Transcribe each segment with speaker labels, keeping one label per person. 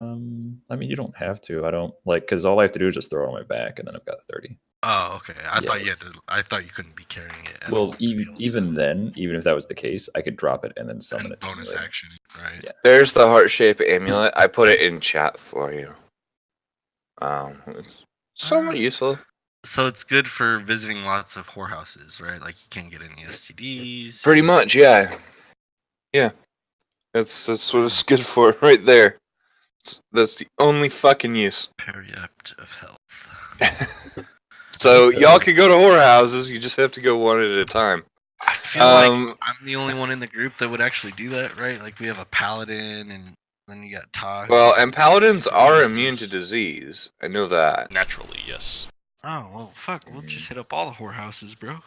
Speaker 1: I mean, you don't have to. I don't like because all I have to do is just throw it on my back, and then I've got 30.
Speaker 2: Oh, okay. I
Speaker 1: Yeah,
Speaker 2: thought you had
Speaker 1: it's-
Speaker 2: to. I thought you couldn't be carrying it at all.
Speaker 1: Well,
Speaker 2: to be able
Speaker 1: even
Speaker 2: to-
Speaker 1: then, even if that was the case, I could drop it and then summon
Speaker 2: and
Speaker 1: it to me
Speaker 2: bonus
Speaker 1: later.
Speaker 2: action, right?
Speaker 1: Yeah.
Speaker 3: There's the heart-shaped amulet. I put it in chat for you. It's somewhat useful.
Speaker 2: So it's good for visiting lots of whorehouses, right? Like you can't get any STDs.
Speaker 3: Pretty much, yeah. Yeah. That's what it's good for right there. That's the only fucking use.
Speaker 2: Periapt of health.
Speaker 3: So y'all can go to whorehouses, you just have to go one at a time.
Speaker 2: I feel like I'm the only one in the group that would actually do that, right? Like we have a paladin, and then you got Tosh.
Speaker 3: Well, and paladins are immune to disease. I know that.
Speaker 4: Naturally, yes.
Speaker 2: Oh well, fuck. We'll just hit up all the whorehouses, bro.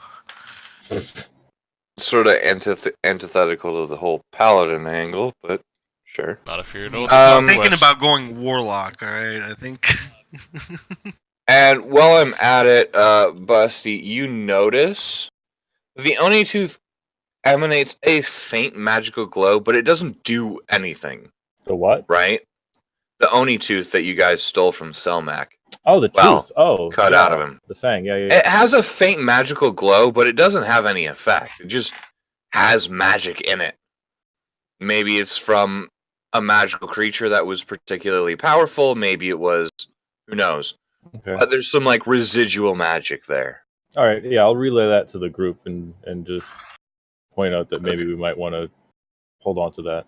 Speaker 3: Sort of antithetical to the whole paladin angle, but sure.
Speaker 4: Not if you're
Speaker 2: I'm thinking about going warlock. All right, I think.
Speaker 3: And while I'm at it, Busty, you notice the Oni tooth emanates a faint magical glow, but it doesn't do anything.
Speaker 5: The what?
Speaker 3: Right? The Oni tooth that you guys stole from Selmac.
Speaker 5: Oh, the tooth. Oh,
Speaker 3: cut out of him.
Speaker 5: The fang. Yeah.
Speaker 3: It has a faint magical glow, but it doesn't have any effect. It just has magic in it. Maybe it's from a magical creature that was particularly powerful. Maybe it was, who knows?
Speaker 5: Okay.
Speaker 3: But there's some like residual magic there.
Speaker 5: All right. Yeah, I'll relay that to the group and just point out that maybe we might want to hold on to that.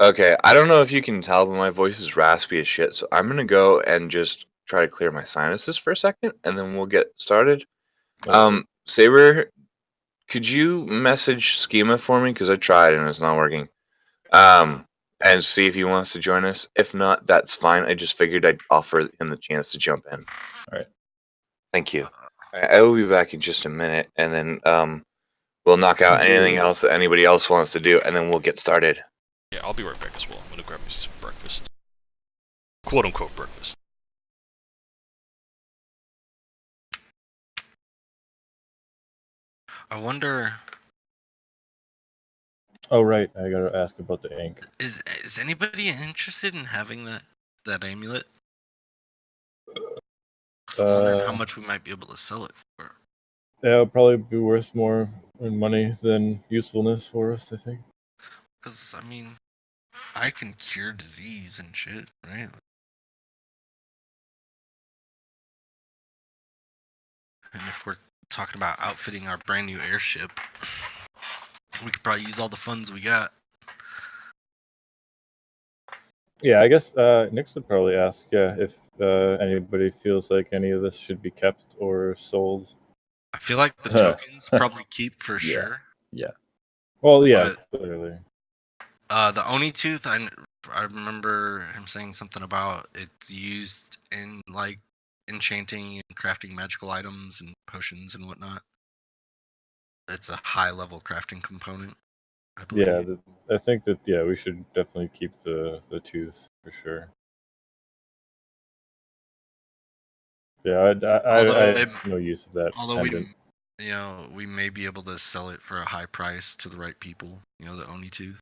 Speaker 3: Okay, I don't know if you can tell, but my voice is raspy as shit, so I'm gonna go and just try to clear my sinuses for a second, and then we'll get started.
Speaker 5: Okay.
Speaker 3: Saber, could you message Schema for me? Because I tried and it's not working. And see if he wants to join us. If not, that's fine. I just figured I'd offer him the chance to jump in.
Speaker 1: All right.
Speaker 3: Thank you. I will be back in just a minute, and then we'll knock out anything else that anybody else wants to do, and then we'll get started.
Speaker 4: Yeah, I'll be right back as well. I'm gonna grab me some breakfast. Quote unquote breakfast.
Speaker 2: I wonder.
Speaker 5: Oh right, I gotta ask about the ink.
Speaker 2: Is anybody interested in having that amulet? I'm wondering how much we might be able to sell it for.
Speaker 5: Yeah, it'll probably be worth more in money than usefulness for us, I think.
Speaker 2: Because I mean, I can cure disease and shit, right? And if we're talking about outfitting our brand new airship, we could probably use all the funds we got.
Speaker 5: Yeah, I guess Nix would probably ask, if anybody feels like any of this should be kept or sold.
Speaker 2: I feel like the tokens probably keep for sure.
Speaker 1: Yeah.
Speaker 5: Well, yeah, clearly.
Speaker 2: The Oni tooth, I remember him saying something about it's used in like enchanting and crafting magical items and potions and whatnot. It's a high level crafting component, I believe.
Speaker 5: Yeah, I think that we should definitely keep the tooth for sure. Yeah, I have no use of that.
Speaker 2: Although we may be able to sell it for a high price to the right people. The Oni tooth.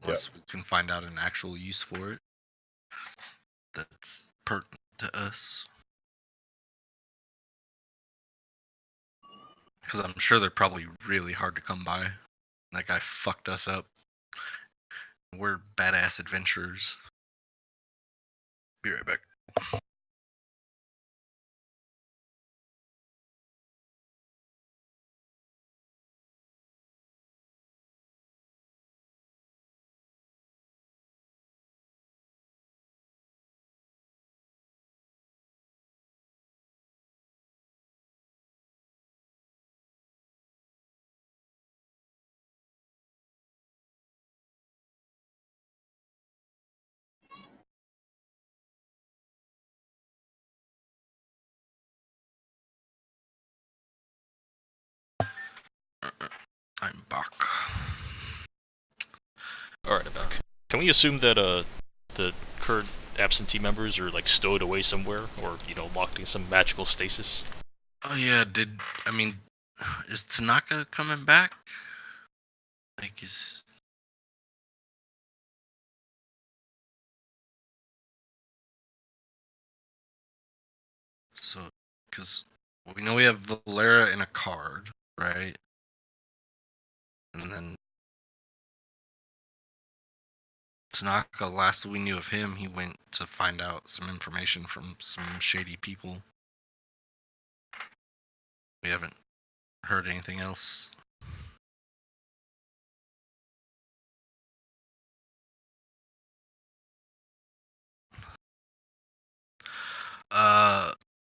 Speaker 2: Unless we can find out an actual use for it that's pertinent to us. Because I'm sure they're probably really hard to come by. That guy fucked us up. We're badass adventurers. Be right back. I'm back.
Speaker 4: Alright, I'm back. Can we assume that the current absentee members are like stowed away somewhere, or locked in some magical stasis?
Speaker 2: Oh yeah, is Tanaka coming back? Like So, because we know we have Valera in a card, right? And then Tanaka, last we knew of him, he went to find out some information from some shady people. We haven't heard anything else.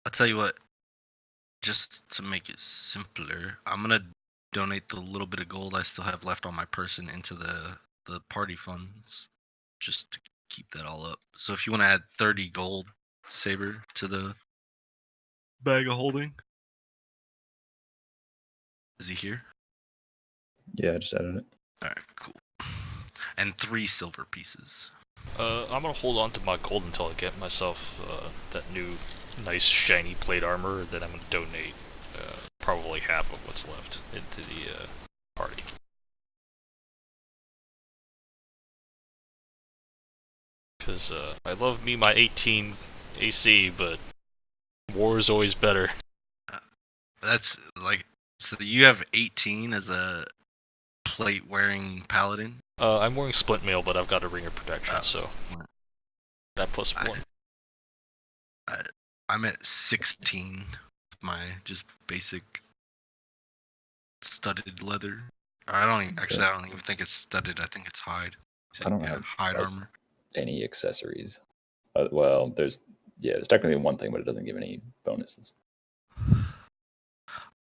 Speaker 2: I'll tell you what, just to make it simpler, I'm gonna donate the little bit of gold I still have left on my person into the party funds, just to keep that all up. So if you want to add 30 gold, Saber, to the bag of holding. Is he here?
Speaker 1: Yeah, I just added it.
Speaker 2: Alright, cool. And 3 silver pieces.
Speaker 4: I'm gonna hold on to my gold until I get myself that new nice shiny plate armor. Then I'm gonna donate probably half of what's left into the party. Because I love me my 18 AC, but war is always better.
Speaker 2: That's like, so you have 18 as a plate wearing paladin?
Speaker 4: I'm wearing splint mail, but I've got a ring of protection, so that plus 1.
Speaker 2: I'm at 16. My just basic studded leather. I don't even think it's studded. I think it's hide.
Speaker 1: I don't have
Speaker 2: hide armor.
Speaker 1: Any accessories. Well, there's technically one thing, but it doesn't give any bonuses.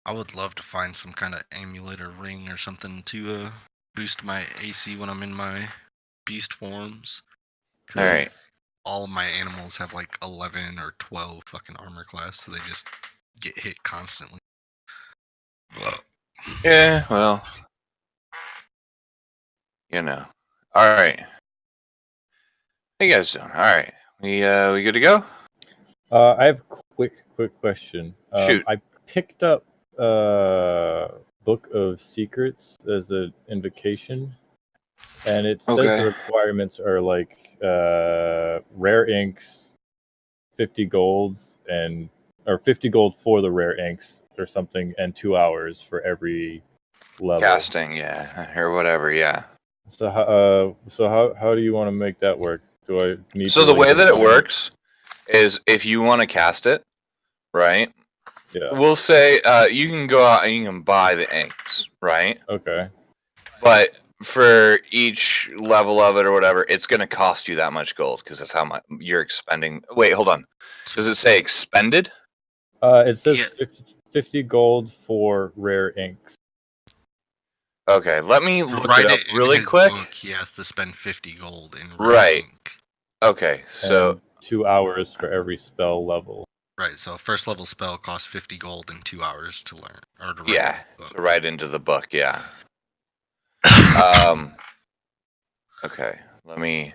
Speaker 2: I would love to find some kind of amulet or ring or something to boost my AC when I'm in my beast forms.
Speaker 3: All right.
Speaker 2: All of my animals have like 11 or 12 fucking armor class, so they just get hit constantly.
Speaker 3: Yeah, well, you know. All right. How you guys doing? All right. We good to go?
Speaker 5: I have a quick question.
Speaker 3: Shoot.
Speaker 5: I picked up Book of Secrets as an invocation, and it says
Speaker 3: Okay.
Speaker 5: the requirements are like rare inks, 50 golds, or 50 gold for the rare inks or something, and 2 hours for every level.
Speaker 3: Casting, yeah, or whatever, yeah.
Speaker 5: So how do you want to make that work? Do I need
Speaker 3: So
Speaker 5: to,
Speaker 3: the
Speaker 5: like,
Speaker 3: way that it
Speaker 5: define-
Speaker 3: works is if you want to cast it, right?
Speaker 5: Yeah.
Speaker 3: We'll say you can go out and you can buy the inks, right?
Speaker 5: Okay.
Speaker 3: But for each level of it or whatever, it's going to cost you that much gold because that's how much you're expending. Wait, hold on. Does it say expended?
Speaker 5: It says
Speaker 2: Yeah.
Speaker 5: 50 gold for rare inks.
Speaker 3: Okay, let me
Speaker 2: To
Speaker 3: look
Speaker 2: write
Speaker 3: it up
Speaker 2: in
Speaker 3: really
Speaker 2: his
Speaker 3: quick.
Speaker 2: book, he has to spend 50 gold in
Speaker 3: Right.
Speaker 2: ink.
Speaker 3: Okay, so
Speaker 5: And 2 hours for every spell level.
Speaker 2: Right, so a first level spell costs 50 gold and 2 hours to learn. Or to write
Speaker 3: yeah,
Speaker 2: the book.
Speaker 3: to write into the book, yeah. Okay, let me.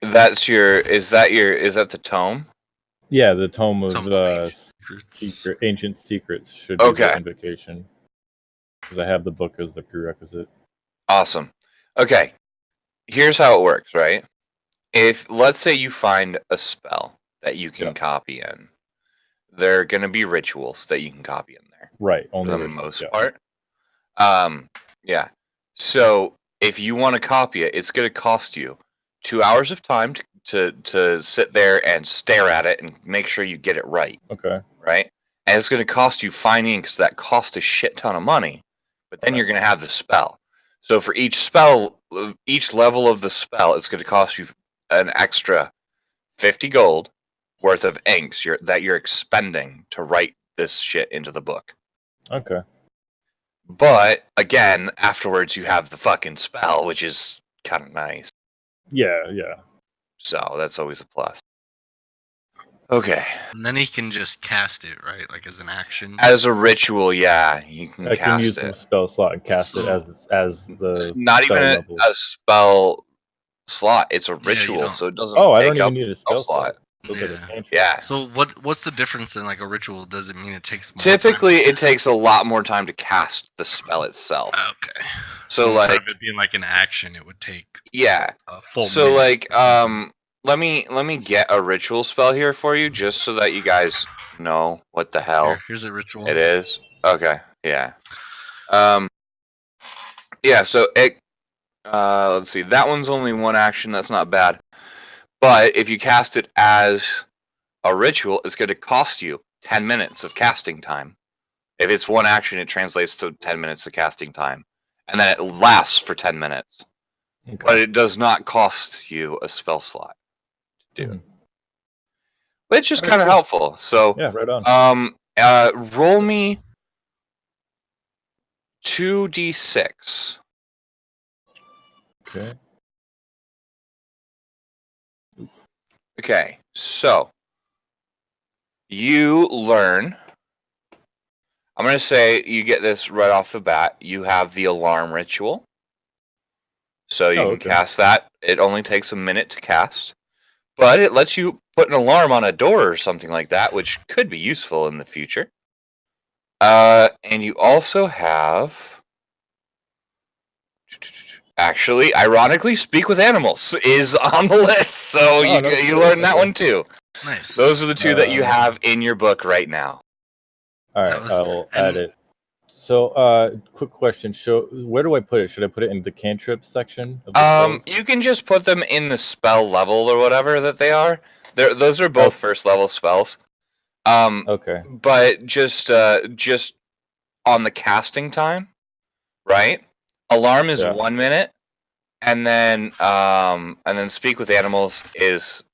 Speaker 3: Is that the tome?
Speaker 5: Yeah, the Tome of
Speaker 2: Tome of Secrets.
Speaker 5: Ancient Secrets should be
Speaker 3: Okay.
Speaker 5: the invocation. Because I have the book as the prerequisite.
Speaker 3: Awesome. Okay, here's how it works, right? If, let's say you find a spell that you can
Speaker 5: Yeah.
Speaker 3: copy in, there are going to be rituals that you can copy in there.
Speaker 5: Right,
Speaker 3: For
Speaker 5: only
Speaker 3: the
Speaker 5: rituals,
Speaker 3: most
Speaker 5: yeah.
Speaker 3: part. Yeah. So if you want to copy it, it's going to cost you 2 hours of time to sit there and stare at it and make sure you get it right,
Speaker 5: Okay.
Speaker 3: right? And it's going to cost you fine inks that cost a shit ton of money, but then
Speaker 5: Right.
Speaker 3: you're going to have the spell. So for each spell, each level of the spell, it's going to cost you an extra 50 gold worth of inks that you're expending to write this shit into the book.
Speaker 5: Okay.
Speaker 3: But again, afterwards you have the fucking spell, which is kind of nice.
Speaker 5: Yeah.
Speaker 3: So that's always a plus. Okay.
Speaker 2: And then he can just cast it, right? Like as an action.
Speaker 3: As a ritual, yeah, you can
Speaker 5: I
Speaker 3: cast
Speaker 5: can use
Speaker 3: it.
Speaker 5: the spell slot and cast it as the
Speaker 3: Not
Speaker 5: spell
Speaker 3: even
Speaker 5: level.
Speaker 3: a spell slot. It's a
Speaker 2: you
Speaker 3: ritual,
Speaker 2: don't-
Speaker 3: so it doesn't
Speaker 5: Oh, I
Speaker 3: take
Speaker 5: don't
Speaker 3: up
Speaker 5: even need a
Speaker 3: spell
Speaker 5: spell
Speaker 3: slot.
Speaker 5: slot. So it's like a
Speaker 2: Yeah.
Speaker 5: cantrip.
Speaker 3: Yeah.
Speaker 2: So what's the difference in like a ritual? Does it mean it takes more
Speaker 3: Typically,
Speaker 2: time?
Speaker 3: it takes a lot more time to cast the spell itself.
Speaker 2: Okay.
Speaker 3: So
Speaker 2: instead
Speaker 3: like,
Speaker 2: of it being like an action, it would take
Speaker 3: yeah.
Speaker 2: a full
Speaker 3: So
Speaker 2: minute
Speaker 3: like,
Speaker 2: or something.
Speaker 3: let me get a ritual spell here for you, just so that you guys know what the hell
Speaker 2: Here's a ritual.
Speaker 3: it is. Okay, yeah. Yeah, so it let's see, that one's only one action, that's not bad. But if you cast it as a ritual, it's going to cost you 10 minutes of casting time. If it's one action, it translates to 10 minutes of casting time. And then it lasts for 10 minutes.
Speaker 5: Okay.
Speaker 3: But it does not cost you a spell slot to do.
Speaker 5: Mhm.
Speaker 3: Which is
Speaker 5: Alright,
Speaker 3: kind of
Speaker 5: cool.
Speaker 3: helpful. So,
Speaker 5: Yeah, right on.
Speaker 3: roll me 2d6.
Speaker 5: Okay.
Speaker 3: Okay, so you learn. I'm going to say you get this right off the bat. You have the alarm ritual. So you can cast that. It only takes a minute to cast. But it lets you put an alarm on a door or something like that, which could be useful in the future. And you also have... Actually, ironically, Speak with Animals is on the list. So you learn that one too.
Speaker 2: Nice.
Speaker 3: Those are the two that you have in your book right now.
Speaker 5: All right, I'll add it. So, quick question: where do I put it? Should I put it in the cantrip section of the spells?
Speaker 3: You can just put them in the spell level or whatever that they are. Those are both first level spells.
Speaker 5: Okay.
Speaker 3: But just on the casting time, right? Alarm is 1 minute, and then Speak with Animals is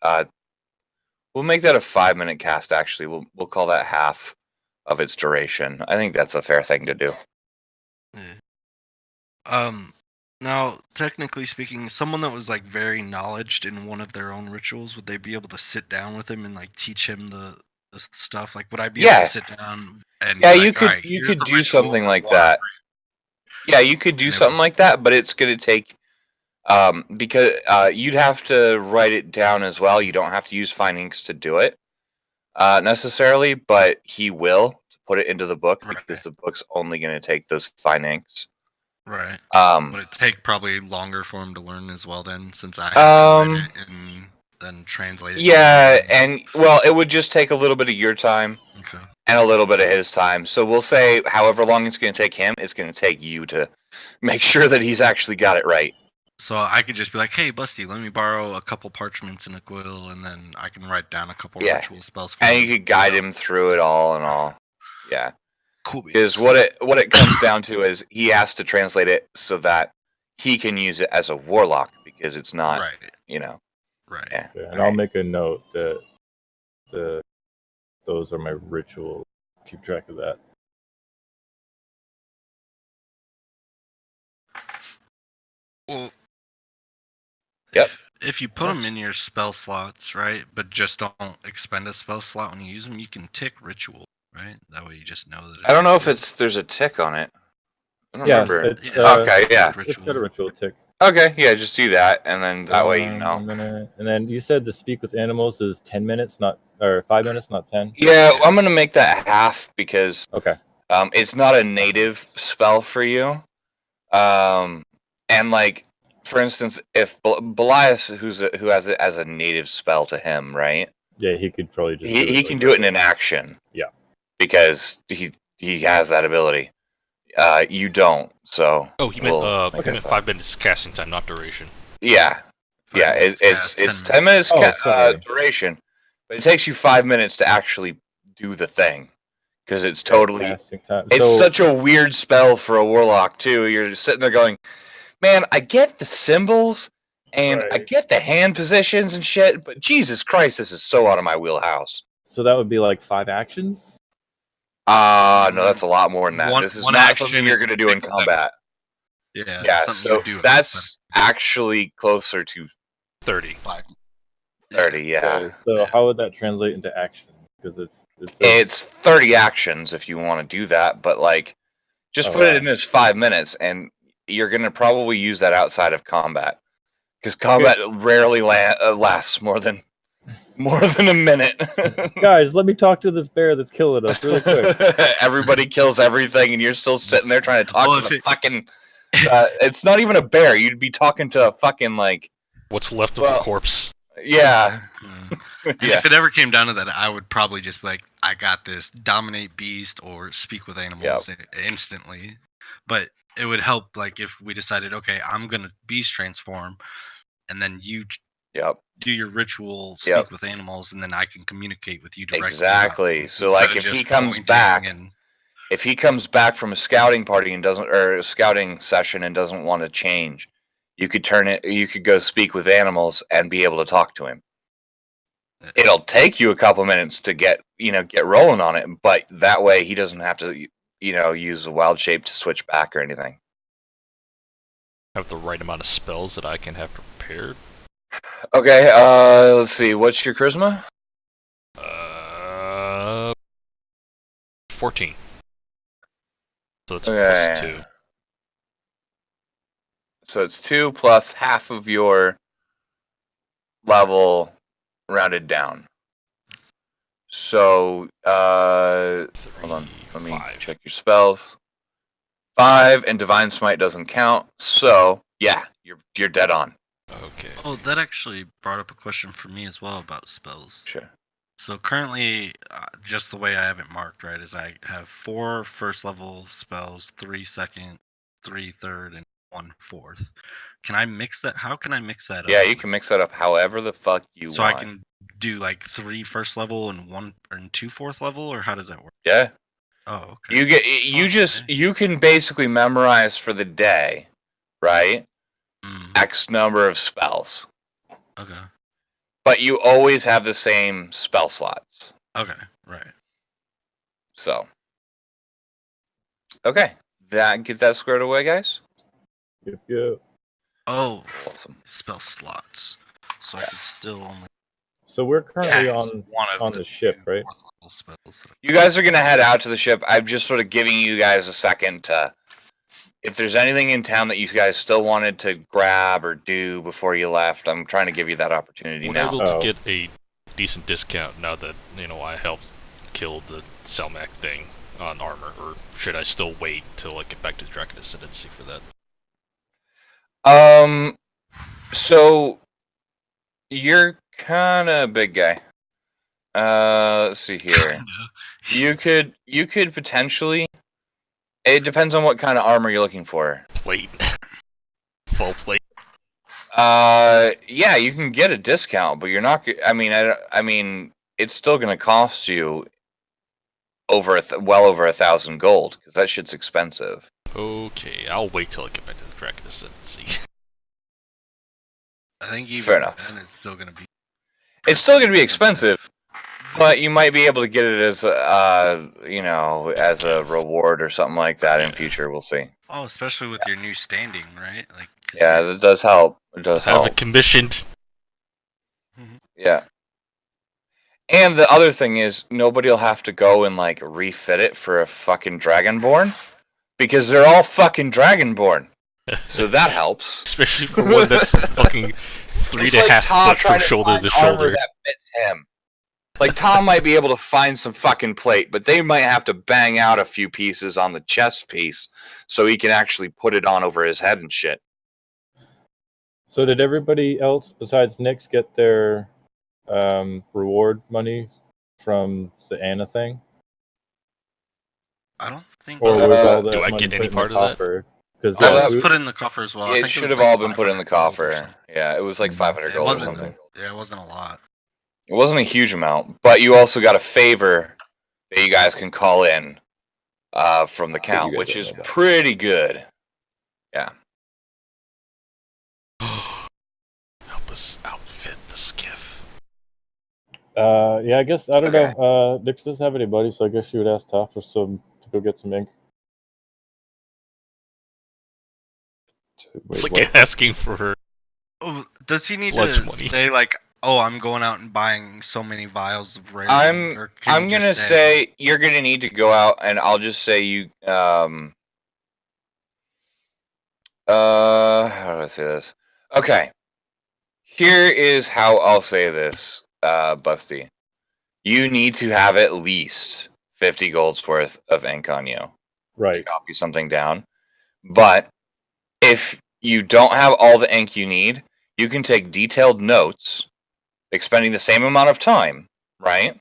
Speaker 3: we'll make that a 5-minute cast. Actually, we'll call that half of its duration. I think that's a fair thing to do.
Speaker 2: Yeah. Now, technically speaking, someone that was like very knowledgeable in one of their own rituals, would they be able to sit down with him and like teach him the stuff? Like, would I be able to sit down and
Speaker 3: you could do something like that. Yeah, you could do something like that, but it's going to take because you'd have to write it down as well. You don't have to use fine inks to do it necessarily, but he will put it into the book because the book's only going to take those fine inks.
Speaker 2: Right. Would it take probably longer for him to learn as well then, since I have to write it and then translate it?
Speaker 3: Yeah, and well, it would just take a little bit of your time and a little bit of his time. So we'll say however long it's going to take him, it's going to take you to make sure that he's actually got it right.
Speaker 2: So I could just be like, hey, Busty, let me borrow a couple parchments and a quill, and then I can write down a couple ritual spells.
Speaker 3: And you could guide him through it all and all. Yeah.
Speaker 2: Cool.
Speaker 3: Because what it comes down to is he has to translate it so that he can use it as a warlock, because it's not,
Speaker 2: Right.
Speaker 3: Yeah.
Speaker 5: And I'll make a note that those are my rituals. Keep track of that.
Speaker 2: Well,
Speaker 3: yep.
Speaker 2: If you put them in your spell slots, right, but just don't expend a spell slot when you use them, you can tick ritual, right? That way you just know that.
Speaker 3: I don't know if there's a tick on it. I don't remember.
Speaker 5: It's
Speaker 3: it's got
Speaker 5: a ritual tick.
Speaker 3: Okay, yeah, just do that, and then that way you know.
Speaker 5: And then you said the Speak with Animals is 10 minutes, or 5 minutes, not 10.
Speaker 3: Yeah, I'm gonna make that half because
Speaker 5: it's
Speaker 3: not a native spell for you. And like, for instance, if Belias, who has it as a native spell to him, right?
Speaker 5: Yeah, he could probably just.
Speaker 3: He can do it in an action.
Speaker 5: Yeah.
Speaker 3: Because he has that ability. You don't, so.
Speaker 4: Oh, he meant 5 minutes casting time, not duration.
Speaker 3: Yeah, it's 10 minutes duration, but it takes you 5 minutes to actually do the thing, because it's totally. It's such a weird spell for a warlock too. You're just sitting there going, "Man, I get the symbols and I get the hand positions and shit, but Jesus Christ, this is so out of my wheelhouse."
Speaker 5: So that would be like 5 actions.
Speaker 3: No, that's a lot more than that. This is not something you're going to do in combat. Yeah. So that's actually closer to
Speaker 4: 30.
Speaker 3: 30, yeah.
Speaker 5: So how would that translate into action? Because
Speaker 3: it's 30 actions if you want to do that, but like, just put it in as 5 minutes, and you're going to probably use that outside of combat, because combat rarely lasts more than a minute.
Speaker 5: Guys, let me talk to this bear that's killing us really quick.
Speaker 3: Everybody kills everything, and you're still sitting there trying to talk to the fucking. It's not even a bear. You'd be talking to a fucking like.
Speaker 4: What's left of a corpse?
Speaker 3: Yeah.
Speaker 2: And
Speaker 3: Yeah.
Speaker 2: if it ever came down to that, I would probably just be like, I got this, dominate beast or speak with animals instantly. But it would help, like, if we decided, okay, I'm going to beast transform, and then you
Speaker 3: Yep.
Speaker 2: do your ritual, speak
Speaker 3: Yep.
Speaker 2: with animals, and then I can communicate with you directly.
Speaker 3: Exactly. So, like, if he comes back, if he comes back from a scouting party and doesn't, or a scouting session and doesn't want to change, you could turn it. You could go speak with animals and be able to talk to him. It'll take you a couple minutes to get rolling on it, but that way he doesn't have to, use a wild shape to switch back or anything.
Speaker 4: Have the right amount of spells that I can have prepared.
Speaker 3: Okay, let's see. What's your charisma?
Speaker 4: 14. So that's
Speaker 3: Okay.
Speaker 4: plus 2.
Speaker 3: So it's 2 plus half of your level rounded down. So, hold on. Let me
Speaker 4: 5.
Speaker 3: check your spells. 5 and Divine Smite doesn't count. So, yeah, you're dead on.
Speaker 4: Okay.
Speaker 2: Oh, that actually brought up a question for me as well about spells.
Speaker 3: Sure.
Speaker 2: So currently, just the way I have it marked, right, is I have 4 first level spells, 3 second, 3 third, and 1 fourth. Can I mix that? How can I mix that up?
Speaker 3: Yeah, you can mix that up however the fuck you want.
Speaker 2: So I can do like 3 first level and 1 and 2 fourth level, or how does that work?
Speaker 3: Yeah.
Speaker 2: Oh, okay.
Speaker 3: You can basically memorize for the day, right? X number of spells.
Speaker 2: Okay.
Speaker 3: But you always have the same spell slots.
Speaker 2: Okay, right.
Speaker 3: So. Okay. Get that squared away, guys?
Speaker 5: Yep.
Speaker 2: Oh,
Speaker 3: Awesome.
Speaker 2: spell slots. So I could still only.
Speaker 5: So we're currently
Speaker 2: cast one of
Speaker 5: on the ship,
Speaker 2: two
Speaker 5: right?
Speaker 2: fourth level spells that I-
Speaker 3: You guys are going to head out to the ship. I'm just sort of giving you guys a second to... If there's anything in town that you guys still wanted to grab or do before you left, I'm trying to give you that opportunity
Speaker 4: We're
Speaker 3: now.
Speaker 4: able to get a decent discount now that, I helped kill the Selmac thing on armor, or should I still wait till I get back to the Dragon Ascendancy for that?
Speaker 3: So you're kind of a big guy. Let's see here. You could potentially. It depends on what kind of armor you're looking for.
Speaker 4: Plate. Full plate.
Speaker 3: Yeah, you can get a discount, but you're not. I mean, it's still going to cost you well over 1,000 gold because that shit's expensive.
Speaker 4: Okay, I'll wait till I get back to the Dragon Ascendancy.
Speaker 2: I think even
Speaker 3: Fair enough.
Speaker 2: then it's still going to be.
Speaker 3: It's still going to be expensive, but you might be able to get it as as a reward or something like that in future. We'll see.
Speaker 2: Oh, especially with your new standing, right? Like.
Speaker 3: Yeah, that does help. It does
Speaker 4: Have
Speaker 3: help.
Speaker 4: it commissioned.
Speaker 3: Yeah. And the other thing is, nobody will have to go and like refit it for a fucking Dragonborn because they're all fucking Dragonborn. So that helps.
Speaker 4: Especially for one that's fucking 3.5 foot from shoulder to shoulder.
Speaker 3: That fits him. Like Tom might be able to find some fucking plate, but they might have to bang out a few pieces on the chest piece so he can actually put it on over his head and shit.
Speaker 5: So did everybody else besides Nyx get their reward money from the Anna thing?
Speaker 2: I don't think.
Speaker 5: Or was all that
Speaker 4: do I
Speaker 5: money
Speaker 4: get
Speaker 5: put
Speaker 4: any
Speaker 5: in
Speaker 4: part
Speaker 5: the
Speaker 4: of that?
Speaker 5: coffer? Because
Speaker 2: That was put in the coffer as well. I
Speaker 3: It
Speaker 2: think
Speaker 3: should
Speaker 2: was
Speaker 3: have
Speaker 2: like
Speaker 3: all been put in the
Speaker 2: 500 gold or
Speaker 3: coffer.
Speaker 2: something.
Speaker 3: Yeah, it was like 500
Speaker 2: It
Speaker 3: gold or
Speaker 2: wasn't.
Speaker 3: something.
Speaker 2: Yeah, it wasn't a lot.
Speaker 3: It wasn't a huge amount, but you also got a favor that you guys can call in from the count,
Speaker 5: guys
Speaker 3: which
Speaker 5: don't
Speaker 3: is
Speaker 5: know about.
Speaker 3: pretty good. Yeah.
Speaker 4: Help us outfit the skiff.
Speaker 5: Yeah, I guess I don't
Speaker 3: Okay.
Speaker 5: know. Nyx doesn't have anybody, so I guess she would ask Toph for to go get some ink.
Speaker 4: It's
Speaker 5: Wait,
Speaker 4: like
Speaker 5: what?
Speaker 4: asking for her.
Speaker 2: Oh, does he need
Speaker 4: Lunch
Speaker 2: to
Speaker 4: money.
Speaker 2: say like, "Oh, I'm going out and buying so many vials of rare"?
Speaker 3: I'm
Speaker 2: or can
Speaker 3: I'm
Speaker 2: he
Speaker 3: gonna
Speaker 2: just
Speaker 3: say you're gonna need to go out, and I'll just say you how do I say this? Okay. Here is how I'll say this, Busty. You need to have at least 50 gold's worth of ink on you to
Speaker 5: Right.
Speaker 3: copy something down. But if you don't have all the ink you need, you can take detailed notes expending the same amount of time, right?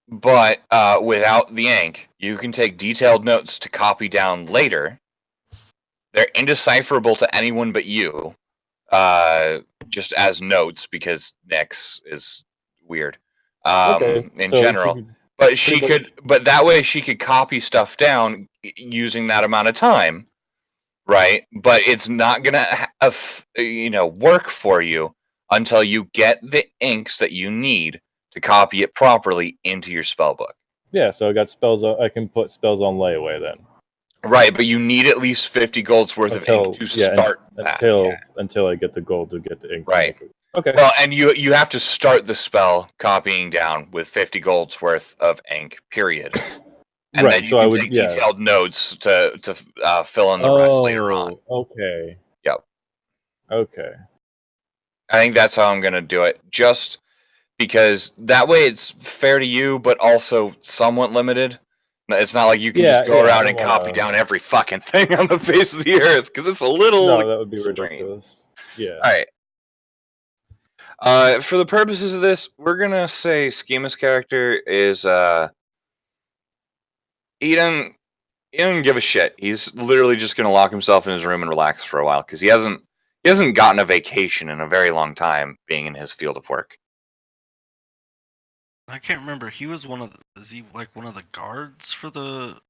Speaker 3: But without the ink, you can take detailed notes to copy down later. They're indecipherable to anyone but you, just as notes, because Nyx is weird in
Speaker 5: so
Speaker 3: general. But that way she could copy stuff down using that amount of time, right? But it's not gonna, work for you until you get the inks that you need to copy it properly into your spell book.
Speaker 5: Yeah, so I got spells. I can put spells on layaway then.
Speaker 3: Right, but you need at least 50 gold's worth of ink to start that.
Speaker 5: Until I get the gold to get the ink.
Speaker 3: Right.
Speaker 5: Okay.
Speaker 3: Well, and you have to start the spell copying down with 50 gold's worth of ink, period. And then you can take detailed notes to fill in the rest later on.
Speaker 5: Okay.
Speaker 3: Yep.
Speaker 5: Okay.
Speaker 3: I think that's how I'm going to do it. Just because that way it's fair to you, but also somewhat limited. It's not like you can just go around and copy down every fucking thing on the face of the earth, because it's a little...
Speaker 5: No, that would be ridiculous. Yeah.
Speaker 3: Alright. For the purposes of this, we're going to say Schema's character is... He doesn't give a shit. He's literally just going to lock himself in his room and relax for a while, because he hasn't gotten a vacation in a very long time being in his field of work.
Speaker 2: I can't remember. He was is he like one of the guards for the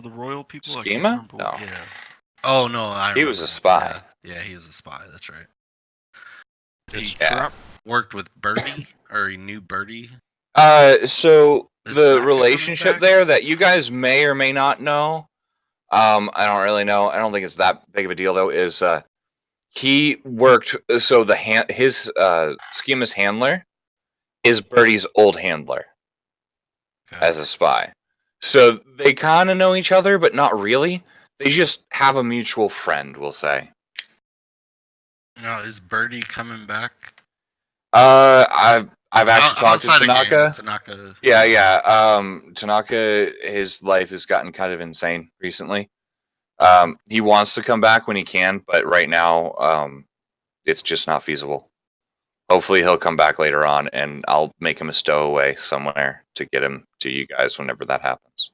Speaker 2: royal people?
Speaker 3: Schema? No.
Speaker 2: Yeah. Oh no,
Speaker 3: he was a spy.
Speaker 2: Yeah, he was a spy. That's right.
Speaker 4: He
Speaker 2: worked with Birdie, or he knew Birdie.
Speaker 3: So the relationship there that you guys may or may not know, I don't really know. I don't think it's that big of a deal though. Is he worked? So his Schema's handler is Birdie's old handler as a spy. So they kind of know each other, but not really. They just have a mutual friend, we'll say.
Speaker 2: Now, is Birdie coming back?
Speaker 3: I've actually talked to Tanaka.
Speaker 2: Tanaka.
Speaker 3: Yeah. Tanaka, his life has gotten kind of insane recently. He wants to come back when he can, but right now, it's just not feasible. Hopefully he'll come back later on, and I'll make him a stowaway somewhere to get him to you guys whenever that happens.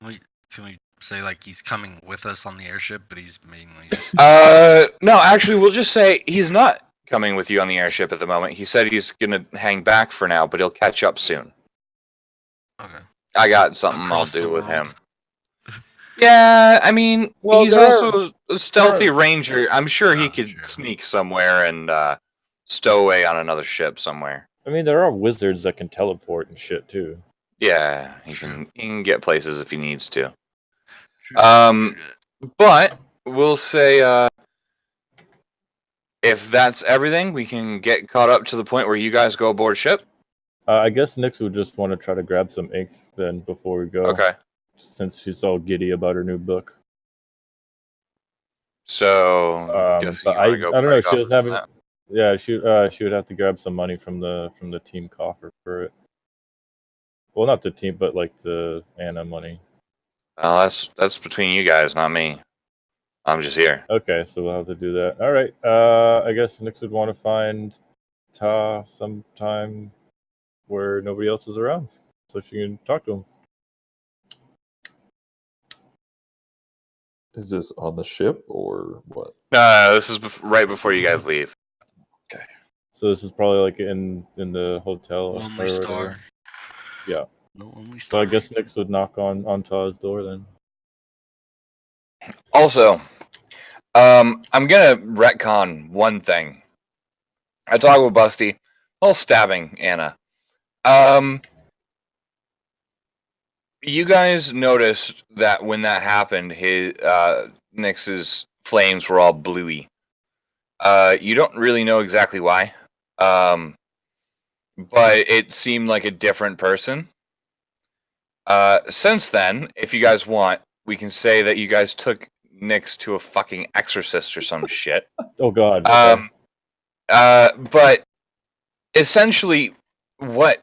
Speaker 2: Can we say like he's coming with us on the airship, but he's mainly just...
Speaker 3: No, actually, we'll just say he's not coming with you on the airship at the moment. He said he's gonna hang back for now, but he'll catch up soon.
Speaker 2: Okay.
Speaker 3: I got something I'll do with him. Yeah, I mean, he's also a stealthy ranger. I'm sure he could sneak somewhere and stow away on another ship somewhere.
Speaker 5: I mean, there are wizards that can teleport and shit too.
Speaker 3: Yeah, he can get places if he needs to. But we'll say if that's everything, we can get caught up to the point where you guys go aboard ship.
Speaker 5: I guess Nyx would just want to try to grab some ink then before we go.
Speaker 3: Okay.
Speaker 5: Since she's all giddy about her new book.
Speaker 3: So,
Speaker 5: but I don't know. She doesn't have. Yeah, she would have to grab some money from the team coffer for it. Well, not the team, but like the Anna money.
Speaker 3: Well, that's between you guys, not me. I'm just here.
Speaker 5: Okay, so we'll have to do that. All right. I guess Nyx would want to find Ta sometime where nobody else is around, so she can talk to him.
Speaker 1: Is this on the ship or what?
Speaker 3: No, this is right before you guys leave.
Speaker 1: Okay.
Speaker 5: So this is probably like in the hotel.
Speaker 2: Lonely Star.
Speaker 5: Yeah.
Speaker 2: No Lonely
Speaker 5: So
Speaker 2: Star.
Speaker 5: I guess Nyx would knock on Ta's door then.
Speaker 3: Also, I'm gonna retcon one thing. I talked with Busty. Whole stabbing Anna. You guys noticed that when that happened, his Nyx's flames were all bluey. You don't really know exactly why, but it seemed like a different person. Since then, if you guys want, we can say that you guys took Nyx to a fucking exorcist or some shit.
Speaker 5: Oh God.
Speaker 3: Okay. But essentially, what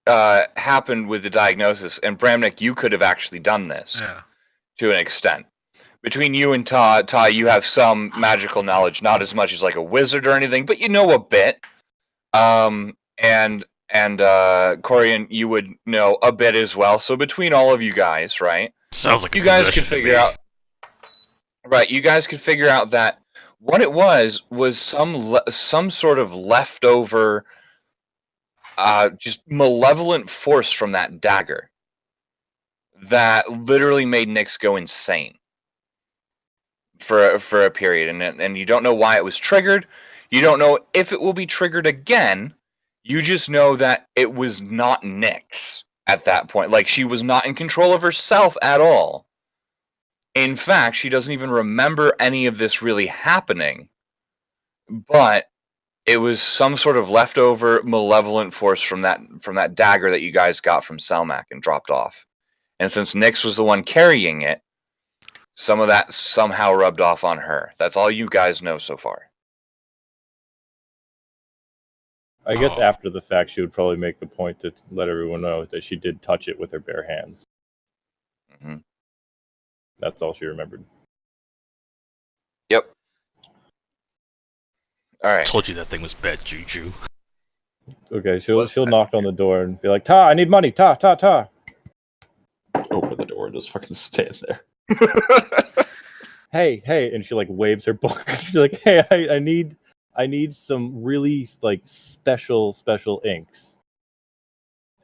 Speaker 3: happened with the diagnosis, and Bramnik, you could have actually done this to an extent. Between you and Ta, you have some magical knowledge, not as much as like a wizard or anything, but you know a bit. And Corian, you would know a bit as well. So between all of you guys, right?
Speaker 4: Sounds like
Speaker 3: You guys could figure out. Right, you guys could figure out that what it was some sort of leftover, just malevolent force from that dagger that literally made Nyx go insane for a period, and you don't know why it was triggered. You don't know if it will be triggered again. You just know that it was not Nyx at that point. Like, she was not in control of herself at all. In fact, she doesn't even remember any of this really happening. But it was some sort of leftover malevolent force from that dagger that you guys got from Selmac and dropped off. And since Nyx was the one carrying it, some of that somehow rubbed off on her. That's all you guys know so far.
Speaker 5: I guess after the fact, she would probably make the point to let everyone know that she did touch it with her bare hands.
Speaker 3: Mm-hmm.
Speaker 5: That's all she remembered.
Speaker 3: Yep. All right.
Speaker 4: Told you that thing was bad juju.
Speaker 5: Okay, she'll knock on the door and be like, "Ta, I need money. Ta, ta, ta."
Speaker 1: Open the door and just fucking stand there.
Speaker 5: Hey, and she like waves her book. She's like, "Hey, I need some really like special inks,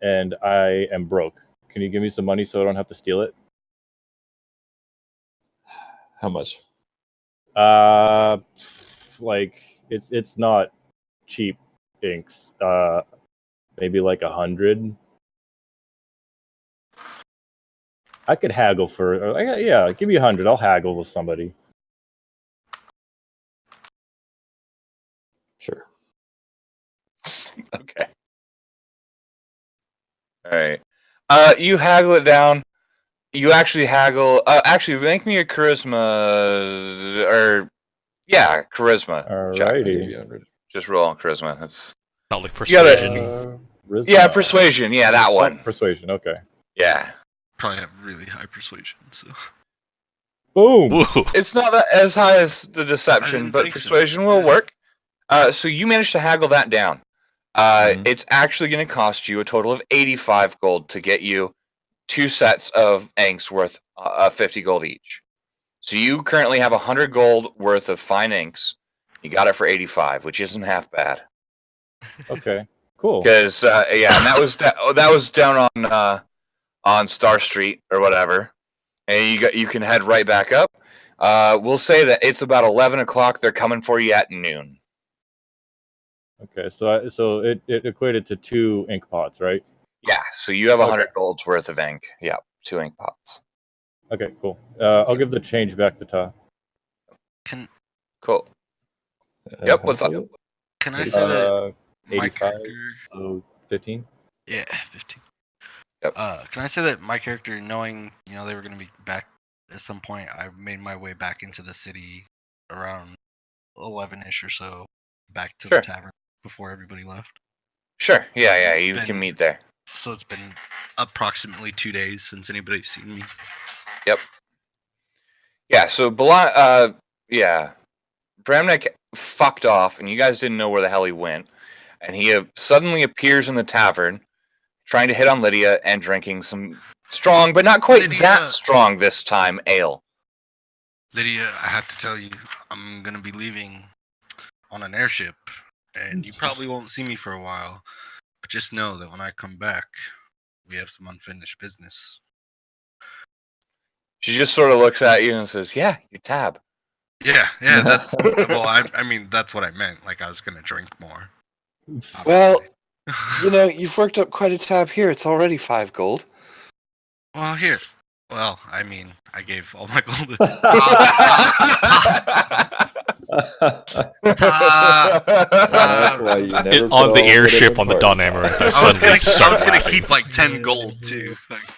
Speaker 5: and I am broke. Can you give me some money so I don't have to steal it?"
Speaker 1: How much?
Speaker 5: Like it's not cheap inks. Maybe like 100. I could haggle for. Yeah, give me 100. I'll haggle with somebody.
Speaker 1: Sure.
Speaker 3: Okay. All right. You haggle it down. You actually haggle. Actually, make me a charisma, charisma.
Speaker 5: Alrighty.
Speaker 3: Just roll charisma. That's
Speaker 4: Not like
Speaker 3: You gotta-
Speaker 4: persuasion.
Speaker 3: persuasion. Yeah, that one.
Speaker 5: Persuasion. Okay.
Speaker 3: Yeah.
Speaker 2: Probably have really high persuasion. So
Speaker 5: Boom.
Speaker 4: Woo.
Speaker 3: It's not as high as the deception,
Speaker 2: didn't
Speaker 3: but
Speaker 2: think so.
Speaker 3: persuasion will work. So you managed to haggle that down.
Speaker 1: Mhm.
Speaker 3: It's actually going to cost you a total of 85 gold to get you 2 sets of inks worth 50 gold each. So you currently have 100 gold worth of fine inks. You got it for 85, which isn't half bad.
Speaker 5: Okay. Cool.
Speaker 3: Because and that was down on Star Street or whatever, and you can head right back up. We'll say that it's about 11 o'clock. They're coming for you at noon.
Speaker 5: Okay. So it equated to 2 ink pots, right?
Speaker 3: Yeah, so you have 100
Speaker 5: Okay.
Speaker 3: gold's worth of ink. Yeah, 2 ink pots.
Speaker 5: Okay. Cool. I'll give the change back to Ta.
Speaker 3: Cool. Yep,
Speaker 1: How
Speaker 3: what's
Speaker 1: much
Speaker 3: up?
Speaker 1: was it?
Speaker 2: can I say that my
Speaker 5: 85.
Speaker 2: character?
Speaker 5: So 15.
Speaker 2: Yeah, 15.
Speaker 3: Yep.
Speaker 2: Can I say that my character, knowing they were going to be back at some point, I made my way back into the city around 11ish or so, back to
Speaker 3: Sure.
Speaker 2: the tavern before everybody left.
Speaker 3: Sure. Yeah,
Speaker 2: It's
Speaker 3: you
Speaker 2: been-
Speaker 3: can meet there.
Speaker 2: So it's been approximately 2 days since anybody's seen me.
Speaker 3: Yeah, so Bramnik fucked off, and you guys didn't know where the hell he went. And he suddenly appears in the tavern, trying to hit on Lydia and drinking some strong, but not quite
Speaker 2: Lydia.
Speaker 3: that strong this time, ale.
Speaker 2: Lydia, I have to tell you, I'm going to be leaving on an airship, and you probably won't see me for a while. But just know that when I come back, we have some unfinished business.
Speaker 3: She just sort of looks at you and says, "Yeah, you tab."
Speaker 2: Yeah. Well, I mean, that's what I meant. Like, I was going to drink more.
Speaker 3: Well,
Speaker 2: obviously.
Speaker 3: you've worked up quite a tab here. It's already 5 gold.
Speaker 2: Well, here. Well, I mean, I gave all my gold.
Speaker 1: That's why you never put
Speaker 4: On
Speaker 1: all
Speaker 4: the
Speaker 1: of it in
Speaker 4: airship on the
Speaker 1: party.
Speaker 4: Dawn Amaranth, I
Speaker 2: I was
Speaker 4: suddenly
Speaker 2: gonna
Speaker 4: start laughing.
Speaker 2: keep like 10 gold too.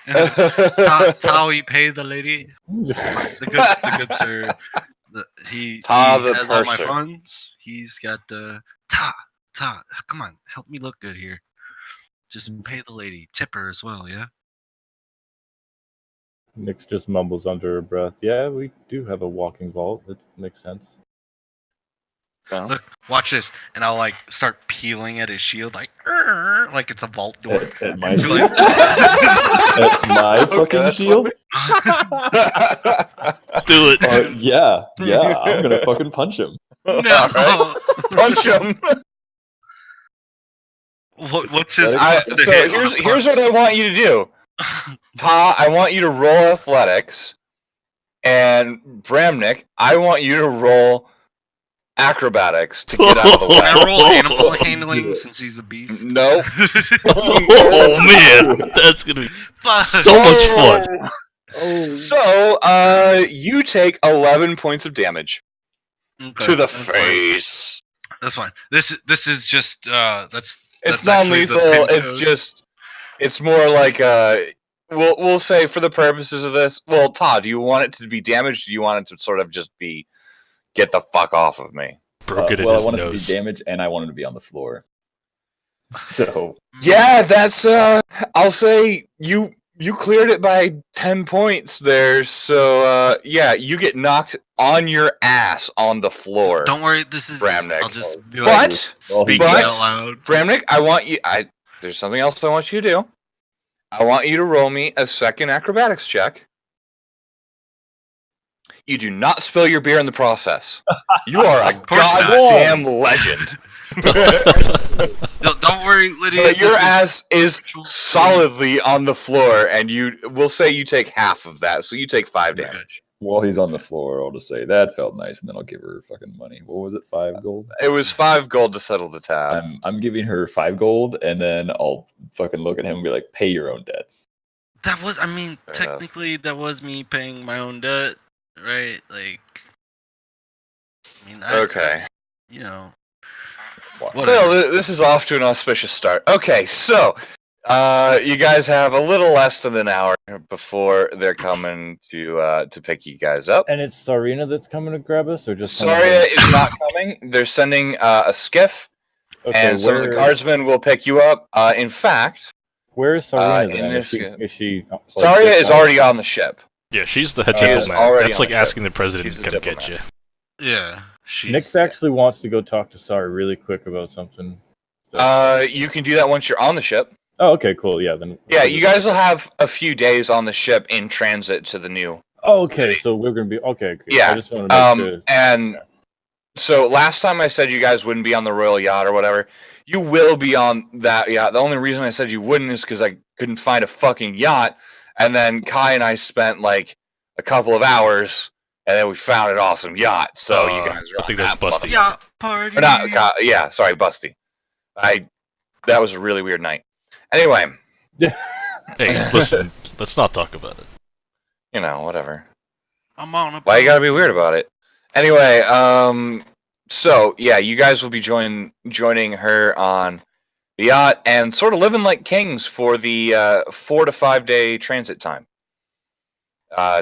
Speaker 2: Tao, you pay the lady. The good sir. He
Speaker 3: Ta the
Speaker 2: has all my
Speaker 3: purser.
Speaker 2: funds. He's got Ta. Come on, help me look good here. Just pay the lady, tip her as well, yeah.
Speaker 5: Nyx just mumbles under her breath. Yeah, we do have a walking vault. That makes sense.
Speaker 3: No.
Speaker 2: Look, watch this, and I'll like start peeling at his shield, like it's a vault door.
Speaker 5: At my
Speaker 2: And be like,
Speaker 5: At my
Speaker 3: Okay,
Speaker 5: fucking
Speaker 3: that's
Speaker 5: shield?
Speaker 4: Do it.
Speaker 5: Yeah, I'm gonna fucking punch him.
Speaker 2: no.
Speaker 3: Alright. Punch him.
Speaker 2: What's his?
Speaker 3: So here's what I want you to do. Ta, I want you to roll athletics, and Bramnik, I want you to roll acrobatics to get out of the
Speaker 2: Can I
Speaker 3: way.
Speaker 2: roll animal handling since he's a beast?
Speaker 3: Nope.
Speaker 4: Oh man, that's gonna be so much fun.
Speaker 3: So, you take 11 points of damage
Speaker 2: Okay,
Speaker 3: to the
Speaker 2: that's fine.
Speaker 3: face.
Speaker 2: That's fine. This is just
Speaker 3: It's
Speaker 2: that's actually the
Speaker 3: non-lethal.
Speaker 2: pin
Speaker 3: It's
Speaker 2: code.
Speaker 3: just, it's more like we'll say for the purposes of this. Well, Todd, do you want it to be damaged? Or do you want it to sort of just be get the fuck off of me?
Speaker 4: Broke it at
Speaker 1: Well, I
Speaker 4: his
Speaker 1: want it to
Speaker 4: nose.
Speaker 1: be damaged, and I want it to be on the floor. So
Speaker 3: Yeah, that's I'll say you cleared it by 10 points there. So yeah, you get knocked on your ass on the floor.
Speaker 2: Don't worry, this is.
Speaker 3: Bramnik.
Speaker 2: I'll just be like
Speaker 3: But
Speaker 2: speaking
Speaker 3: but-
Speaker 2: out loud.
Speaker 3: Bramnik, there's something else I want you to do. I want you to roll me a second acrobatics check. You do not spill your beer in the process. You are a
Speaker 2: course not.
Speaker 3: goddamn legend.
Speaker 2: Don't worry, Lydia.
Speaker 3: But your
Speaker 2: this is-
Speaker 3: ass is solidly on the floor, and we'll say you take half of that, so you take 5
Speaker 2: Okay.
Speaker 3: damage.
Speaker 1: while he's on the floor, I'll just say that felt nice, and then I'll give her fucking money. What was it? 5 gold.
Speaker 3: It was 5 gold to settle the tab.
Speaker 1: I'm giving her 5 gold, and then I'll fucking look at him and be like, "Pay your own debts."
Speaker 2: That was, I mean,
Speaker 3: Fair enough.
Speaker 2: technically, that was me paying my own debt, right? Like, I mean,
Speaker 3: Okay.
Speaker 2: you know,
Speaker 1: Wow.
Speaker 2: whatever.
Speaker 3: Well, this is off to an auspicious start. Okay, so you guys have a little less than an hour before they're coming to pick you guys up.
Speaker 5: And it's Sarina that's coming to grab us, or just
Speaker 3: Saria is not coming. They're sending a skiff, and some of the guardsmen will pick you up. In fact,
Speaker 5: Where is Sarina?
Speaker 3: in
Speaker 5: Then?
Speaker 3: this-
Speaker 5: Is she like,
Speaker 3: Saria
Speaker 5: just
Speaker 3: is
Speaker 5: out?
Speaker 3: already on the ship.
Speaker 4: Yeah, she's the head
Speaker 3: She is
Speaker 4: diplomat.
Speaker 3: already
Speaker 4: That's
Speaker 3: on
Speaker 4: like
Speaker 3: the ship.
Speaker 4: asking the president
Speaker 3: She's
Speaker 4: to
Speaker 3: the
Speaker 4: come get
Speaker 3: diplomat.
Speaker 4: you.
Speaker 2: Yeah, she's.
Speaker 5: Nix actually wants to go talk to Sari really quick about something.
Speaker 3: You can do that once you're on the ship.
Speaker 5: Oh, okay, cool. Yeah, then.
Speaker 3: Yeah, you guys will have a few days on the ship in transit to the new.
Speaker 5: Oh, okay. So we're gonna be okay.
Speaker 3: Yeah,
Speaker 5: I just want to make sure.
Speaker 3: And so last time I said you guys wouldn't be on the Royal Yacht or whatever. You will be on that yacht. The only reason I said you wouldn't is because I couldn't find a fucking yacht. And then Kai and I spent like a couple of hours, and then we found an awesome yacht. So you guys are
Speaker 4: I
Speaker 3: on
Speaker 4: think that's
Speaker 3: that
Speaker 4: Busty.
Speaker 2: Yeah, party.
Speaker 3: Or not, yeah, sorry, Busty. That was a really weird night. Anyway,
Speaker 4: Hey, listen, let's not talk about it.
Speaker 3: you know, whatever.
Speaker 2: I'm on a.
Speaker 3: Why you gotta be weird about it? Anyway, so yeah, you guys will be joining her on the yacht and sort of living like kings for the 4 to 5 day transit time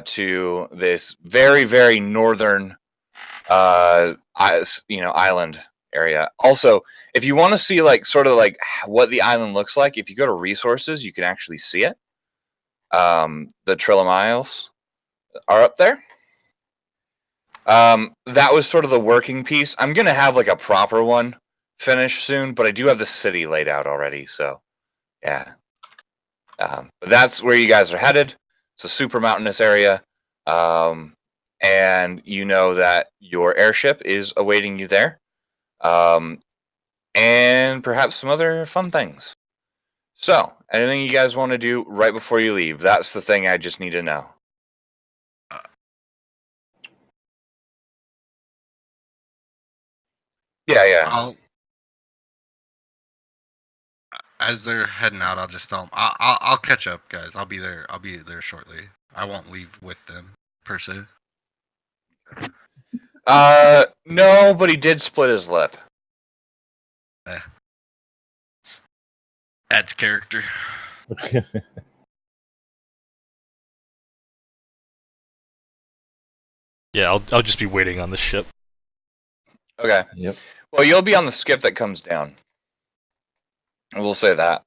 Speaker 3: to this very, very northern, island area. Also, if you want to see like sort of like what the island looks like, if you go to resources, you can actually see it. The Trillium Isles are up there. That was sort of the working piece. I'm gonna have like a proper one finished soon, but I do have the city laid out already, so yeah. But that's where you guys are headed. It's a super mountainous area. And you know that your airship is awaiting you there. And perhaps some other fun things. So, anything you guys want to do right before you leave? That's the thing I just need to know. Yeah.
Speaker 2: As they're heading out, I'll just tell them, I'll catch up, guys. I'll be there. I'll be there shortly. I won't leave with them per se.
Speaker 3: No, but he did split his lip.
Speaker 2: Adds character.
Speaker 4: Yeah, I'll just be waiting on the ship.
Speaker 3: Okay.
Speaker 1: Yep.
Speaker 3: Well, you'll be on the skip that comes down. We'll say that.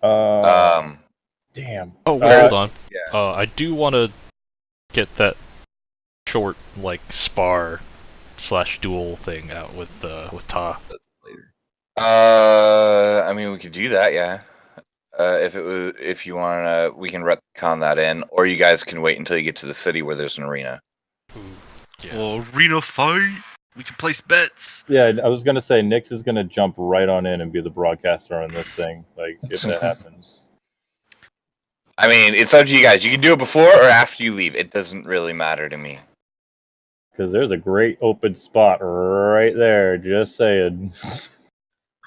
Speaker 5: Damn.
Speaker 4: Oh, wait, hold on.
Speaker 3: Yeah.
Speaker 4: I do want to get that short, like, spar / duel thing out with Ta.
Speaker 1: That's later.
Speaker 3: I mean, we could do that, yeah. If you wanna, we can retcon that in, or you guys can wait until you get to the city where there's an arena.
Speaker 4: Yeah.
Speaker 2: Well, arena fight. We can place bets.
Speaker 5: Yeah, I was gonna say Nix is gonna jump right on in and be the broadcaster on this thing. Like if that happens.
Speaker 3: I mean, it's up to you guys. You can do it before or after you leave. It doesn't really matter to me.
Speaker 5: Because there's a great open spot right there. Just saying.
Speaker 3: There's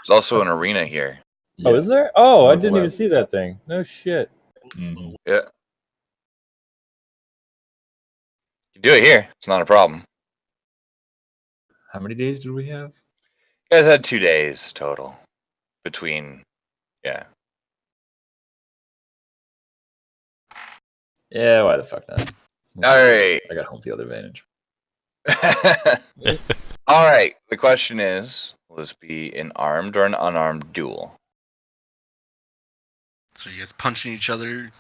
Speaker 3: also an arena here.
Speaker 5: Oh, is there? Oh, I didn't even
Speaker 1: Northwest.
Speaker 5: see that thing. No shit.
Speaker 1: Mhm.
Speaker 3: Yeah. You can do it here. It's not a problem.
Speaker 1: How many days did we have?
Speaker 3: You guys had 2 days total between, yeah.
Speaker 1: Yeah, why the fuck not?
Speaker 3: All right.
Speaker 1: I got home field advantage.
Speaker 3: All right. The question is, will this be an armed or an unarmed duel?
Speaker 2: So you guys punching each other?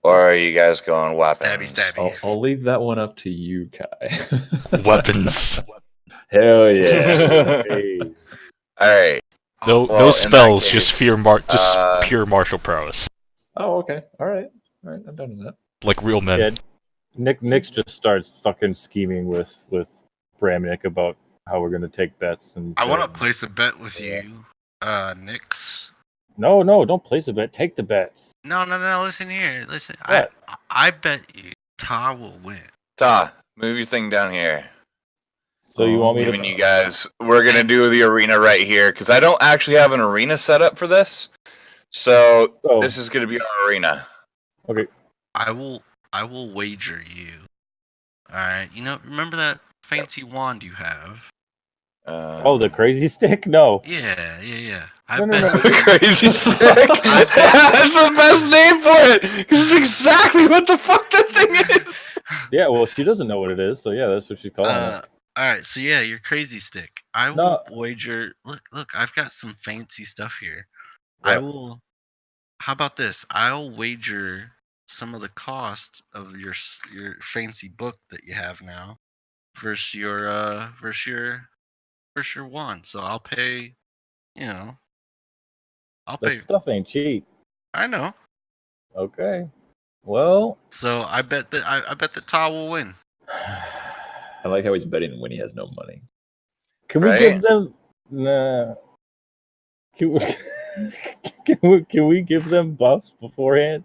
Speaker 3: Or are you guys going weapons?
Speaker 2: Stabby.
Speaker 1: I'll leave that one up to you, Kai.
Speaker 4: Weapons.
Speaker 1: Hell yeah.
Speaker 5: Hey.
Speaker 3: All right.
Speaker 4: No,
Speaker 3: Well,
Speaker 4: no
Speaker 3: in
Speaker 4: spells,
Speaker 3: that
Speaker 4: just
Speaker 3: case,
Speaker 4: pure martial prowess,
Speaker 1: Oh, okay. All right. I'm done with that.
Speaker 4: like real men.
Speaker 5: Yeah, Nix just starts fucking scheming with Bramnick about how we're gonna take bets and.
Speaker 2: I want to place a bet with you, Nix.
Speaker 5: No, don't place a bet. Take the bets.
Speaker 2: No. Listen here. Listen.
Speaker 5: What?
Speaker 2: I bet you Ta will win.
Speaker 3: Ta, move your thing down here.
Speaker 5: So you want me
Speaker 3: Giving
Speaker 5: to?
Speaker 3: you guys, we're gonna do the arena right here because I don't actually have an arena set up for this. So
Speaker 5: Oh.
Speaker 3: this is gonna be our arena.
Speaker 5: Okay.
Speaker 2: I will wager you. All right. Remember that fancy wand you have?
Speaker 5: Oh, the crazy stick? No.
Speaker 2: Yeah.
Speaker 5: No.
Speaker 3: the crazy stick. That's the best name for it because it's exactly what the fuck that thing is.
Speaker 5: Yeah. Well, she doesn't know what it is, so yeah, that's what she's calling it.
Speaker 2: All right. So yeah, your crazy stick. I will wager. Look. I've got some fancy stuff here. I
Speaker 5: What?
Speaker 2: will. How about this? I'll wager some of the cost of your fancy book that you have now versus your wand. So I'll pay. I'll
Speaker 5: That
Speaker 2: pay.
Speaker 5: stuff ain't cheap.
Speaker 2: I know.
Speaker 5: Okay. Well.
Speaker 2: So I bet that Ta will win.
Speaker 1: I like how he's betting when he has no money.
Speaker 5: Can we
Speaker 3: Right?
Speaker 5: give them? Nah. Can we give them buffs beforehand?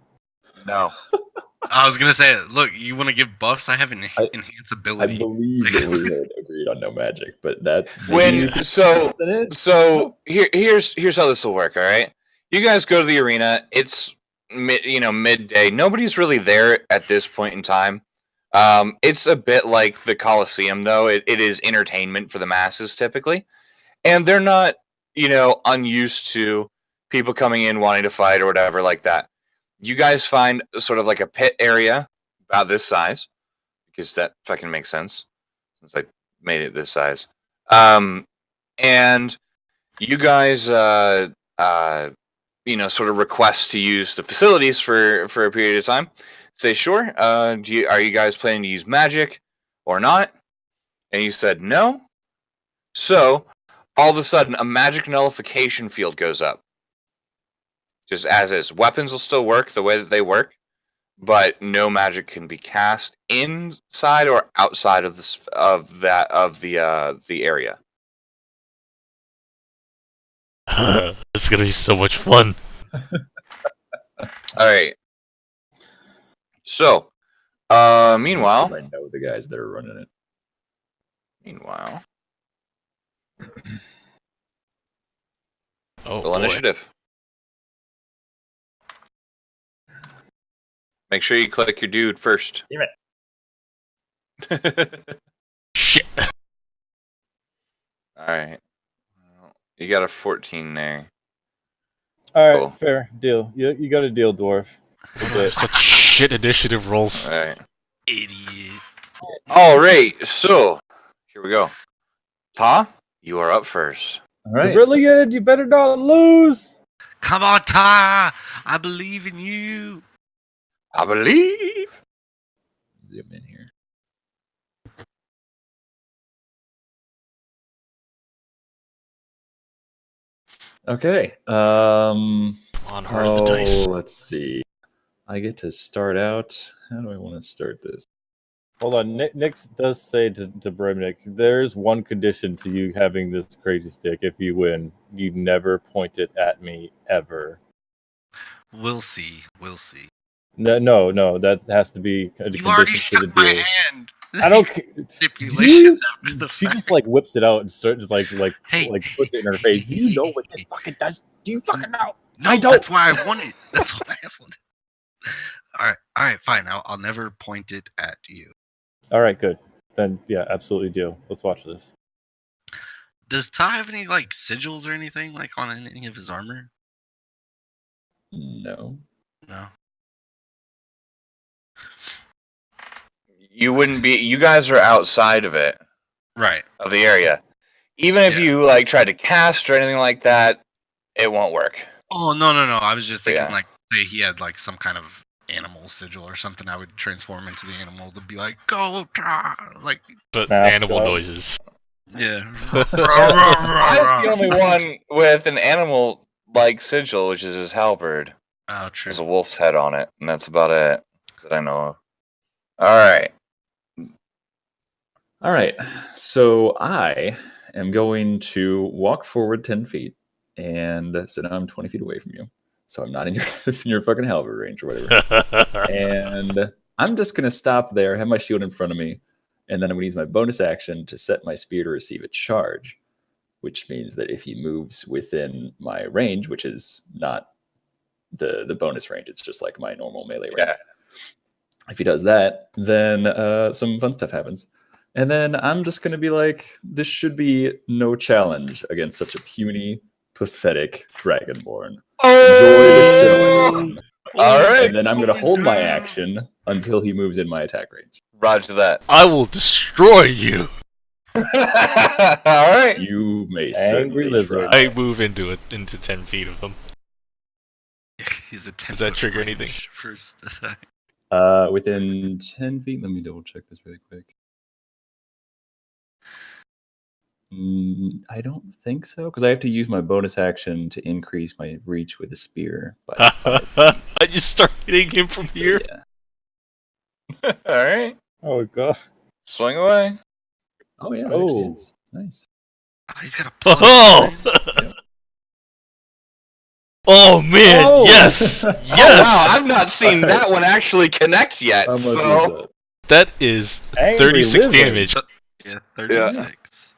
Speaker 3: No.
Speaker 2: I was gonna say, look, you want to give buffs? I have an
Speaker 1: I
Speaker 2: enhanceability.
Speaker 1: believe that we had agreed on no magic, but that
Speaker 3: here's how this will work. All right, you guys go to the arena. It's midday. Nobody's really there at this point in time. It's a bit like the Coliseum, though. It is entertainment for the masses typically, and they're not unused to people coming in wanting to fight or whatever like that. You guys find sort of like a pit area about this size, because that fucking makes sense since I made it this size. And you guys, sort of request to use the facilities for a period of time. Say, sure. Are you guys planning to use magic or not? And you said no. So all of a sudden, a magic nullification field goes up. Just as is. Weapons will still work the way that they work, but no magic can be cast inside or outside of the area.
Speaker 4: It's gonna be so much fun.
Speaker 3: All right. So, meanwhile,
Speaker 1: I know the guys that are running it.
Speaker 4: Oh,
Speaker 3: roll
Speaker 4: boy.
Speaker 3: initiative. Make sure you click your dude first.
Speaker 1: Damn
Speaker 3: it.
Speaker 4: Shit.
Speaker 3: All right. Well, you got a 14 there.
Speaker 5: All right,
Speaker 3: Cool.
Speaker 5: fair deal. You got a deal, dwarf.
Speaker 4: Such shit initiative rolls.
Speaker 3: All right.
Speaker 2: Idiot.
Speaker 3: All right. So here we go. Ta, you are up first.
Speaker 1: All
Speaker 5: You're
Speaker 1: right.
Speaker 5: really good. You better not lose.
Speaker 2: Come on, Ta! I believe in you.
Speaker 3: I believe.
Speaker 1: Zoom in here. Okay.
Speaker 4: On heart of the dice.
Speaker 1: Let's see. I get to start out. How do I want to start this?
Speaker 5: Hold on. Nick does say to Bremnick, there's one condition to you having this crazy stick. If you win, you never point it at me ever.
Speaker 2: We'll see. We'll see.
Speaker 5: No. That has to be a
Speaker 2: You already
Speaker 5: condition to
Speaker 2: shook
Speaker 5: the
Speaker 2: my
Speaker 5: deal.
Speaker 2: hand.
Speaker 5: I don't care.
Speaker 2: Stipulations after the
Speaker 5: She
Speaker 2: fact.
Speaker 5: just like whips it out and starts like
Speaker 2: Hey.
Speaker 5: puts it in her face. Do you know what this fucking does? Do you fucking know?
Speaker 2: No,
Speaker 5: I don't.
Speaker 2: that's why I won it. That's why I won it. All right, fine. I'll never point it at you.
Speaker 5: All right, good. Then yeah, absolutely deal. Let's watch this.
Speaker 2: Does Ty have any like sigils or anything like on any of his armor?
Speaker 1: No.
Speaker 2: No.
Speaker 3: You wouldn't be. You guys are outside of it,
Speaker 2: Right.
Speaker 3: of the area. Even if
Speaker 2: Yeah.
Speaker 3: you like tried to cast or anything like that, it won't work.
Speaker 2: Oh no. I was just thinking
Speaker 3: Yeah.
Speaker 2: like say he had like some kind of animal sigil or something. I would transform into the animal to be like go Ty, like
Speaker 4: But
Speaker 5: Mask
Speaker 4: animal
Speaker 5: up.
Speaker 4: noises.
Speaker 2: yeah.
Speaker 3: I'm the only one with an animal like sigil, which is his halberd.
Speaker 2: Oh, true.
Speaker 3: There's a wolf's head on it, and that's about it that I know of. All right.
Speaker 1: All right. So I am going to walk forward 10 feet. And so now I'm 20 feet away from you. So I'm not in your, in your fucking halberd range or whatever. And I'm just going to stop there, have my shield in front of me. And then I'm going to use my bonus action to set my spear to receive a charge. Which means that if he moves within my range, which is not the bonus range, it's just like my normal melee range.
Speaker 3: Yeah.
Speaker 1: If he does that, then some fun stuff happens. And then I'm just going to be like, this should be no challenge against such a puny, pathetic Dragonborn. Enjoy the show, everyone.
Speaker 3: All right.
Speaker 1: And then I'm going to hold my action until he moves in my attack range.
Speaker 3: Roger that.
Speaker 4: I will destroy you.
Speaker 3: All right.
Speaker 1: You may
Speaker 5: Angry
Speaker 1: certainly
Speaker 5: lizard.
Speaker 1: try.
Speaker 4: I move into 10 feet of him.
Speaker 2: He's a 10
Speaker 4: Does that
Speaker 2: foot
Speaker 4: trigger
Speaker 2: range
Speaker 4: anything?
Speaker 2: First attack.
Speaker 1: Within 10 feet, let me double check this really quick. I don't think so, because I have to use my bonus action to increase my reach with a spear by 5 feet.
Speaker 4: I just start hitting him from
Speaker 1: So,
Speaker 4: here.
Speaker 1: yeah.
Speaker 3: All right.
Speaker 5: Oh god.
Speaker 3: Swing away.
Speaker 1: Oh, yeah.
Speaker 5: Oh.
Speaker 1: Actually, it's nice.
Speaker 2: Oh, he's got a plus.
Speaker 4: Oh!
Speaker 1: Yep.
Speaker 4: Oh man!
Speaker 5: Oh!
Speaker 4: Yes!
Speaker 3: Oh,
Speaker 4: Yes!
Speaker 3: wow, I've not seen that one actually connect yet.
Speaker 1: How much is
Speaker 3: So
Speaker 1: that?
Speaker 4: That is
Speaker 5: Angry
Speaker 4: 36
Speaker 5: lizard.
Speaker 4: damage.
Speaker 2: Yeah, 36.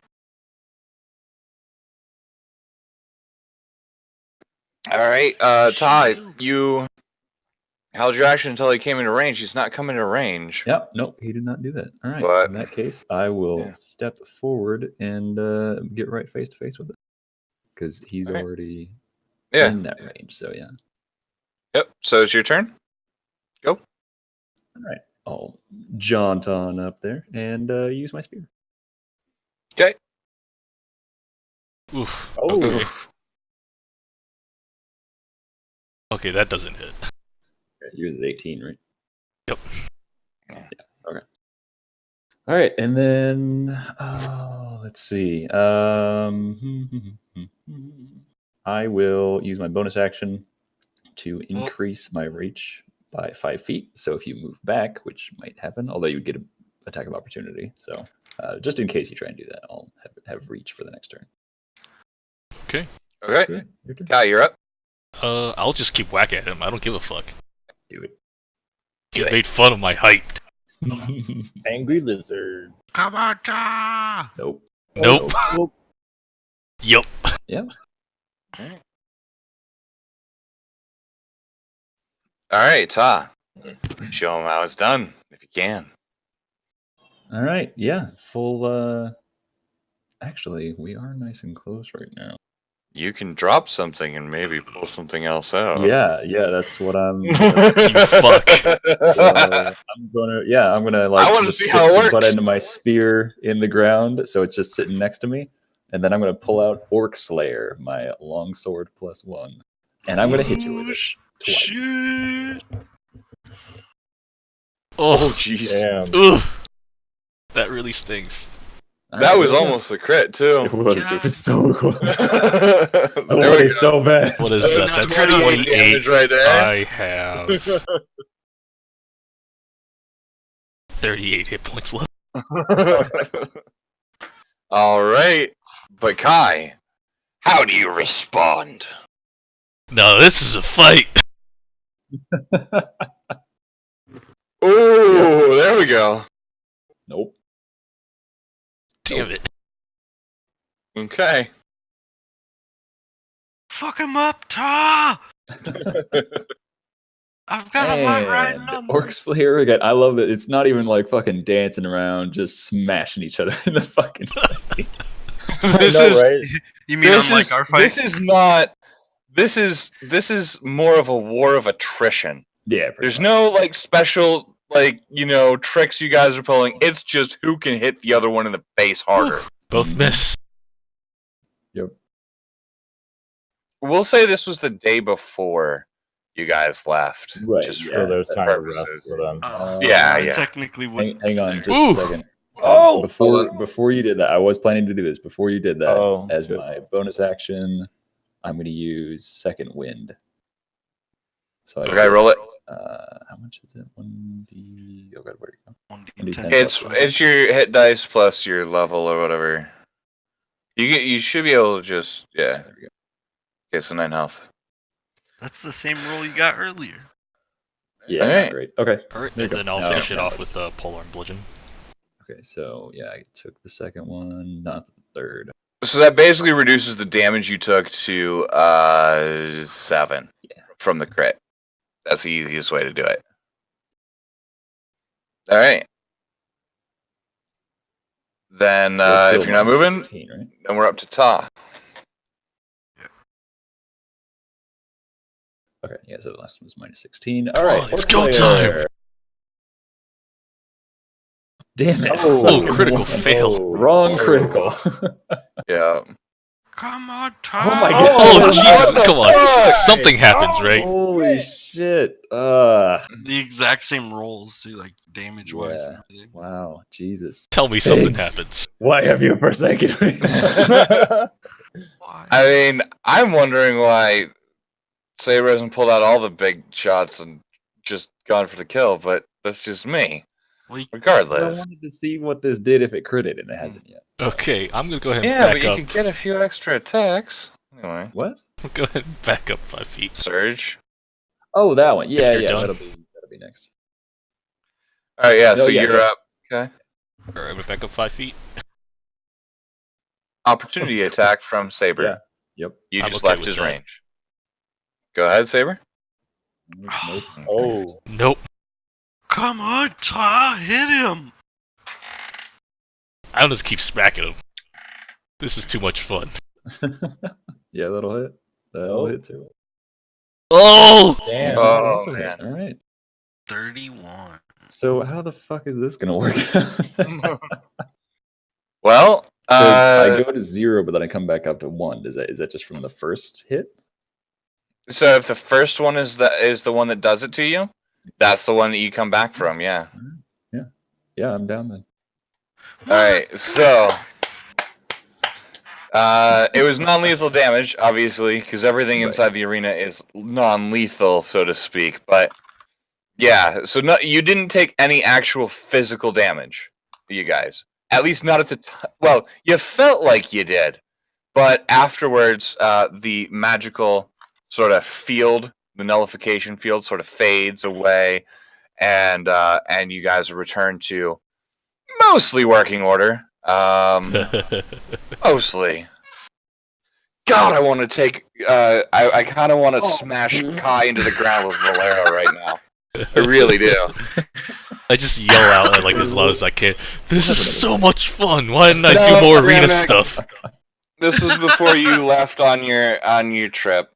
Speaker 3: all right, Ty, you held your action until he came into range. He's not coming to range.
Speaker 1: Yep. Nope. He did not do that. All right.
Speaker 3: But-
Speaker 1: In that case, I will
Speaker 3: Yeah.
Speaker 1: step forward and get right face to face with it because he's
Speaker 3: All right.
Speaker 1: already
Speaker 3: Yeah.
Speaker 1: in that range. So yeah.
Speaker 3: Yep. So it's your turn.
Speaker 1: All right. I'll jaunt on up there and use my spear.
Speaker 3: Okay.
Speaker 4: Oof.
Speaker 5: Oh.
Speaker 4: Okay. Okay, that doesn't hit.
Speaker 1: Yours is 18, right?
Speaker 4: Yep.
Speaker 1: Yeah. Okay. All right, and then let's see. I will use my bonus action to increase my reach by 5 feet. So if you move back, which might happen, although you would get an attack of opportunity. So just in case you try and do that, I'll have reach for the next turn.
Speaker 3: Okay.
Speaker 1: Yeah, your turn.
Speaker 3: Kai, you're up.
Speaker 4: I'll just keep whacking at him. I don't give a fuck.
Speaker 1: Do it.
Speaker 4: He made fun of my height.
Speaker 5: Angry lizard.
Speaker 2: Come on, Ta!
Speaker 1: Nope.
Speaker 4: Nope.
Speaker 5: Oh,
Speaker 4: Yup.
Speaker 3: All right, Ta. Show him how it's done if you can.
Speaker 1: All right. Yeah. Full. Actually, we are nice and close right now.
Speaker 3: You can drop something and maybe pull something else out.
Speaker 1: Yeah. That's what I'm.
Speaker 3: you
Speaker 4: fuck.
Speaker 1: I'm gonna like.
Speaker 3: I wanna
Speaker 1: just
Speaker 3: see
Speaker 1: stick
Speaker 3: how it
Speaker 1: the
Speaker 3: works.
Speaker 1: butt end of my spear in the ground, so it's just sitting next to me, and then I'm gonna pull out Orc Slayer, my longsword +1, and I'm gonna hit you with it twice.
Speaker 2: Shit.
Speaker 3: Oh,
Speaker 4: Oh,
Speaker 3: jeez.
Speaker 5: damn.
Speaker 4: oof. That really stings.
Speaker 3: That was almost a crit too.
Speaker 1: It was. It was so cool. I
Speaker 3: There
Speaker 1: wanted
Speaker 3: we
Speaker 1: it
Speaker 3: go.
Speaker 1: so bad.
Speaker 4: What is that?
Speaker 2: That's
Speaker 4: That's
Speaker 3: 28
Speaker 4: 28.
Speaker 3: damage right there.
Speaker 4: I have 38 hit points left.
Speaker 3: All right, but Kai, how do you respond?
Speaker 4: No, this is a fight.
Speaker 3: Ooh, there we go.
Speaker 1: Nope.
Speaker 4: Damn it.
Speaker 3: Okay.
Speaker 2: Fuck him up, Ta! I've got a lot riding
Speaker 1: And
Speaker 2: on
Speaker 1: Orc Slayer again. I love that it's not even like fucking dancing around, just smashing each other in the fucking face.
Speaker 3: This
Speaker 5: I know,
Speaker 3: is
Speaker 5: right?
Speaker 2: You mean unlike our fight?
Speaker 3: this is not. This is more of a war of attrition.
Speaker 1: Yeah, pretty
Speaker 3: There's
Speaker 1: much.
Speaker 3: no like special tricks you guys are pulling. It's just who can hit the other one in the face harder.
Speaker 4: Both
Speaker 1: Mhm.
Speaker 4: miss.
Speaker 1: Yep.
Speaker 3: We'll say this was the day before you guys left.
Speaker 1: Right,
Speaker 3: Just
Speaker 1: yeah.
Speaker 3: for
Speaker 5: So there's time to
Speaker 3: purposes.
Speaker 5: rest for them.
Speaker 3: Yeah,
Speaker 2: I
Speaker 3: yeah.
Speaker 2: technically wouldn't.
Speaker 1: Hang on just
Speaker 4: Ooh.
Speaker 1: a second.
Speaker 5: Oh!
Speaker 1: Before you did that, I was planning to do this. Before you did that,
Speaker 5: Oh,
Speaker 1: as
Speaker 5: shit.
Speaker 1: my bonus action, I'm going to use Second Wind. So I
Speaker 3: Okay, roll it.
Speaker 1: how much is it? 1d. Oh god, where'd it go?
Speaker 2: 1d10
Speaker 3: It's your hit dice plus your level or whatever. You should be able to just
Speaker 1: There we go.
Speaker 3: Okay, so 9 health.
Speaker 2: That's the same roll you got earlier.
Speaker 1: Yeah,
Speaker 3: Alright.
Speaker 1: great. Okay.
Speaker 4: Alright,
Speaker 1: There you
Speaker 4: and
Speaker 1: go.
Speaker 4: then I'll
Speaker 1: Now-
Speaker 4: finish it
Speaker 1: now
Speaker 4: off with the
Speaker 1: let's-
Speaker 4: polearm bludgeon.
Speaker 1: Okay, so yeah, I took the second one, not the third.
Speaker 3: So that basically reduces the damage you took to 7 from the crit. That's the easiest way to do it. All right. Then
Speaker 1: So it's
Speaker 3: if
Speaker 1: still
Speaker 3: you're not
Speaker 1: minus
Speaker 3: moving,
Speaker 1: 16, right?
Speaker 3: then we're up to Ta.
Speaker 1: Okay, yeah, so the last one was minus 16. All right,
Speaker 4: on, it's
Speaker 1: Orc
Speaker 4: go
Speaker 1: Slayer.
Speaker 4: time.
Speaker 1: Damn it.
Speaker 5: Oh,
Speaker 1: Fucking
Speaker 4: critical
Speaker 1: wrong-
Speaker 4: fail.
Speaker 1: Wrong critical.
Speaker 3: Yeah.
Speaker 2: Come on, Ta!
Speaker 1: Oh my
Speaker 4: Oh,
Speaker 1: God.
Speaker 4: Jesus,
Speaker 3: What the
Speaker 4: come on.
Speaker 3: fuck?
Speaker 4: Something happens, right?
Speaker 1: Holy shit.
Speaker 2: The exact same rolls, too, like damage wise.
Speaker 1: Yeah. Wow, Jesus.
Speaker 4: Tell me something
Speaker 1: Thanks.
Speaker 4: happens.
Speaker 1: Why have you forsaken me?
Speaker 2: Why?
Speaker 3: I mean, I'm wondering why Saber hasn't pulled out all the big shots and just gone for the kill, but that's just me.
Speaker 2: Well, you-
Speaker 1: I
Speaker 3: Regardless.
Speaker 1: wanted to see what this did if it critted, and it hasn't yet. So-
Speaker 4: Okay, I'm gonna go ahead and
Speaker 3: Yeah, but
Speaker 4: back
Speaker 3: you
Speaker 4: up.
Speaker 3: could get a few extra attacks. Anyway,
Speaker 1: What?
Speaker 4: Go ahead and back up 5 feet.
Speaker 3: Surge.
Speaker 1: Oh, that one. Yeah,
Speaker 4: you're
Speaker 1: yeah.
Speaker 4: done.
Speaker 1: That'll be next.
Speaker 3: All right, yeah.
Speaker 1: No,
Speaker 3: So
Speaker 1: yeah,
Speaker 3: you're
Speaker 1: yeah.
Speaker 3: up. Okay.
Speaker 4: Alright, I'm gonna back up 5 feet.
Speaker 3: Opportunity attack from Saber.
Speaker 1: Yeah. Yep.
Speaker 3: You
Speaker 4: I'm
Speaker 3: just
Speaker 4: okay
Speaker 3: left
Speaker 4: with
Speaker 3: his
Speaker 4: that.
Speaker 3: range. Go ahead, Saber.
Speaker 1: Nope.
Speaker 5: Oh,
Speaker 4: Nope.
Speaker 2: Come on, Ta! Hit him!
Speaker 4: I'll just keep smacking him. This is too much fun.
Speaker 1: Yeah, that'll hit. That'll
Speaker 5: Oh.
Speaker 1: hit too.
Speaker 4: Oh!
Speaker 5: damn.
Speaker 3: Oh,
Speaker 1: also hit.
Speaker 3: man.
Speaker 1: All right.
Speaker 2: 31.
Speaker 1: So how the fuck is this gonna work out?
Speaker 3: Well,
Speaker 1: 'Cause I go to 0, but then I come back up to 1. Is that just from the first hit?
Speaker 3: so if the first one is the one that does it to you, that's the one that you come back from. Yeah.
Speaker 1: Yeah, I'm down then.
Speaker 3: All right. So it was non-lethal damage, obviously, because everything
Speaker 1: Right.
Speaker 3: inside the arena is non-lethal, so to speak. But yeah, so you didn't take any actual physical damage, you guys. At least not at the time. Well, you felt like you did, but afterwards, the magical sort of field, the nullification field, sort of fades away, and you guys are returned to mostly working order. Mostly. God, I want to take. I kind of want to smash Kai into the ground with Valero right now. I really do.
Speaker 4: I just yell out like as loud as I can. This is so much fun. Why didn't I
Speaker 3: No,
Speaker 4: do more
Speaker 3: no,
Speaker 4: arena
Speaker 3: no.
Speaker 4: stuff?
Speaker 3: This was before you left on your trip.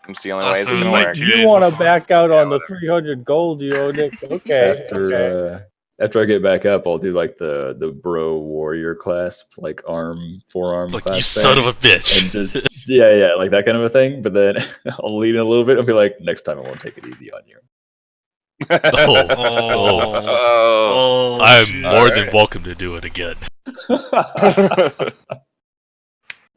Speaker 3: It's the only way it's
Speaker 2: So
Speaker 3: gonna
Speaker 2: it's like
Speaker 3: work.
Speaker 2: 2
Speaker 5: You
Speaker 2: days
Speaker 5: want to
Speaker 2: before.
Speaker 5: back out on the
Speaker 3: whatever.
Speaker 5: 300 gold you owe, Nick? Okay.
Speaker 1: After I get back up, I'll do like the bro warrior clasp, like forearm
Speaker 4: Like,
Speaker 1: clasp
Speaker 4: you son of
Speaker 1: thing,
Speaker 4: a bitch.
Speaker 1: and just yeah, like that kind of a thing. But then I'll lean in a little bit and be like, next time I won't take it easy on you.
Speaker 4: Oh,
Speaker 2: Oh,
Speaker 4: I'm
Speaker 2: shit.
Speaker 4: more than
Speaker 3: Alright.
Speaker 4: welcome to do it again.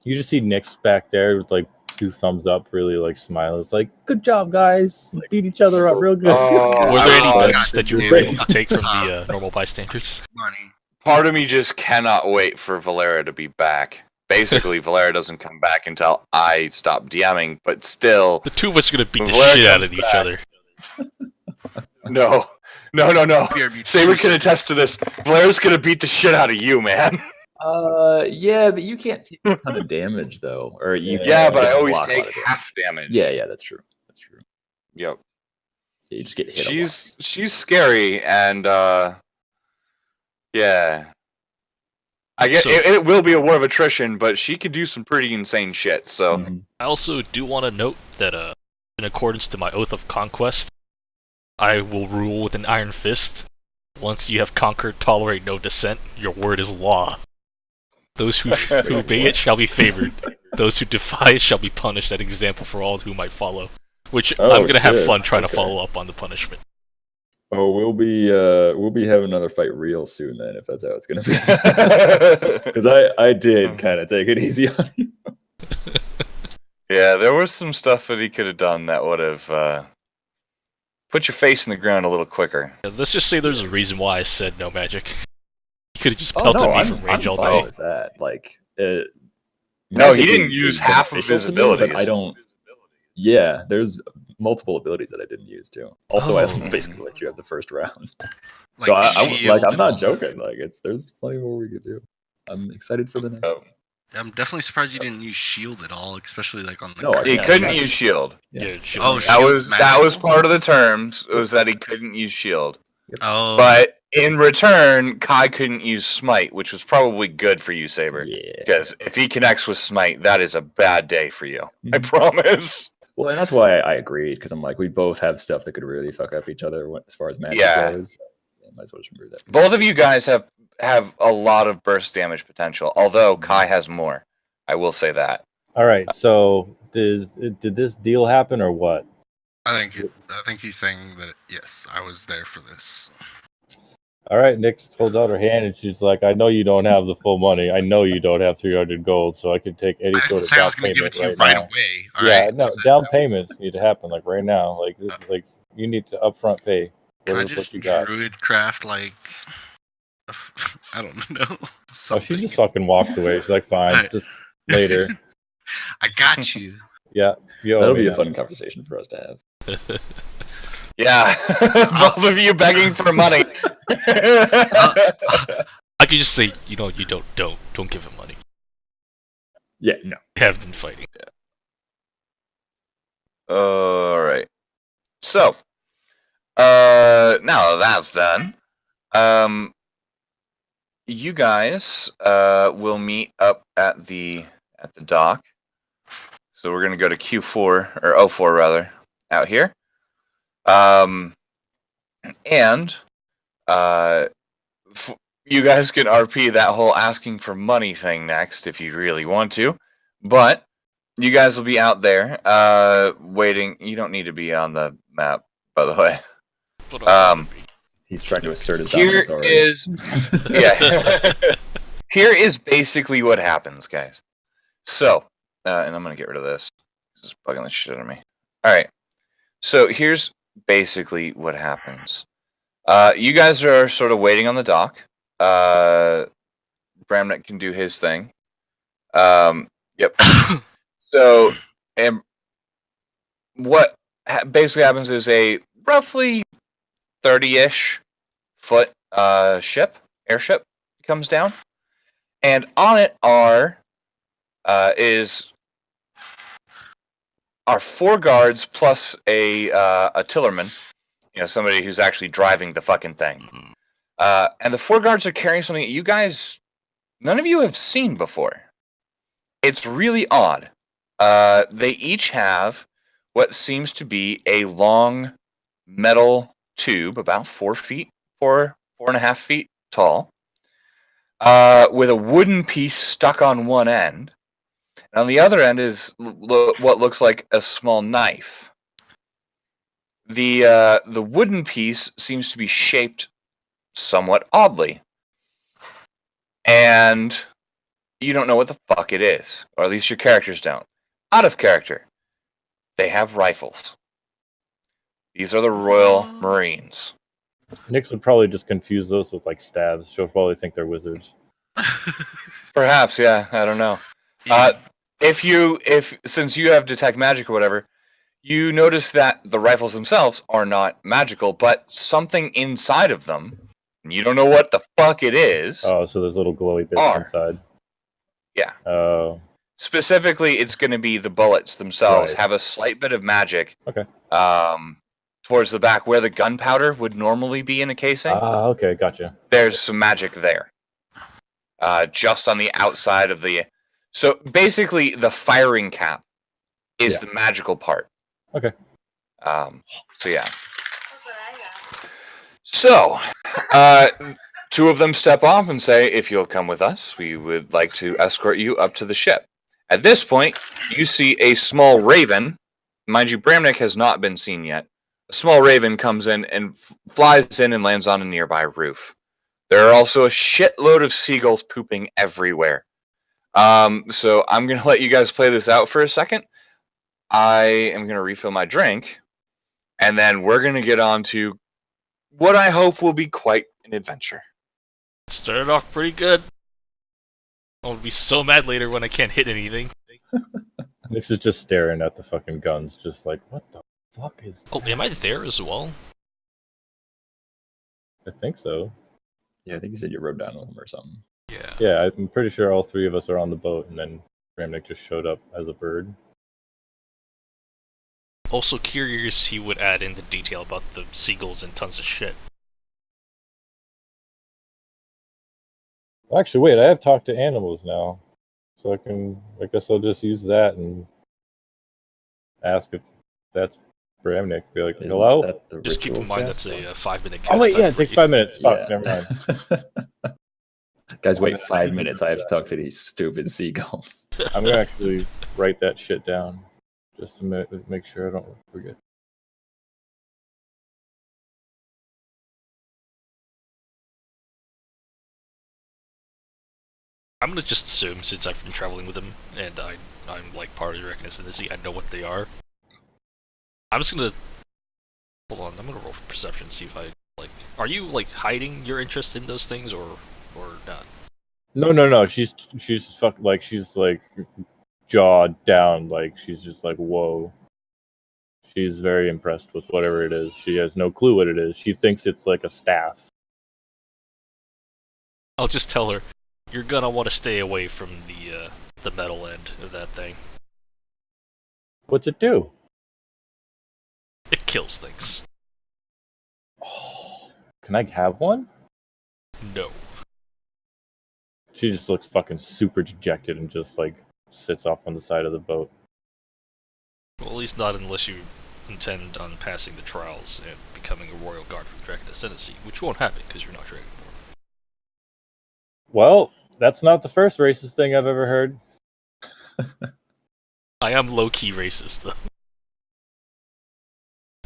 Speaker 5: You just see Nick's back there with like 2 thumbs up, really like smiling. It's like, good job, guys. You beat each other up real good.
Speaker 3: Oh,
Speaker 4: Were there any
Speaker 3: God.
Speaker 4: bets that you were
Speaker 2: dude.
Speaker 4: able to take from the normal bystanders?
Speaker 2: Money.
Speaker 3: Part of me just cannot wait for Valera to be back. Basically, Valera doesn't come back until I stop DMing, but still,
Speaker 4: The two of us are gonna beat the
Speaker 3: Valera
Speaker 4: shit out
Speaker 3: comes
Speaker 4: of each
Speaker 3: back.
Speaker 4: other.
Speaker 3: no.
Speaker 2: BRB
Speaker 3: Saber can
Speaker 2: too
Speaker 3: attest to this. Valera's gonna beat the shit out of you, man.
Speaker 1: Yeah, but you can't take a ton of damage though, or you.
Speaker 3: Yeah, but
Speaker 1: get
Speaker 3: I always
Speaker 1: blocked a lot
Speaker 3: take
Speaker 1: of damage.
Speaker 3: half damage.
Speaker 1: Yeah, that's true. That's true.
Speaker 3: Yep.
Speaker 1: Yeah, you just get hit. a lot.
Speaker 3: She's scary, and yeah. I get
Speaker 4: So-
Speaker 3: it will be a war of attrition, but she could do some pretty insane shit. So
Speaker 1: Mhm.
Speaker 4: I also do want to note that, in accordance to my oath of conquest, I will rule with an iron fist. Once you have conquered, tolerate no dissent. Your word is law. Those who obey it shall be favored. Those who defy it shall be punished. An example for all who might follow. Which
Speaker 1: Oh,
Speaker 4: I'm gonna have
Speaker 1: shit.
Speaker 4: fun trying to
Speaker 1: Okay.
Speaker 4: follow up on the punishment.
Speaker 1: Oh, we'll be having another fight real soon then, if that's how it's gonna be. Because I did kind of take it easy on you.
Speaker 3: yeah, there was some stuff that he could have done that would have put your face in the ground a little quicker.
Speaker 4: Yeah, let's just say there's a reason why I said no magic. He could have just
Speaker 1: Oh
Speaker 4: pelted
Speaker 1: no,
Speaker 4: me
Speaker 1: I'm
Speaker 4: from range all
Speaker 1: fine
Speaker 4: day.
Speaker 1: with that. Like,
Speaker 3: No,
Speaker 1: magic
Speaker 3: he didn't
Speaker 1: is
Speaker 3: use half of
Speaker 1: beneficial
Speaker 3: his
Speaker 1: to me, but I
Speaker 3: abilities.
Speaker 1: don't. Yeah, there's multiple abilities that I didn't use too. Also, I
Speaker 4: Oh.
Speaker 1: basically let you have the first round.
Speaker 2: Like
Speaker 1: So
Speaker 2: shield
Speaker 1: I'm
Speaker 2: and
Speaker 1: not
Speaker 2: all
Speaker 1: joking.
Speaker 2: that.
Speaker 1: Like there's plenty more we could do. I'm excited for the next.
Speaker 3: Oh.
Speaker 2: I'm definitely surprised you didn't use shield at all, especially like on the.
Speaker 1: No, I
Speaker 3: He
Speaker 1: Yeah,
Speaker 3: couldn't
Speaker 1: magic.
Speaker 3: use shield.
Speaker 1: Yeah.
Speaker 4: Yeah, sure.
Speaker 2: Oh,
Speaker 3: That
Speaker 2: shield
Speaker 3: was
Speaker 2: magical?
Speaker 3: part of the terms. Was that he couldn't use shield.
Speaker 2: Oh,
Speaker 3: But in return, Kai couldn't use smite, which was probably good for you, Saber.
Speaker 1: Yeah.
Speaker 3: Because if he connects with smite, that is a bad day for you. I
Speaker 1: Mhm.
Speaker 3: promise.
Speaker 1: Well, and that's why I agreed because I'm like, we both have stuff that could really fuck up each other as far as magic
Speaker 3: Yeah.
Speaker 1: goes. Might as well just remove that.
Speaker 3: Both of you guys have a lot of burst damage potential, although Kai has more. I will say that.
Speaker 5: All right, so did this deal happen or what?
Speaker 2: I think he's saying that yes, I was there for this.
Speaker 5: All right, Nick holds out her hand and she's like, I know you don't have the full money. I know you don't have 300 gold, so I can take any
Speaker 2: I
Speaker 5: sort
Speaker 2: didn't
Speaker 5: of
Speaker 2: say I
Speaker 5: down
Speaker 2: was going to give it
Speaker 5: payment
Speaker 2: to you
Speaker 5: right
Speaker 2: right
Speaker 5: now.
Speaker 2: away.
Speaker 5: Yeah,
Speaker 2: Alright?
Speaker 5: no, down payments need to happen like right now. Like you need to upfront pay
Speaker 2: Can I
Speaker 5: what
Speaker 2: just
Speaker 5: you got.
Speaker 2: druid craft like I don't know.
Speaker 5: Oh, she
Speaker 2: Something.
Speaker 5: just fucking walks away. She's like, fine,
Speaker 2: Alright.
Speaker 5: just later.
Speaker 2: I got you.
Speaker 5: Yeah, you owe
Speaker 1: That'll
Speaker 5: me
Speaker 1: be a
Speaker 5: now.
Speaker 1: fun conversation for us to have.
Speaker 3: Yeah. Both of you begging for money.
Speaker 4: I could just say, you don't give him money.
Speaker 1: Yeah, no.
Speaker 4: They have been fighting.
Speaker 3: All right. So, now that's done, you guys will meet up at the dock. So we're gonna go to Q4 or O4 rather out here. And you guys can RP that whole asking for money thing next if you really want to, but you guys will be out there waiting. You don't need to be on the map, by the way.
Speaker 4: But I wanna be.
Speaker 1: He's trying to assert his
Speaker 3: Here
Speaker 1: dominance already.
Speaker 3: is yeah. Here is basically what happens, guys. So, and I'm gonna get rid of this. This is bugging the shit out of me. All right. So here's basically what happens. You guys are sort of waiting on the dock. Bramnet can do his thing. Yep. So, and what basically happens is a roughly 30-ish foot airship comes down, and on it are 4 guards plus a tillerman, somebody who's actually driving the fucking thing. And the 4 guards are carrying something that you guys, none of you have seen before. It's really odd. They each have what seems to be a long metal tube, about 4.5 feet tall, with a wooden piece stuck on one end. And on the other end is what looks like a small knife. the wooden piece seems to be shaped somewhat oddly, and you don't know what the fuck it is, or at least your characters don't. Out of character, they have rifles. These are the Royal Marines.
Speaker 5: Nyx would probably just confuse those with like stabs. She'll probably think they're wizards.
Speaker 3: Perhaps, yeah. I don't know.
Speaker 2: Yeah.
Speaker 3: If since you have detect magic or whatever, you notice that the rifles themselves are not magical, but something inside of them, and you don't know what the fuck it is.
Speaker 5: Oh, so there's little glowy bits
Speaker 3: Are.
Speaker 5: inside.
Speaker 3: Yeah.
Speaker 5: Oh.
Speaker 3: Specifically, it's going to be the bullets themselves
Speaker 5: Right.
Speaker 3: have a slight bit of magic.
Speaker 5: Okay.
Speaker 3: Towards the back where the gunpowder would normally be in a casing.
Speaker 5: Ah, okay, gotcha.
Speaker 3: There's some magic there. Just on the outside of the... So basically, the firing cap is the magical part.
Speaker 5: Okay.
Speaker 3: So yeah. So, two of them step off and say, if you'll come with us, we would like to escort you up to the ship. At this point, you see a small raven. Mind you, Bramnik has not been seen yet. A small raven comes in and flies in and lands on a nearby roof. There are also a shitload of seagulls pooping everywhere. So I'm going to let you guys play this out for a second. I am going to refill my drink, and then we're going to get on to what I hope will be quite an adventure.
Speaker 4: Started off pretty good. I'll be so mad later when I can't hit anything.
Speaker 5: Nyx is just staring at the fucking guns, just like, what the fuck is that?
Speaker 4: Oh, am I there as well?
Speaker 5: I think so.
Speaker 1: Yeah, I think you said you rode down with him or something.
Speaker 4: Yeah.
Speaker 5: Yeah, I'm pretty sure all three of us are on the boat, and then Bramnik just showed up as a bird.
Speaker 4: Also curious he would add in the detail about the seagulls and tons of shit.
Speaker 5: Actually, wait, I have talked to animals now. So I guess I'll just use that and ask if that's Bramnik. Be like,
Speaker 1: Isn't
Speaker 5: hello?
Speaker 1: that the
Speaker 4: Just keep in
Speaker 1: ritual
Speaker 4: mind
Speaker 1: cast,
Speaker 4: that's
Speaker 1: though?
Speaker 4: a 5-minute cast.
Speaker 5: Oh, wait,
Speaker 4: time
Speaker 5: yeah, it
Speaker 4: for
Speaker 5: takes
Speaker 4: you.
Speaker 5: 5 minutes. Fuck,
Speaker 1: Yeah.
Speaker 5: never mind.
Speaker 1: Guys, wait 5 minutes. I have to talk to these stupid seagulls.
Speaker 5: I'm going to actually write that shit down just to make sure I don't forget.
Speaker 4: I'm gonna just assume, since I've been traveling with him, and I'm like part of the Recognition, I know what they are. I'm just gonna... Hold on, I'm gonna roll for perception, see if I, like... Are you, like, hiding your interest in those things, or not?
Speaker 5: No. She's she's like jawed down. Like, she's just like, whoa. She's very impressed with whatever it is. She has no clue what it is. She thinks it's like a staff.
Speaker 4: I'll just tell her, you're gonna want to stay away from the metal end of that thing.
Speaker 5: What's it do?
Speaker 4: It kills things.
Speaker 5: Oh, can I have one?
Speaker 4: No.
Speaker 5: She just looks fucking super dejected and just like sits off on the side of the boat.
Speaker 4: Well, at least not unless you intend on passing the trials and becoming a royal guard from Dragon Ascendancy, which won't happen because you're not Dragonborn.
Speaker 5: Well, that's not the first racist thing I've ever heard.
Speaker 4: I am low-key racist, though.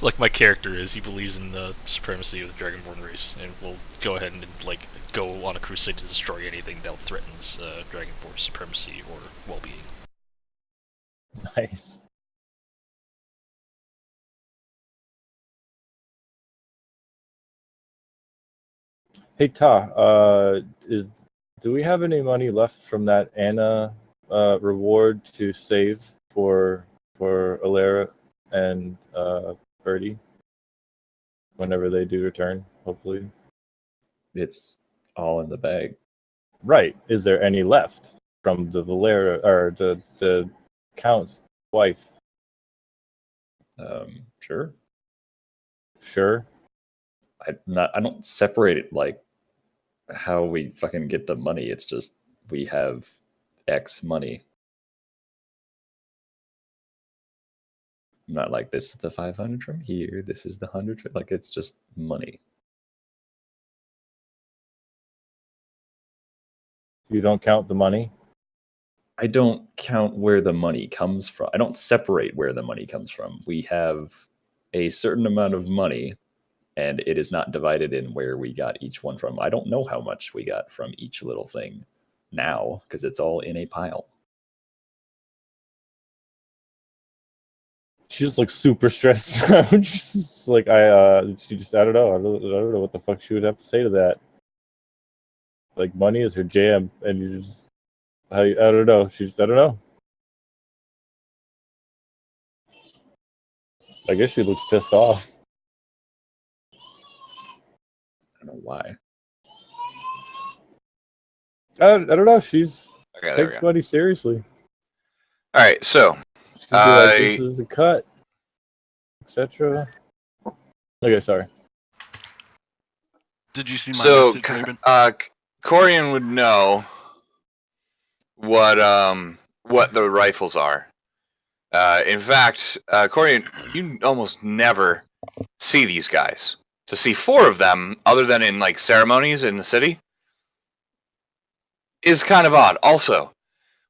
Speaker 4: Like my character is, he believes in the supremacy of the Dragonborn race, and will go ahead and like go on a crusade to destroy anything that threatens Dragonborn supremacy or well-being.
Speaker 5: Nice. Hey Ta, do we have any money left from that Anna reward to save for Alara and Birdie whenever they do return? Hopefully,
Speaker 1: It's all in the bag.
Speaker 5: right. Is there any left from the Valera or the Count's wife?
Speaker 1: Sure.
Speaker 5: Sure.
Speaker 1: I don't separate it like how we fucking get the money. It's just we have X money. I'm not like, this is the 500 from here, this is the 100 from, like, it's just money.
Speaker 5: You don't count the money?
Speaker 1: I don't count where the money comes from. I don't separate where the money comes from. We have a certain amount of money, and it is not divided in where we got each one from. I don't know how much we got from each little thing now because it's all in a pile.
Speaker 5: She just looks super stressed out. She's like, I don't know. I don't know what the fuck she would have to say to that. Like, money is her jam, and you just, I don't know. I don't know. I guess she looks pissed off.
Speaker 1: I don't know why.
Speaker 5: I don't know. She's
Speaker 3: Okay, there we
Speaker 5: takes
Speaker 3: go.
Speaker 5: money seriously.
Speaker 3: All right, so
Speaker 5: She'd be like, this is a cut, etc. Okay, sorry.
Speaker 6: Did you see my message, Raven?
Speaker 3: Corian would know what the rifles are. In fact, Corian, you almost never see these guys. To see 4 of them, other than in like ceremonies in the city, is kind of odd. Also,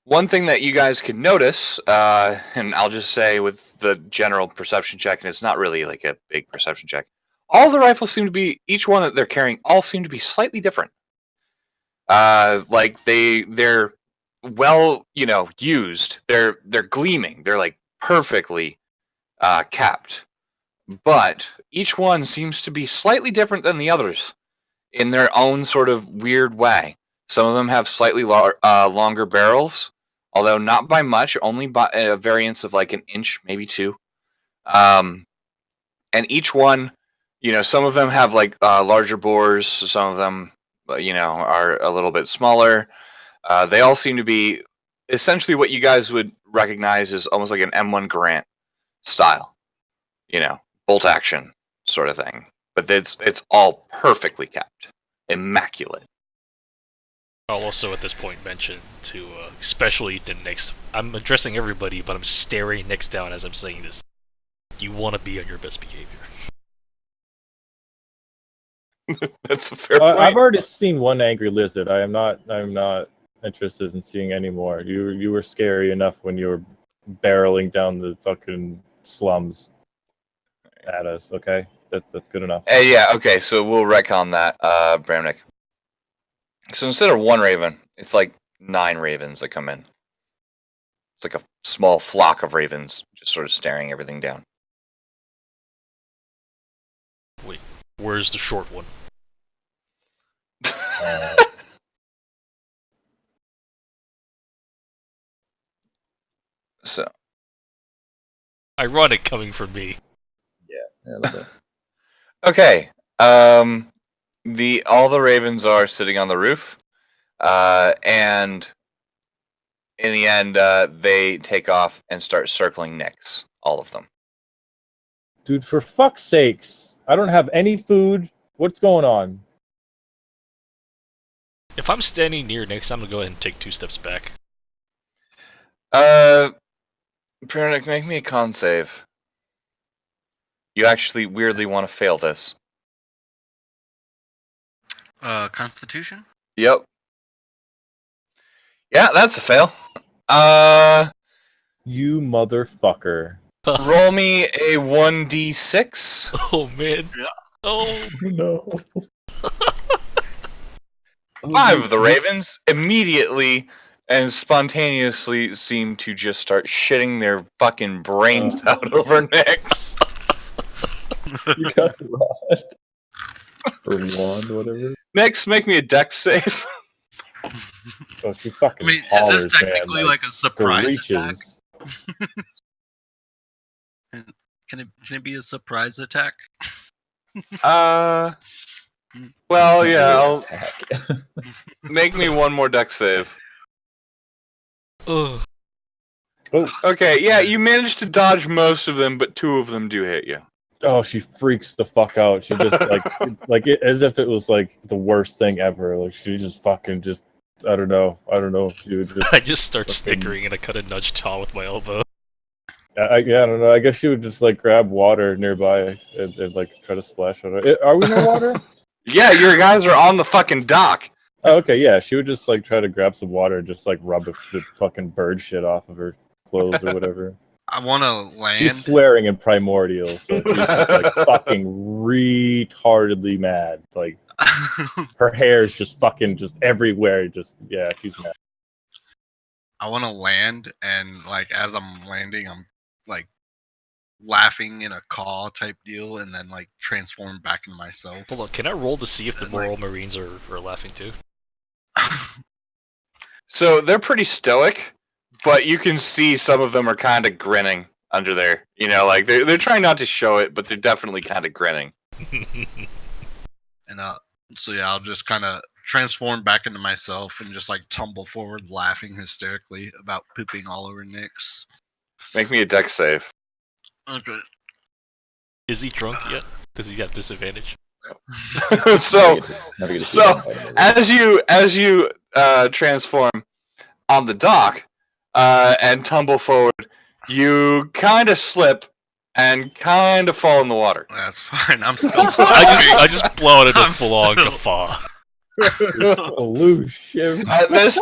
Speaker 3: one thing that you guys can notice, and I'll just say with the general perception check, and it's not really like a big perception check, all the rifles seem to be, each one that they're carrying, all seem to be slightly different. Like they're well, used. They're gleaming. They're like perfectly capped. But each one seems to be slightly different than the others in their own sort of weird way. Some of them have slightly longer barrels, although not by much, only by a variance of like an inch, maybe 2. And each one, some of them have like larger bores. Some of them, are a little bit smaller. They all seem to be essentially what you guys would recognize as almost like an M1 Garand style, bolt action sort of thing. But it's all perfectly kept, immaculate.
Speaker 4: I'll also at this point mention to especially the next. I'm addressing everybody, but I'm staring Nyx down as I'm saying this. You want to be on your best behavior.
Speaker 3: That's a fair point.
Speaker 5: I've already seen one angry lizard. I'm not interested in seeing any more. You were scary enough when you were barreling down the fucking slums at us. Okay, that's good enough.
Speaker 3: Yeah. Okay. So we'll retcon that, Bramnick. So instead of 1 raven, it's like 9 ravens that come in. It's like a small flock of ravens just sort of staring everything down.
Speaker 4: Wait, where's the short one?
Speaker 3: So
Speaker 4: Ironic coming from me.
Speaker 1: Yeah, a little bit.
Speaker 3: okay. All the ravens are sitting on the roof, and in the end, they take off and start circling Nyx. All of them.
Speaker 5: Dude, for fuck's sakes, I don't have any food. What's going on?
Speaker 4: If I'm standing near Nyx, I'm gonna go ahead and take 2 steps back.
Speaker 3: Bramnick, make me a con save. You actually weirdly want to fail this.
Speaker 2: Constitution?
Speaker 3: Yep. Yeah, that's a fail.
Speaker 5: You motherfucker.
Speaker 3: Roll me a 1d6.
Speaker 4: Oh man.
Speaker 6: Yeah.
Speaker 4: Oh
Speaker 1: No.
Speaker 3: 5 of the ravens immediately and spontaneously seem to just start shitting their fucking brains out over Nyx.
Speaker 1: You got lost. Or wand, whatever.
Speaker 3: Nyx, make me a dex save.
Speaker 5: Oh, she fucking
Speaker 2: I mean, is this
Speaker 5: hollers,
Speaker 2: technically
Speaker 5: man,
Speaker 2: like a surprise attack?
Speaker 5: screeches.
Speaker 6: Can it be a surprise attack?
Speaker 3: Well, yeah, I'll make me one more dex save.
Speaker 4: Ugh.
Speaker 5: Oh,
Speaker 3: Okay, yeah, you managed to dodge most of them, but 2 of them do hit you.
Speaker 5: oh, she freaks the fuck out. She just as if it was like the worst thing ever. Like she just fucking just I don't know. She would just
Speaker 4: I just start
Speaker 5: fucking-
Speaker 4: snickering and I kind of nudge Tom with my elbow.
Speaker 5: I don't know. I guess she would just like grab water nearby and like try to splash on it. Are we near water?
Speaker 3: Yeah, your guys are on the fucking dock.
Speaker 5: Oh, okay, yeah. She would just like try to grab some water and just like rub the fucking bird shit off of her clothes or whatever.
Speaker 2: I want to land.
Speaker 5: She's swearing in primordial, so she's just like fucking retardedly mad. Like her hair is just fucking just everywhere. Just yeah, she's mad.
Speaker 2: I want to land, and like as I'm landing, I'm like laughing in a caw type deal, and then like transform back into myself.
Speaker 4: Hold on, can I roll to see if the
Speaker 2: And, like-
Speaker 4: Moral Marines are laughing too?
Speaker 3: So they're pretty stoic, but you can see some of them are kind of grinning under there. You know, like they're trying not to show it, but they're definitely kind of grinning.
Speaker 2: And so yeah, I'll just kind of transform back into myself and just like tumble forward, laughing hysterically about pooping all over Nyx.
Speaker 3: Make me a dex save.
Speaker 2: Okay.
Speaker 4: Is he drunk yet? Does he have disadvantage?
Speaker 3: So
Speaker 1: Never get to see
Speaker 3: so,
Speaker 1: them fight.
Speaker 3: as you transform on the dock and tumble forward, you kind of slip and kind of fall in the water.
Speaker 2: That's fine. I'm still.
Speaker 4: I just blow it into
Speaker 2: I'm
Speaker 4: full on
Speaker 2: still-
Speaker 4: guffaw.
Speaker 5: Loose shit.
Speaker 3: At this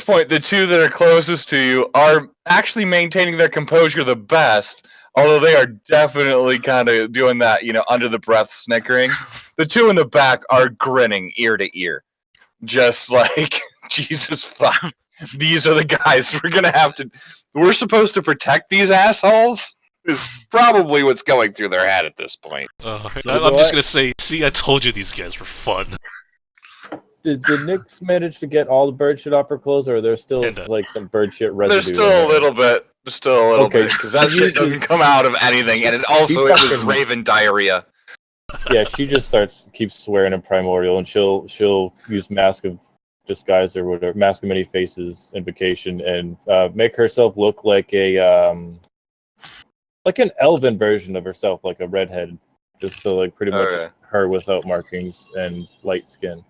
Speaker 3: point, the two that are closest to you are actually maintaining their composure the best, although they are definitely kind of doing that, you know, under the breath snickering. The two in the back are grinning ear to ear, just like Jesus fuck. These are the guys we're supposed to protect these assholes. Is probably what's going through their head at this point.
Speaker 6: So
Speaker 4: I'm just gonna say, see, I told you these guys were fun.
Speaker 5: Did Nyx manage to get all the bird shit off her clothes, or are there still
Speaker 4: Kinda.
Speaker 5: like some bird shit residue?
Speaker 3: There's still a little bit.
Speaker 5: Okay.
Speaker 3: Because that shit doesn't come out of anything, and it was
Speaker 5: fucking-
Speaker 3: raven diarrhea.
Speaker 5: Yeah, she just keeps swearing in primordial, and she'll use mask of disguise or whatever, mask of many faces, invocation, and make herself look like like an elven version of herself, like a redhead, just so like pretty much
Speaker 3: Okay.
Speaker 5: her without markings and light skin.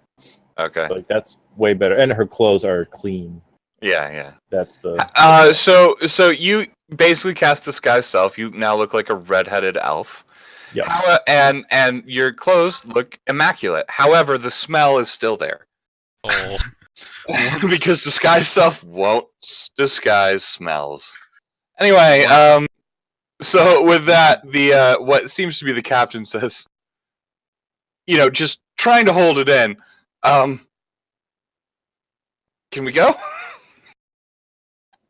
Speaker 3: Okay.
Speaker 5: So, like that's way better, and her clothes are clean.
Speaker 3: Yeah.
Speaker 5: That's the
Speaker 3: So you basically cast disguise self. You now look like a redheaded elf.
Speaker 5: yeah.
Speaker 3: And your clothes look immaculate. However, the smell is still there.
Speaker 4: Oh,
Speaker 3: Because disguise self won't disguise smells. Anyway, so with that, the what seems to be the captain says, you know, just trying to hold it in. Can we go?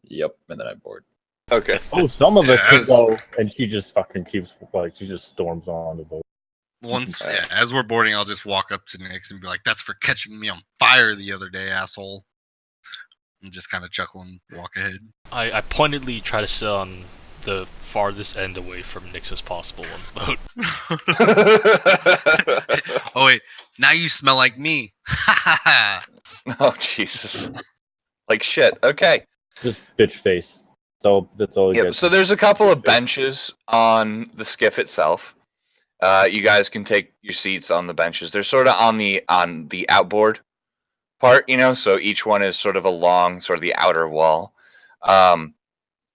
Speaker 1: Yep, and then I'm bored.
Speaker 3: Okay.
Speaker 5: Oh, some of us can
Speaker 2: Yes.
Speaker 5: go, and she just fucking keeps like she just storms on the boat.
Speaker 2: Once, as we're boarding, I'll just walk up to Nyx and be like, "That's for catching me on fire the other day, asshole." And just kind of chuckle and walk ahead.
Speaker 4: I pointedly try to sit on the farthest end away from Nyx as possible on the boat.
Speaker 2: Oh wait, now you smell like me.
Speaker 3: Oh Jesus! Like shit. Okay.
Speaker 5: Just bitch face. That's all. He
Speaker 3: Yep.
Speaker 5: gets.
Speaker 3: So there's a couple of benches on the skiff itself. You guys can take your seats on the benches. They're sort of on the outboard part, you know. So each one is sort of along sort of the outer wall. And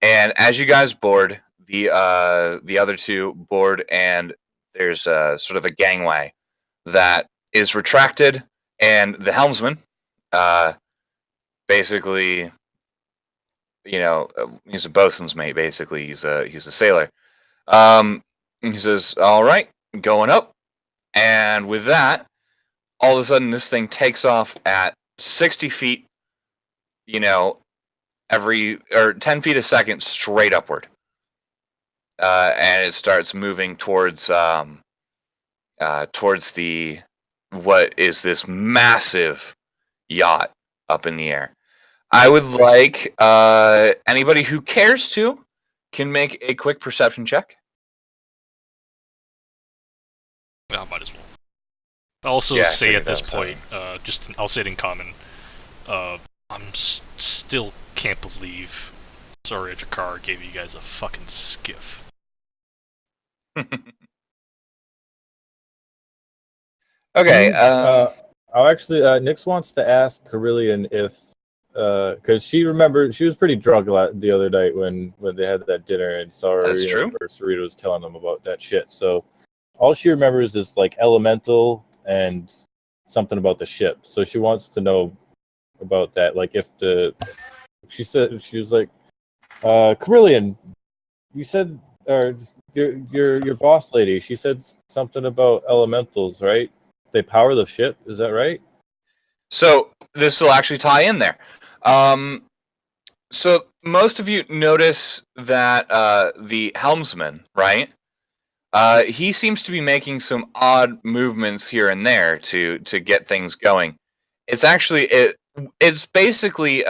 Speaker 3: as you guys board, the other two board, and there's sort of a gangway that is retracted, and the helmsman, basically, you know, he's a boatswain's mate. Basically, he's a sailor. He says, "All right, going up," and with that, all of a sudden, this thing takes off at 60 feet. You know, 10 feet a second, straight upward, and it starts moving towards the what is this massive yacht up in the air. I would like anybody who cares to can make a quick perception check.
Speaker 4: I might as well. I'll also
Speaker 3: Yeah, I
Speaker 4: say
Speaker 3: figured
Speaker 4: at this
Speaker 3: that was
Speaker 4: point, I'll say it in common. I'm still can't believe Sorry Jakar gave you guys a fucking skiff.
Speaker 3: Okay.
Speaker 5: I'll actually. Nyx wants to ask Carillion if, because she remembered she was pretty drunk the other night when they had that dinner and saw her.
Speaker 3: That's true.
Speaker 5: Sarita was telling them about that shit. So all she remembers is like elemental and something about the ship. So she wants to know about that. Like if she said she was like, Carillion, you said, or your boss lady, she said something about elementals, right? They power the ship, is that right?
Speaker 3: So this will actually tie in there. So most of you notice that the helmsman, right? He seems to be making some odd movements here and there to get things going. It's actually it's basically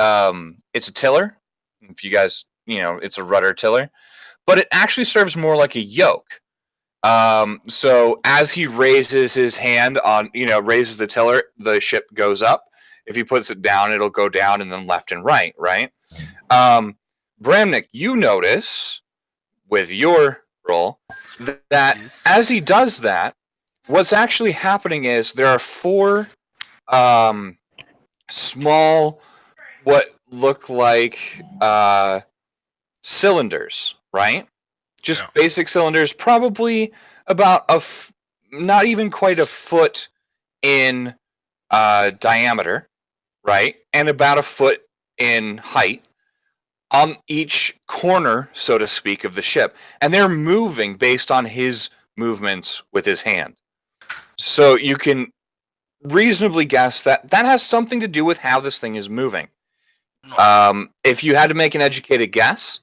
Speaker 3: it's a tiller. If you guys, it's a rudder tiller, but it actually serves more like a yoke. So as he raises his hand on, raises the tiller, the ship goes up. If he puts it down, it'll go down and then left and right, right? Bramnik, you notice with your roll that
Speaker 2: Yes.
Speaker 3: as he does that, what's actually happening is there are 4 small, what look like cylinders, right? Just
Speaker 2: Yeah.
Speaker 3: basic cylinders, probably about not even quite a foot in diameter, right? And about a foot in height on each corner, so to speak, of the ship. And they're moving based on his movements with his hand. So you can reasonably guess that has something to do with how this thing is moving. If you had to make an educated guess,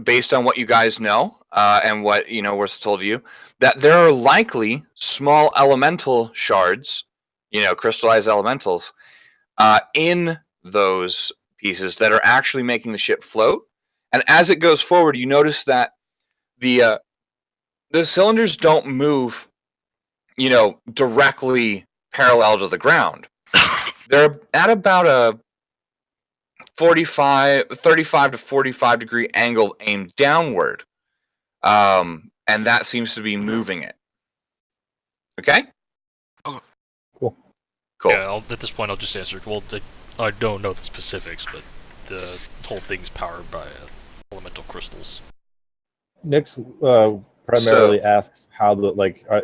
Speaker 3: based on what you guys know and what was told to you, that there are likely small elemental shards, crystallized elementals, in those pieces that are actually making the ship float. And as it goes forward, you notice that the cylinders don't move, directly parallel to the ground. They're at about a 35 to 45 degree angle aimed downward. And that seems to be moving it. Okay?
Speaker 5: Cool.
Speaker 4: Yeah, at this point I'll just answer. Well, I don't know the specifics, but the whole thing's powered by elemental crystals.
Speaker 5: Nyx primarily asks how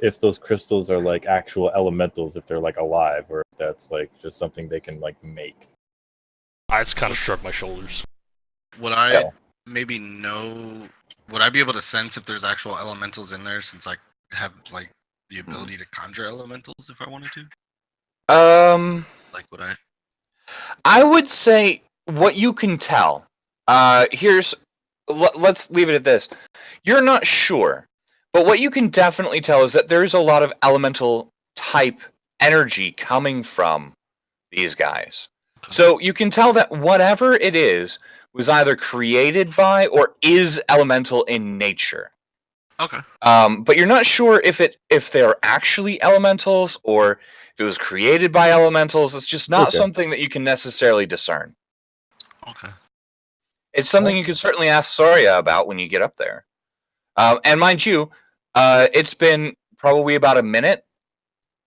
Speaker 5: if those crystals are like actual elementals, if they're like alive, or if that's like just something they can like make.
Speaker 4: I just kind of shrug my shoulders.
Speaker 2: Would I maybe know? Would I be able to sense if there's actual elementals in there, since I have like the ability to conjure elementals if I wanted to? Would I?
Speaker 3: I would say what you can tell. Let's leave it at this. You're not sure, but what you can definitely tell is that there's a lot of elemental type energy coming from these guys. So you can tell that whatever it is was either created by or is elemental in nature.
Speaker 2: Okay.
Speaker 3: But you're not sure if they're actually elementals or if it was created by elementals. It's just not something that you can necessarily discern.
Speaker 2: Okay.
Speaker 3: It's something you can certainly ask Soria about when you get up there. And mind you, it's been probably about a minute,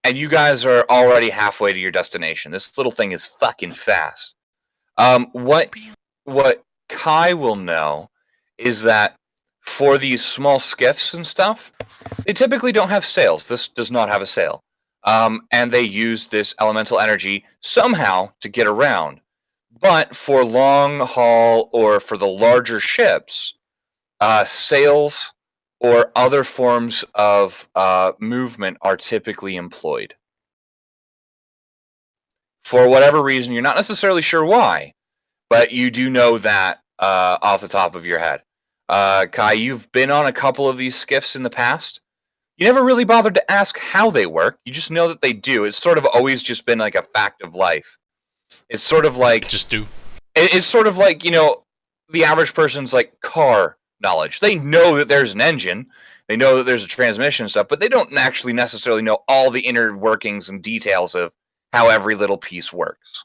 Speaker 3: and you guys are already halfway to your destination. This little thing is fucking fast. What Kai will know is that for these small skiffs and stuff, they typically don't have sails. This does not have a sail. And they use this elemental energy somehow to get around. But for long haul or for the larger ships, sails or other forms of movement are typically employed. For whatever reason, you're not necessarily sure why, but you do know that off the top of your head. Kai, you've been on a couple of these skiffs in the past. You never really bothered to ask how they work. You just know that they do. It's sort of always just been like a fact of life. It's sort of like...
Speaker 4: Just do.
Speaker 3: It's sort of like, the average person's like car knowledge. They know that there's an engine. They know that there's a transmission and stuff, but they don't actually necessarily know all the inner workings and details of how every little piece works.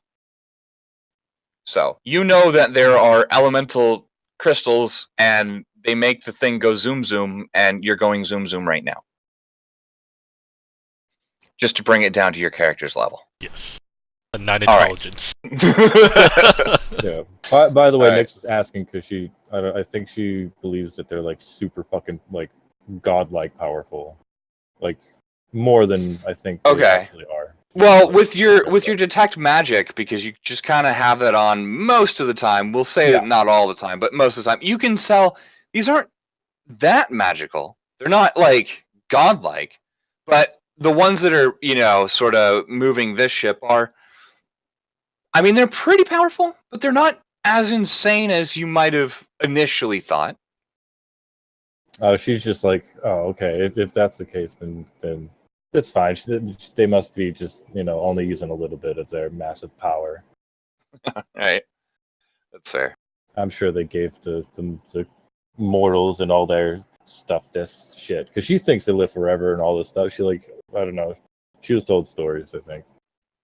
Speaker 3: So, you know that there are elemental crystals and they make the thing go zoom zoom, and you're going zoom zoom right now. Just to bring it down to your character's level.
Speaker 4: Yes. A 9 intelligence.
Speaker 5: Yeah. By the way,
Speaker 3: All right.
Speaker 5: Nyx was asking because I think she believes that they're like super fucking like godlike powerful, like more than I think they actually are.
Speaker 3: Well, with your detect magic, because you just kind of have that on most of the time. We'll say not all the time, but most of the time, you can tell these aren't that magical. They're not like godlike, but the ones that are sort of moving this ship are. I mean, they're pretty powerful, but they're not as insane as you might have initially thought.
Speaker 5: She's just like, oh, okay. If that's the case, then it's fine. They must be just only using a little bit of their massive power.
Speaker 3: Right. That's fair.
Speaker 5: I'm sure they gave the mortals and all their stuff this shit because she thinks they live forever and all this stuff. She I don't know. She was told stories, I think.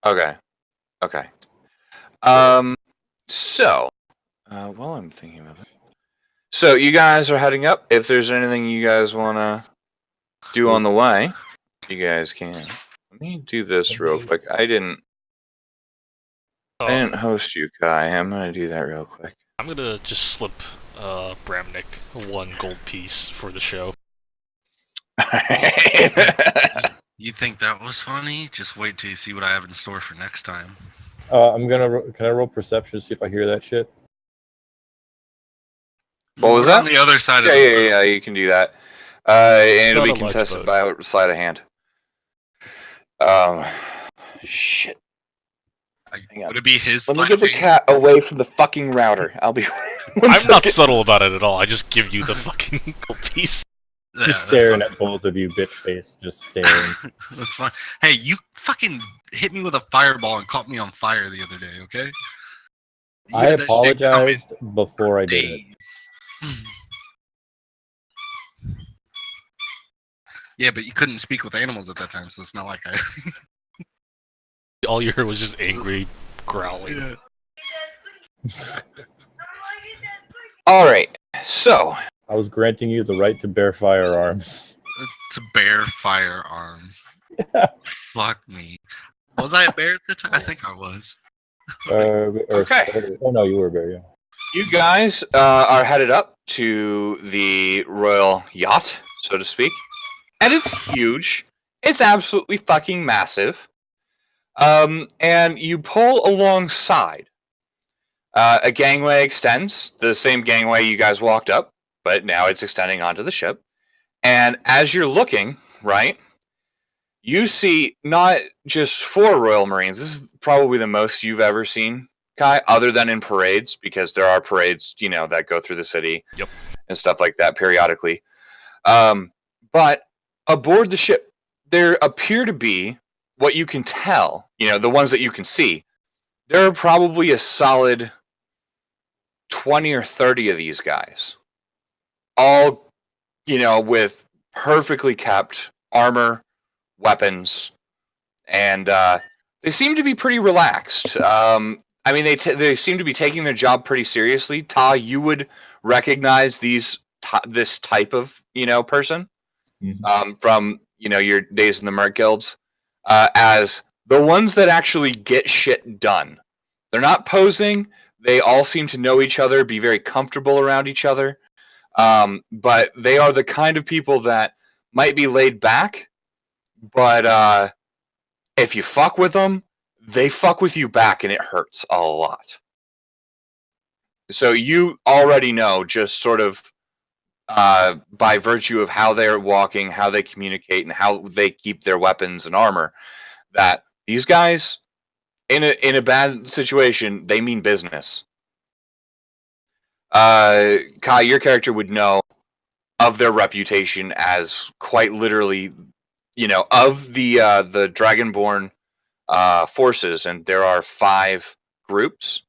Speaker 3: Okay. So, while I'm thinking about that, so you guys are heading up. If there's anything you guys want to do on the way, you guys can. Let me do this real quick. I didn't host you, Kai. I'm gonna do that real quick.
Speaker 4: I'm gonna just slip Bramnik 1 gold piece for the show.
Speaker 2: You think that was funny? Just wait till you see what I have in store for next time.
Speaker 5: Can I roll perception to see if I hear that shit?
Speaker 3: What was that?
Speaker 2: On the other side of
Speaker 3: Yeah, you can do that. And it'll be
Speaker 4: not a
Speaker 3: contested
Speaker 4: lifeboat.
Speaker 3: by sleight of hand. Shit. Hang on.
Speaker 2: Would it be his?
Speaker 3: Let me get the cat away from the fucking router. I'll be.
Speaker 4: I'm not subtle about it at all. I just give you the fucking gold piece.
Speaker 5: Just staring at both of you, bitch face. Just staring.
Speaker 2: That's fine. Hey, you fucking hit me with a fireball and caught me on fire the other day, okay? You
Speaker 5: I
Speaker 2: had that shit coming
Speaker 5: apologized before I did it.
Speaker 2: days. Yeah, but you couldn't speak with animals at that time, so it's not like I.
Speaker 4: All you heard was just angry growling.
Speaker 3: All right. So
Speaker 5: I was granting you the right to bear firearms.
Speaker 2: To bear firearms. Fuck me. Was I a bear at the time? I think I was.
Speaker 3: Okay.
Speaker 5: Oh no, you were a bear. Yeah.
Speaker 3: you guys are headed up to the royal yacht, so to speak, and it's huge. It's absolutely fucking massive. And you pull alongside. A gangway extends, the same gangway you guys walked up, but now it's extending onto the ship. And as you're looking, right, you see not just 4 Royal Marines. This is probably the most you've ever seen, Kai, other than in parades, because there are parades, that go through the city and stuff like that periodically. But aboard the ship, there appear to be, what you can tell, the ones that you can see, there are probably a solid 20 or 30 of these guys. All, with perfectly kept armor, weapons, and they seem to be pretty relaxed. I mean, they seem to be taking their job pretty seriously. Ta, you would recognize this type of, person from, your days in the Merc Guilds as the ones that actually get shit done. They're not posing. They all seem to know each other, be very comfortable around each other. But they are the kind of people that might be laid back, but if you fuck with them, they fuck with you back, and it hurts a lot. So you already know, just sort of by virtue of how they're walking, how they communicate, and how they keep their weapons and armor, that these guys, in a bad situation, they mean business. Kai, your character would know of their reputation as quite literally, of the Dragonborn forces, and there are 5 groups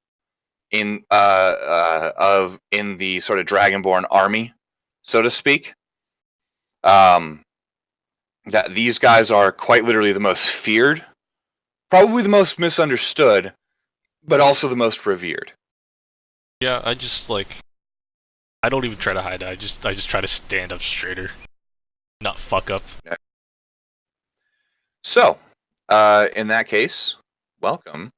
Speaker 3: in the sort of Dragonborn army, so to speak. That these guys are quite literally the most feared, probably the most misunderstood, but also the most revered.
Speaker 4: Yeah, I just I don't even try to hide it. I just try to stand up straighter, not fuck up.
Speaker 3: Okay. So, in that case, welcome.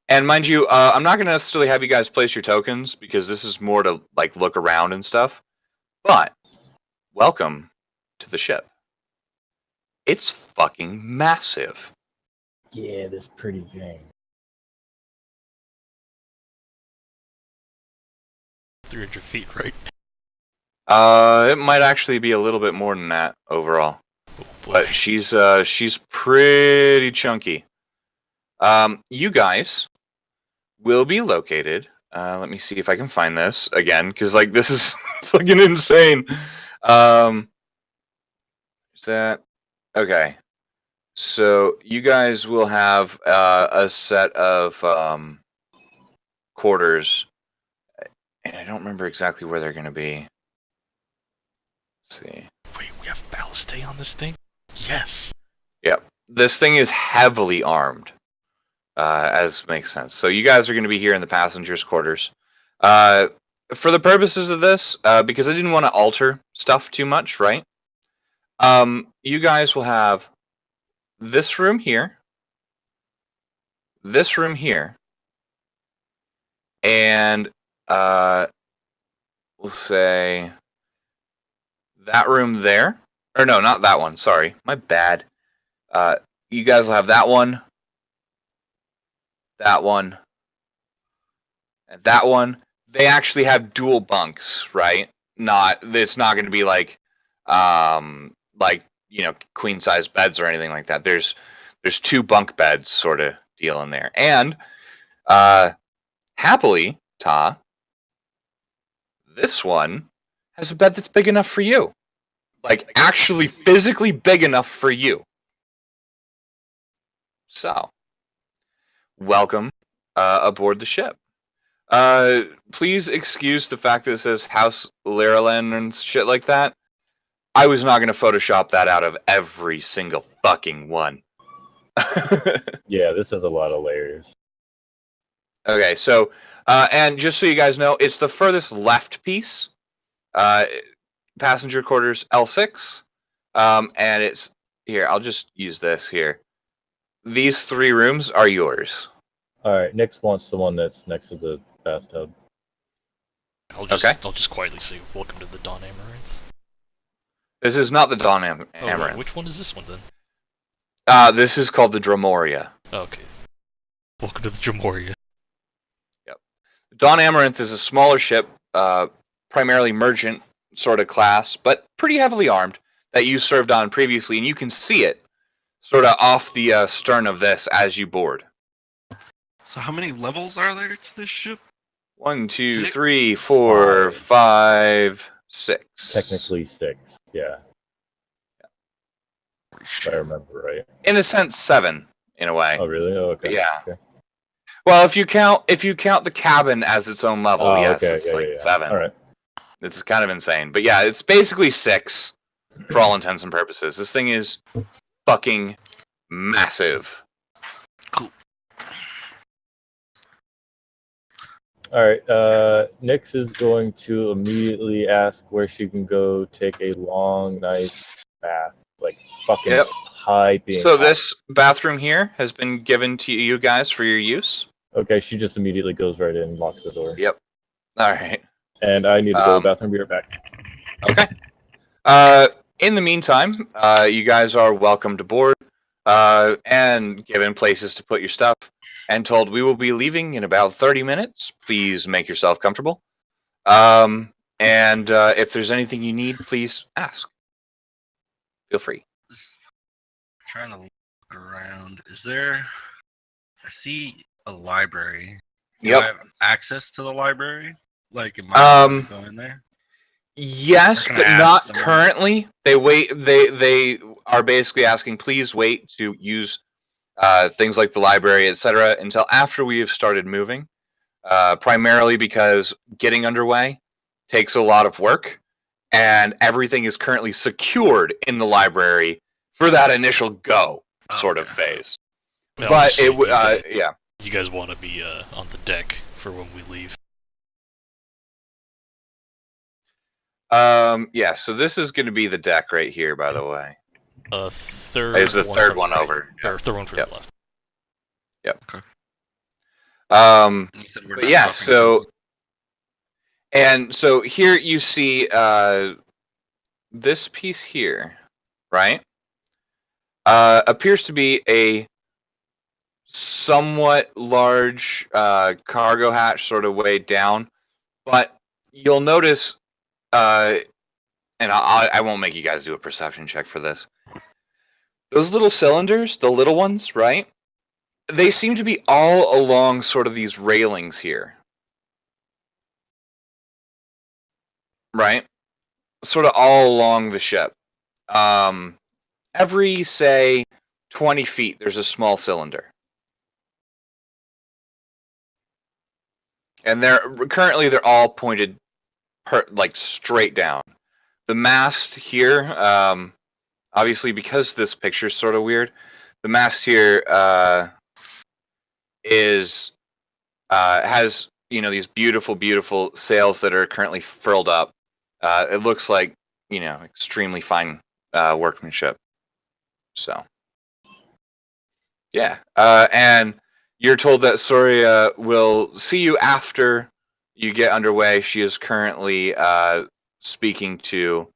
Speaker 3: And mind you, I'm not going to necessarily have you guys place your tokens because this is more to look around and stuff. But welcome to the ship. It's fucking massive.
Speaker 5: Yeah, this pretty thing.
Speaker 4: 300 feet, right?
Speaker 3: It might actually be a little bit more than that overall.
Speaker 4: Oh, boy.
Speaker 3: But she's pretty chunky. You guys will be located. Let me see if I can find this again, because like this is fucking insane. Is that okay? So you guys will have a set of quarters, and I don't remember exactly where they're going to be. Let's see.
Speaker 4: Wait, we have ballistae on this thing? Yes!
Speaker 3: Yep. This thing is heavily armed, as makes sense. So you guys are going to be here in the passengers' quarters. For the purposes of this, because I didn't want to alter stuff too much, right? You guys will have this room here, and we'll say that room there. Or no, not that one. Sorry, my bad. You guys will have that one, and that one. They actually have dual bunks, right? It's not going to be like queen size beds or anything like that. There's 2 bunk beds sort of deal in there, and happily, this one has a bed that's big enough for you, like actually physically big enough for you. So, welcome aboard the ship. Please excuse the fact that it says House Liralan and shit like that. I was not going to Photoshop that out of every single fucking one.
Speaker 5: Yeah, this has a lot of layers.
Speaker 3: Okay, so, and just so you guys know, it's the furthest left piece. Passenger quarters L6. And it's, here, I'll just use this here. These 3 rooms are yours.
Speaker 5: Alright, Nyx wants the one that's next to the bathtub.
Speaker 4: I'll just quietly say, welcome to the Dawn Amaranth.
Speaker 3: This is not the Dawn
Speaker 4: Oh, wait,
Speaker 3: Amaranth.
Speaker 4: which one is this one then?
Speaker 3: This is called the Dromoria.
Speaker 4: Okay. Welcome to the Jamoria.
Speaker 3: Dawn Amaranth is a smaller ship, primarily merchant sort of class, but pretty heavily armed, that you served on previously, and you can see it sort of off the stern of this as you board.
Speaker 6: So how many levels are there to this ship?
Speaker 3: 1, 2,
Speaker 6: 6?
Speaker 3: 3, 4, 5, 6.
Speaker 5: Technically 6, yeah. If I remember right.
Speaker 3: In a sense, 7 in a way.
Speaker 5: Oh, really? Oh, okay.
Speaker 3: Yeah.
Speaker 5: Okay.
Speaker 3: Well, if you count the cabin as its own level,
Speaker 5: Oh,
Speaker 3: yes,
Speaker 5: okay.
Speaker 3: it's
Speaker 5: Yeah,
Speaker 3: like
Speaker 5: yeah.
Speaker 3: 7.
Speaker 5: All right.
Speaker 3: It's kind of insane, but yeah, it's basically 6 for all intents and purposes. This thing is fucking massive.
Speaker 2: Cool.
Speaker 5: All right. Nyx is going to immediately ask where she can go take a long, nice bath, like fucking
Speaker 3: Yep.
Speaker 5: piping.
Speaker 3: So
Speaker 5: hot.
Speaker 3: this bathroom here has been given to you guys for your use.
Speaker 5: Okay, she just immediately goes right in, locks the door.
Speaker 3: Yep. All right.
Speaker 5: And I need to go to the bathroom. Be right back.
Speaker 3: Okay. In the meantime, you guys are welcomed aboard and given places to put your stuff and told we will be leaving in about 30 minutes. Please make yourself comfortable. And if there's anything you need, please ask. Feel free.
Speaker 2: Just trying to look around. Is there? I see a library. Do
Speaker 3: Yep.
Speaker 2: I have access to the library? Like, am I able to go in there?
Speaker 3: Yes,
Speaker 2: Or can
Speaker 3: but
Speaker 2: I ask
Speaker 3: not
Speaker 2: someone?
Speaker 3: currently. They are basically asking, please wait to use things like the library, etc., until after we have started moving. Primarily because getting underway takes a lot of work, and everything is currently secured in the library for that initial go sort of
Speaker 2: Okay.
Speaker 3: phase.
Speaker 4: No, I'm
Speaker 3: But
Speaker 4: just
Speaker 3: it,
Speaker 4: saying,
Speaker 3: yeah.
Speaker 4: you guys want to be on the deck for when we leave.
Speaker 3: Yeah, so this is going to be the deck right here, by the way.
Speaker 4: Third.
Speaker 3: It's the third
Speaker 4: from
Speaker 3: one
Speaker 4: the right.
Speaker 3: over.
Speaker 4: Or third one from
Speaker 3: Yep.
Speaker 4: the left.
Speaker 2: And you said we're
Speaker 3: But
Speaker 2: not
Speaker 3: yeah,
Speaker 2: talking
Speaker 3: so
Speaker 2: to-
Speaker 3: and so here you see this piece here, right? Appears to be a somewhat large cargo hatch sort of weighed down. But you'll notice, and I won't make you guys do a perception check for this. Those little cylinders, the little ones, right? They seem to be all along sort of these railings here. Right? Sort of all along the ship. Every, say, 20 feet, there's a small cylinder. And currently they're all pointed like straight down. The mast here, obviously because this picture's sort of weird, the mast here has these beautiful sails that are currently furled up. It looks like extremely fine workmanship. So yeah, and you're told that Soria will see you after you get underway. She is currently speaking to,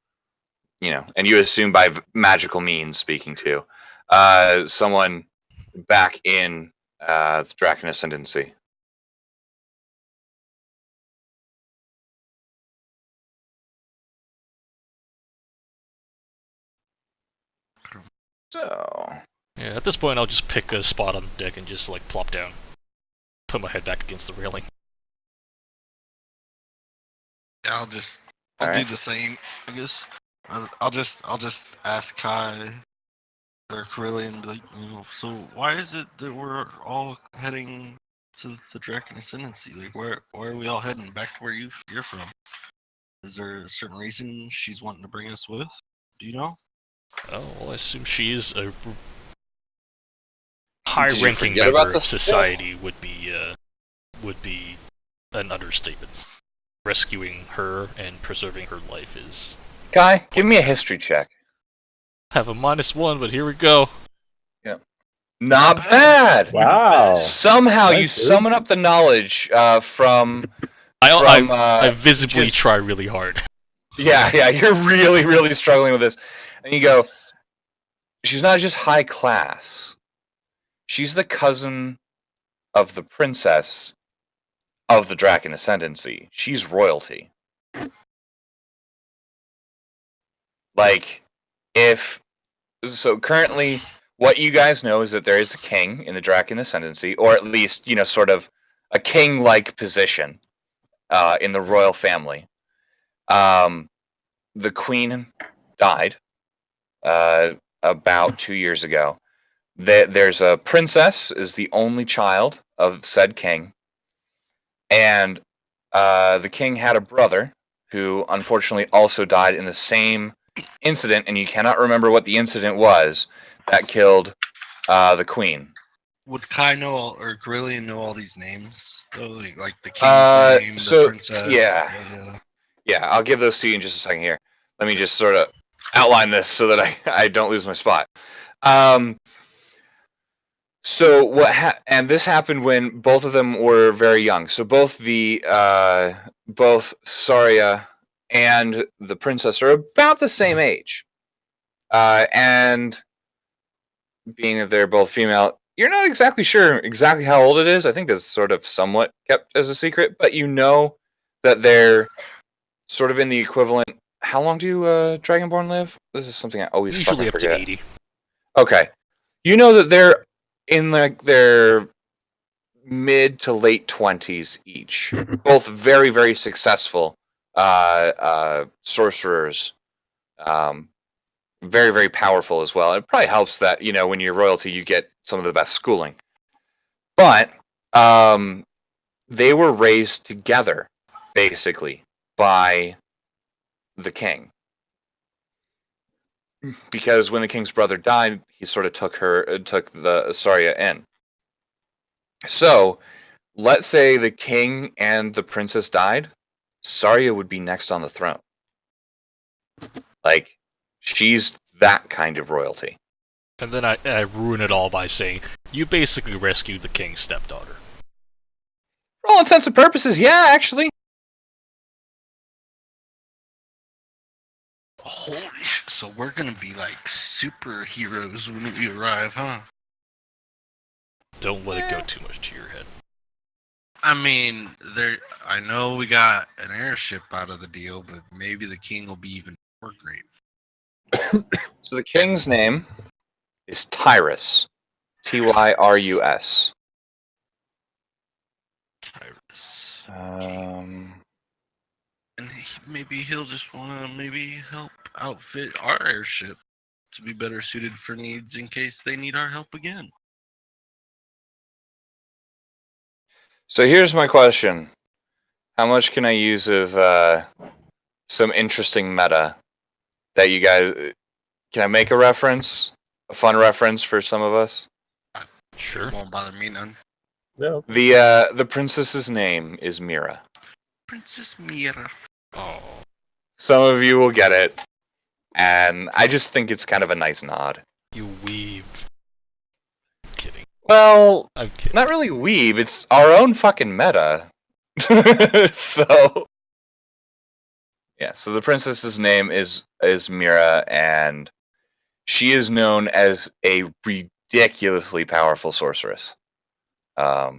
Speaker 3: and you assume by magical means speaking to someone back in the Draken Ascendancy. So
Speaker 4: Yeah, at this point, I'll just pick a spot on the deck and just like plop down, put my head back against the railing.
Speaker 2: Yeah, I'll
Speaker 3: Alright.
Speaker 2: do the same, I guess. I'll just ask Kai or Carillion, like, so why is it that we're all heading to the Draken Ascendancy? Like, why are we all heading back to where you're from? Is there a certain reason she's wanting to bring us with? Do you know?
Speaker 4: Oh, well, I assume she's a
Speaker 3: Did you
Speaker 4: high-ranking
Speaker 3: forget
Speaker 4: member
Speaker 3: about
Speaker 4: of
Speaker 3: this?
Speaker 4: society. Would be an understatement. Rescuing her and preserving her life is...
Speaker 3: Kai, give me a history check.
Speaker 4: Have a -1, but here we go.
Speaker 3: Not bad.
Speaker 5: Wow.
Speaker 3: Somehow
Speaker 5: Nice,
Speaker 3: you
Speaker 5: dude.
Speaker 3: summon up the knowledge from.
Speaker 4: I visibly
Speaker 3: just-
Speaker 4: try really hard.
Speaker 3: Yeah, you're really struggling with this, and you go. She's not just high class. She's the cousin of the princess of the Draken Ascendancy. She's royalty. Like, currently, what you guys know is that there is a king in the Draken Ascendancy, or at least, sort of a king-like position in the royal family. The queen died about 2 years ago. There's a princess, is the only child of said king, and the king had a brother who unfortunately also died in the same incident, and you cannot remember what the incident was that killed the queen.
Speaker 2: Would Kai know or Carillion know all these names? Though? Like the king's name, the princess.
Speaker 3: Yeah, I'll give those to you in just a second here. Let me just sort of outline this so that I don't lose my spot. So and this happened when both of them were very young. So both Saria and the princess are about the same age. And being that they're both female, you're not exactly sure exactly how old it is. I think that's sort of somewhat kept as a secret, but you know that they're sort of in the equivalent. How long do Dragonborn live? This is something I always
Speaker 4: Usually
Speaker 3: fucking
Speaker 4: up
Speaker 3: forget.
Speaker 4: to 80.
Speaker 3: Okay. You know that they're in like their mid to late 20s each. Both very, very successful sorcerers. Very, very powerful as well. It probably helps that, when you're royalty, you get some of the best schooling. But they were raised together, basically, by the king. Because when the king's brother died, he sort of took the Saria in. So, let's say the king and the princess died, Saria would be next on the throne. Like, she's that kind of royalty.
Speaker 4: And then I ruin it all by saying, you basically rescued the king's stepdaughter.
Speaker 3: For all intents and purposes, yeah, actually.
Speaker 2: Holy shit! So we're gonna be like superheroes when we arrive, huh?
Speaker 4: Don't let it go too much to your head.
Speaker 2: I mean, I know we got an airship out of the deal, but maybe the king will be even more grateful.
Speaker 3: So the king's name is Tyrus. Tyrus.
Speaker 2: Tyrus. And maybe he'll just want to help outfit our airship to be better suited for needs in case they need our help again.
Speaker 3: So here's my question. How much can I use of some interesting meta that you guys... Can I make a reference? A fun reference for some of us?
Speaker 4: Sure.
Speaker 2: Won't bother me none.
Speaker 5: No.
Speaker 3: The princess's name is Mira.
Speaker 2: Princess Mira.
Speaker 4: Oh.
Speaker 3: Some of you will get it. And I just think it's kind of a nice nod.
Speaker 4: You weeb. I'm kidding.
Speaker 3: Well,
Speaker 4: I'm kidding.
Speaker 3: not really weeb. It's our own fucking meta. So... Yeah, so the princess's name is Mira, and she is known as a ridiculously powerful sorceress.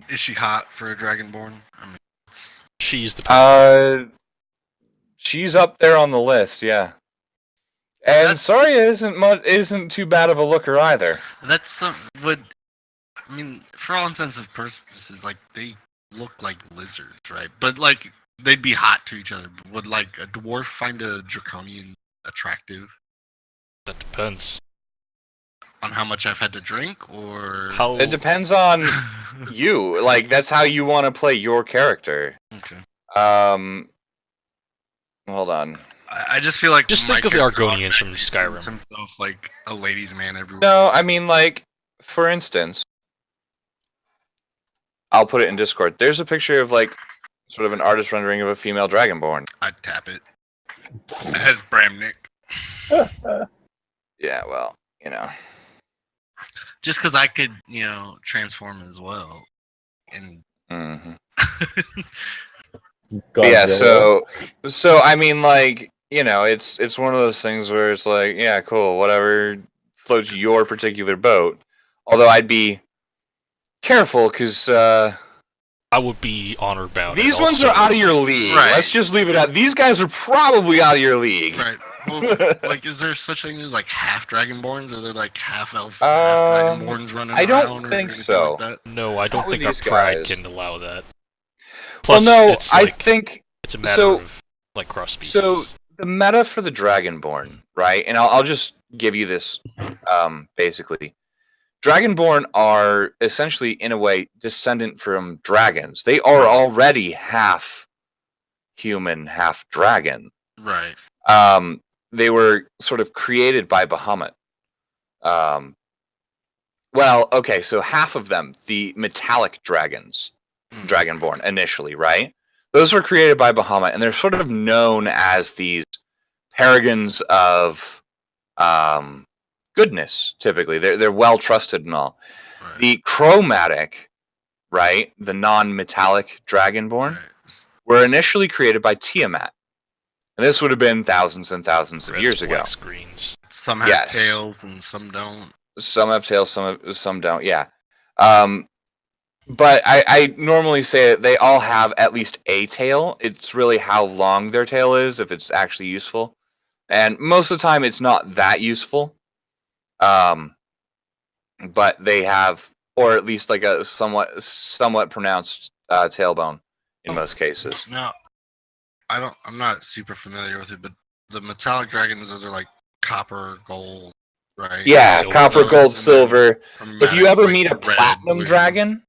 Speaker 2: Is she hot for a dragonborn? I mean,
Speaker 4: She's the
Speaker 3: she's up there on the list, yeah. And Saria isn't too bad of a looker either.
Speaker 2: that's some I mean, for all intents and purposes, like they look like lizards, right? But like they'd be hot to each other. Would like a dwarf find a draconian attractive?
Speaker 4: That depends.
Speaker 2: On how much I've had to drink, or
Speaker 4: How
Speaker 3: It depends on you. Like, that's how you want to play your character.
Speaker 2: Okay.
Speaker 3: Hold on.
Speaker 2: I just feel like
Speaker 4: Just
Speaker 2: my
Speaker 4: think of the
Speaker 2: character
Speaker 4: Argonians from
Speaker 2: automatically
Speaker 4: Skyrim.
Speaker 2: sees himself like a ladies' man everywhere.
Speaker 3: No, I mean, like, for instance, I'll put it in Discord. There's a picture of, like, sort of an artist rendering of a female dragonborn.
Speaker 2: I'd tap it. As Bramnick.
Speaker 3: Yeah, well, you know.
Speaker 2: Just because I could, transform as well. And
Speaker 3: Mm-hmm.
Speaker 5: Godzilla.
Speaker 3: Yeah, so I mean, like, it's one of those things where it's like, yeah, cool, whatever floats your particular boat. Although I'd be careful, because
Speaker 4: I would be honor bound.
Speaker 3: these
Speaker 4: and
Speaker 3: ones
Speaker 4: also-
Speaker 3: are out of your league.
Speaker 2: Right.
Speaker 3: Let's just leave it at these guys are probably out of your league.
Speaker 2: right. Well, like, is there such thing as like half dragonborns? Are there like half elf, half dragonborns running
Speaker 3: I don't
Speaker 2: around?
Speaker 3: think
Speaker 2: or anything
Speaker 3: so.
Speaker 2: Like that?
Speaker 4: No, I don't
Speaker 3: Not with
Speaker 4: think our
Speaker 3: these
Speaker 4: pride
Speaker 3: guys.
Speaker 4: can allow that.
Speaker 3: Well,
Speaker 4: Plus,
Speaker 3: no,
Speaker 4: it's
Speaker 3: I
Speaker 4: like,
Speaker 3: think
Speaker 4: it's a matter
Speaker 3: so-
Speaker 4: of like cross species.
Speaker 3: so. The meta for the Dragonborn, right? And I'll just give you this, basically. Dragonborn are essentially, in a way, descendant from dragons. They are already half human, half dragon.
Speaker 2: Right.
Speaker 3: They were sort of created by Bahamut. Well, okay, so half of them, the metallic dragons, Dragonborn, initially, right? Those were created by Bahamut, and they're sort of known as these paragons of goodness, typically. They're well trusted and all.
Speaker 2: Right.
Speaker 3: The chromatic, right, the non-metallic Dragonborn,
Speaker 2: Right.
Speaker 3: were initially created by Tiamat. And this would have been thousands and thousands of
Speaker 4: Reds,
Speaker 3: years ago.
Speaker 4: blacks, greens.
Speaker 2: Some have
Speaker 3: Yes.
Speaker 2: tails and some don't.
Speaker 3: Some have tails, some don't, yeah. But I normally say that they all have at least a tail. It's really how long their tail is, if it's actually useful. And most of the time, it's not that useful. But they have, or at least like a somewhat pronounced tailbone in most cases.
Speaker 2: No, I'm not super familiar with it, but the metallic dragons, those are like copper, gold, right?
Speaker 3: Yeah,
Speaker 4: Silver.
Speaker 3: copper, gold, silver.
Speaker 2: Chromatic,
Speaker 3: If you ever
Speaker 2: like
Speaker 3: meet a
Speaker 2: red,
Speaker 3: platinum
Speaker 2: blue.
Speaker 3: dragon,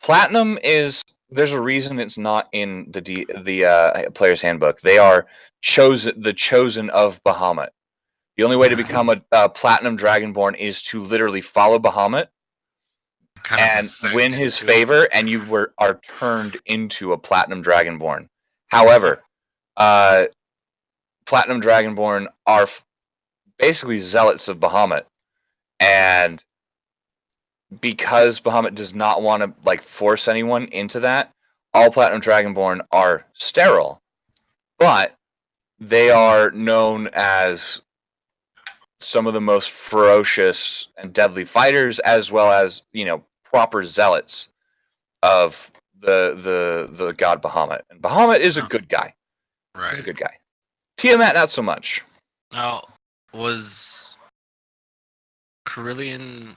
Speaker 3: platinum is... There's a reason it's not in the player's handbook. They are the chosen of Bahamut. The only way to become a platinum dragonborn is to literally follow Bahamut
Speaker 2: Kind of
Speaker 3: and
Speaker 2: ascend
Speaker 3: win his
Speaker 2: into it.
Speaker 3: favor, and you are turned into a platinum dragonborn. However, platinum dragonborn are basically zealots of Bahamut, and because Bahamut does not want to like force anyone into that, all platinum dragonborn are sterile, but they are known as some of the most ferocious and deadly fighters, as well as proper zealots of the god Bahamut. And Bahamut is a good guy.
Speaker 2: Right.
Speaker 3: He's a good guy. Tiamat, not so much.
Speaker 2: Now, was Carillion...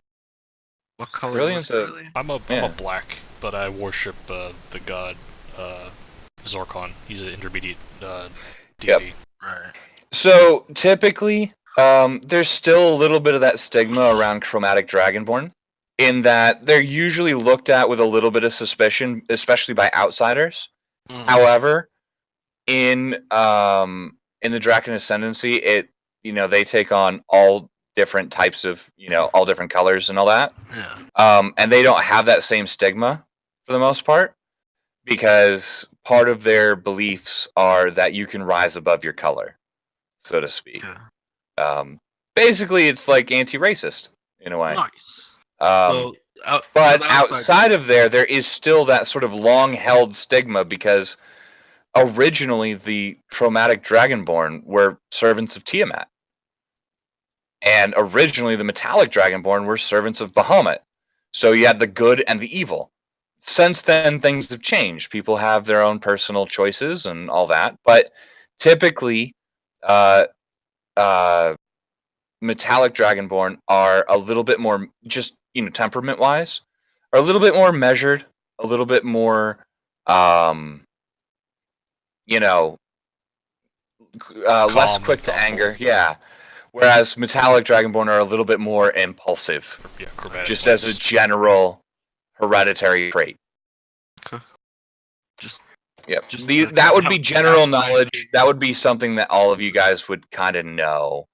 Speaker 2: What color
Speaker 3: Carilion's
Speaker 2: was
Speaker 3: a-
Speaker 2: Carillion?
Speaker 4: I'm a
Speaker 3: Yeah.
Speaker 4: black, but I worship the god Zorkon. He's an intermediate deity.
Speaker 2: Right.
Speaker 3: So typically, there's still a little bit of that stigma around chromatic dragonborn, in that they're usually looked at with a little bit of suspicion, especially by outsiders.
Speaker 2: Mhm.
Speaker 3: However, in the Draken Ascendancy, they take on all different types of, all different colors and all that.
Speaker 2: Yeah.
Speaker 3: And they don't have that same stigma for the most part, because part of their beliefs are that you can rise above your color, so to speak.
Speaker 2: Yeah.
Speaker 3: Basically, it's like anti-racist in a way.
Speaker 2: Nice.
Speaker 3: But
Speaker 2: for the outside-
Speaker 3: outside of there is still that sort of long-held stigma, because originally the chromatic dragonborn were servants of Tiamat. And originally the metallic dragonborn were servants of Bahamut. So you had the good and the evil. Since then, things have changed. People have their own personal choices and all that. But typically, metallic dragonborn are a little bit more, just, temperament-wise, are a little bit more measured, a little bit more, less
Speaker 4: Calm
Speaker 3: quick
Speaker 4: and
Speaker 3: to
Speaker 4: thoughtful.
Speaker 3: anger. Yeah. Whereas metallic dragonborn are a little bit more impulsive,
Speaker 4: Yeah, chromatic
Speaker 3: just as a
Speaker 4: ones.
Speaker 3: general hereditary trait.
Speaker 2: Just
Speaker 3: Yep.
Speaker 2: Just
Speaker 3: That would be
Speaker 2: how
Speaker 3: general
Speaker 2: outside-
Speaker 3: knowledge. That would be something that all of you guys would kind of know,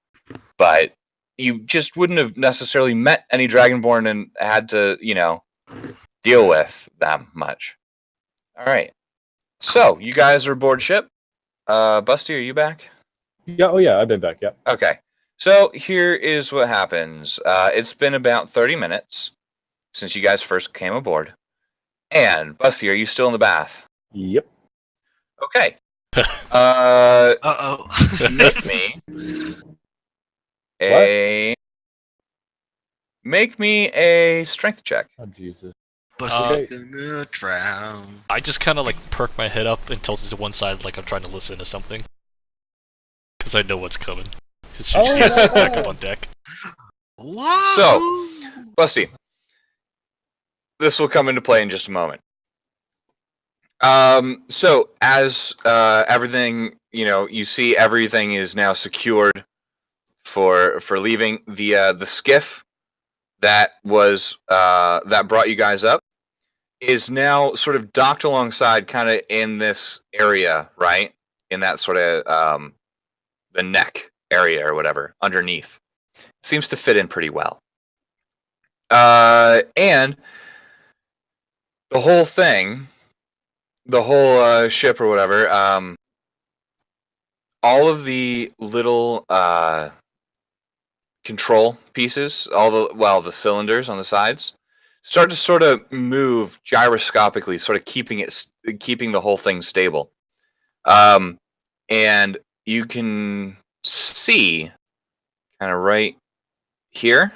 Speaker 3: but you just wouldn't have necessarily met any dragonborn and had to, deal with them much. All right. So you guys are aboard ship. Busty, are you back?
Speaker 5: Yeah. Oh yeah, I've been back. Yeah.
Speaker 3: Okay. So here is what happens. It's been about 30 minutes since you guys first came aboard. And Busty, are you still in the bath?
Speaker 5: Yep.
Speaker 3: Okay.
Speaker 2: Uh-oh.
Speaker 3: Make me a strength check.
Speaker 5: Oh Jesus.
Speaker 2: But
Speaker 4: Okay.
Speaker 2: she's gonna drown.
Speaker 4: I just kind of perk my head up and tilt it to one side like I'm trying to listen to something. Because I know what's coming. She has to back up on deck.
Speaker 2: What?
Speaker 3: So, Busty, this will come into play in just a moment. So as everything, you see everything is now secured for leaving. The skiff that was that brought you guys up is now sort of docked alongside, kind of in this area, right? In that sort of the neck area or whatever underneath. Seems to fit in pretty well. And the whole thing, the whole ship or whatever, all of the little control pieces, the cylinders on the sides, start to sort of move gyroscopically, sort of keeping the whole thing stable. And you can see kind of right here.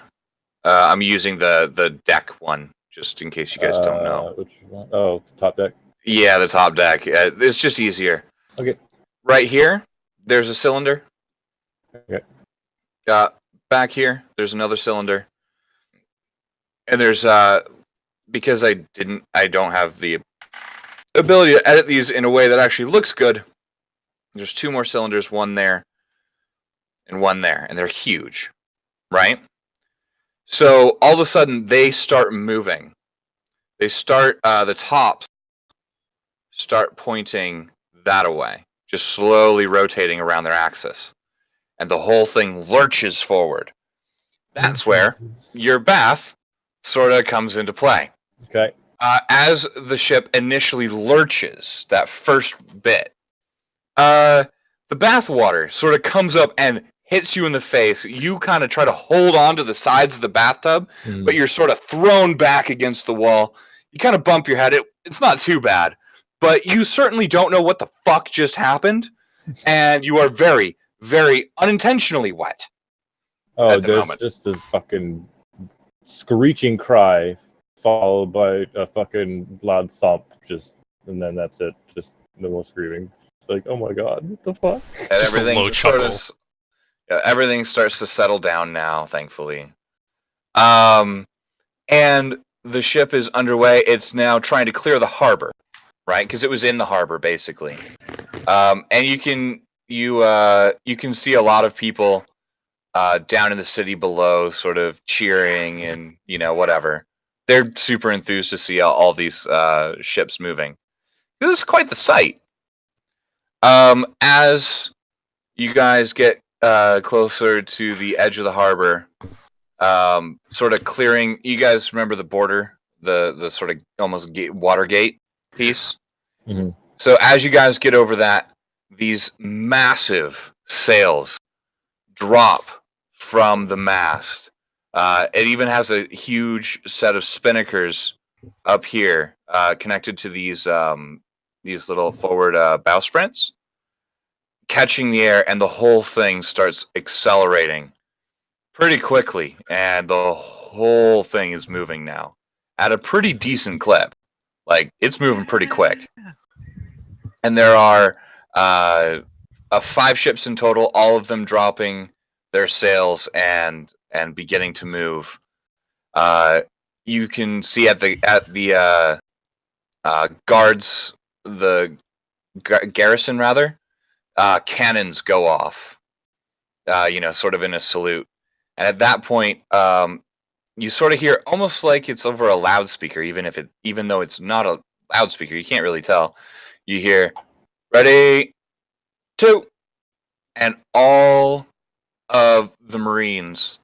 Speaker 3: I'm using the deck one, just in case you guys don't know.
Speaker 5: Which one? Oh, the top deck.
Speaker 3: Yeah, the top deck. It's just easier.
Speaker 5: Okay.
Speaker 3: Right here, there's a cylinder.
Speaker 5: Okay.
Speaker 3: Back here, there's another cylinder. And there's because I don't have the ability to edit these in a way that actually looks good. There's two more cylinders, one there and one there, and they're huge, right? So all of a sudden they start moving. They start the tops start pointing that way, just slowly rotating around their axis, and the whole thing lurches forward. That's where your bath sort of comes into play.
Speaker 5: Okay.
Speaker 3: As the ship initially lurches, that first bit, the bath water sort of comes up and hits you in the face. You kind of try to hold on to the sides of the bathtub, but you're sort of thrown back against the wall. You kind of bump your head. It's not too bad, but you certainly don't know what the fuck just happened, and you are very, very unintentionally wet.
Speaker 5: Oh,
Speaker 3: At the
Speaker 5: there's
Speaker 3: moment.
Speaker 5: just this fucking screeching cry followed by a fucking loud thump, and then that's it. Just no more screaming. It's like, oh my god, what the fuck?
Speaker 3: And
Speaker 4: Just a low chuckle.
Speaker 3: Everything starts to settle down now, thankfully. And the ship is underway. It's now trying to clear the harbor, right? Because it was in the harbor, basically. And you can see a lot of people down in the city below, sort of cheering and whatever. They're super enthused to see all these ships moving. This is quite the sight. As you guys get closer to the edge of the harbor, sort of clearing. You guys remember the border, the sort of almost water gate piece?
Speaker 5: Mm-hmm.
Speaker 3: So as you guys get over that, these massive sails drop from the mast. It even has a huge set of spinnakers up here connected to these little forward bowsprints, catching the air, and the whole thing starts accelerating pretty quickly, and the whole thing is moving now at a pretty decent clip. Like, it's moving pretty quick. And there are 5 ships in total, all of them dropping their sails and beginning to move. You can see at the guards, the garrison rather, cannons go off. Sort of in a salute. And at that point, you sort of hear almost like it's over a loudspeaker, even though it's not a loudspeaker, you can't really tell. You hear, "Ready, 2," and all of the Marines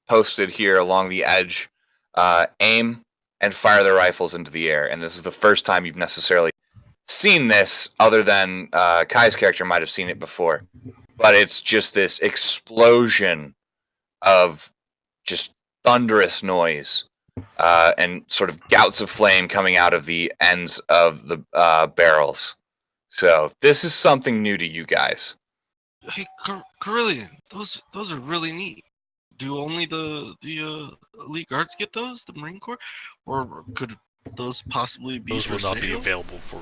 Speaker 3: posted here along the edge aim and fire their rifles into the air. And this is the first time you've necessarily seen this, other than Kai's character might have seen it before. But it's just this explosion of just thunderous noise and sort of gouts of flame coming out of the ends of the barrels. So this is something new to you guys.
Speaker 6: Hey, Carillion, those are really neat. Do only the elite guards get those, the Marine Corps, or could those possibly be
Speaker 4: Those
Speaker 6: for
Speaker 4: will not be
Speaker 6: sale?
Speaker 4: available for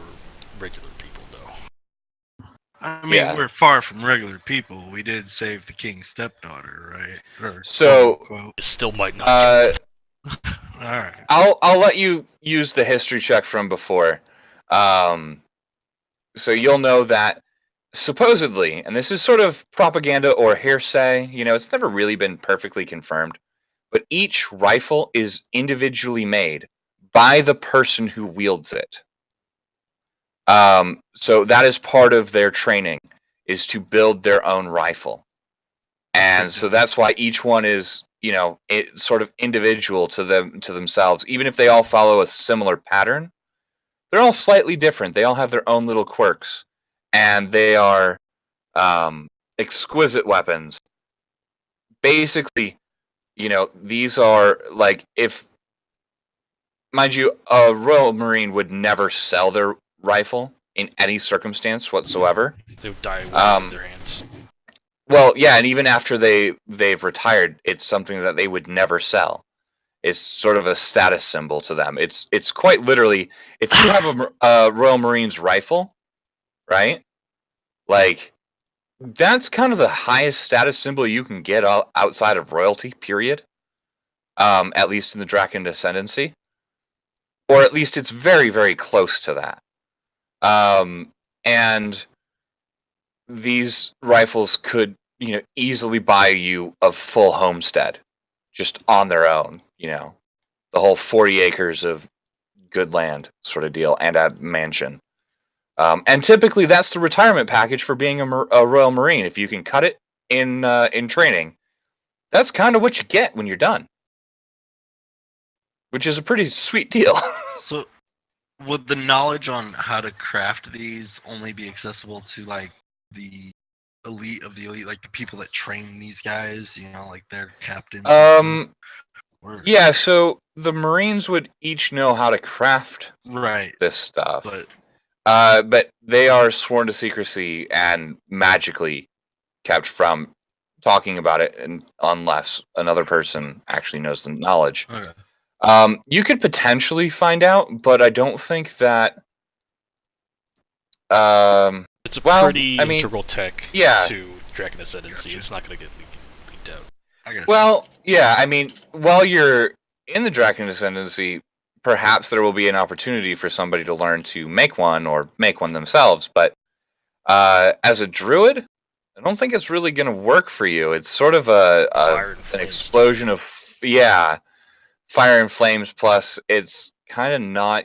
Speaker 4: regular people, though.
Speaker 6: I mean,
Speaker 3: Yeah.
Speaker 6: we're far from regular people. We did save the king's stepdaughter, right? Or
Speaker 3: So-
Speaker 6: quote, unquote.
Speaker 4: It still might not get
Speaker 6: All right.
Speaker 3: I'll let you use the history check from before. So you'll know that supposedly, and this is sort of propaganda or hearsay, it's never really been perfectly confirmed, but each rifle is individually made by the person who wields it. So that is part of their training, is to build their own rifle. And so that's why each one is, it's sort of individual to themselves. Even if they all follow a similar pattern, they're all slightly different. They all have their own little quirks, and they are exquisite weapons. Basically, these are like, if, mind you, a Royal Marine would never sell their rifle in any circumstance whatsoever.
Speaker 4: They would die with their hands.
Speaker 3: Well, yeah, and even after they've retired, it's something that they would never sell. It's sort of a status symbol to them. It's quite literally, if you have a Royal Marines rifle, right? Like, that's kind of the highest status symbol you can get outside of royalty, period. At least in the Draken Descendancy. Or at least it's very, very close to that. And these rifles could, easily buy you a full homestead just on their own, the whole 40 acres of good land sort of deal, and a mansion. And typically that's the retirement package for being a Royal Marine. If you can cut it in training, that's kind of what you get when you're done. Which is a pretty sweet deal.
Speaker 6: So, would the knowledge on how to craft these only be accessible to like the elite of the elite, like the people that train these guys? Like their captains. Or...
Speaker 3: Yeah. So the Marines would each know how to craft this stuff, but they are sworn to secrecy and magically kept from talking about it, and unless another person actually knows the knowledge.
Speaker 6: Okay.
Speaker 3: You could potentially find out, but I don't think that.
Speaker 4: It's a
Speaker 3: well,
Speaker 4: pretty
Speaker 3: I mean,
Speaker 4: integral tech
Speaker 3: yeah.
Speaker 4: to Dragon Ascendancy.
Speaker 2: Gotcha.
Speaker 4: It's not going to get leaked out.
Speaker 2: I got you.
Speaker 3: Well, yeah. I mean, while you're in the Dragon Ascendancy, perhaps there will be an opportunity for somebody to learn to make one or make one themselves. But as a druid, I don't think it's really going to work for you. It's sort of
Speaker 4: Fire and
Speaker 3: an
Speaker 4: flames
Speaker 3: explosion of fire and flames. Plus, it's kind of not.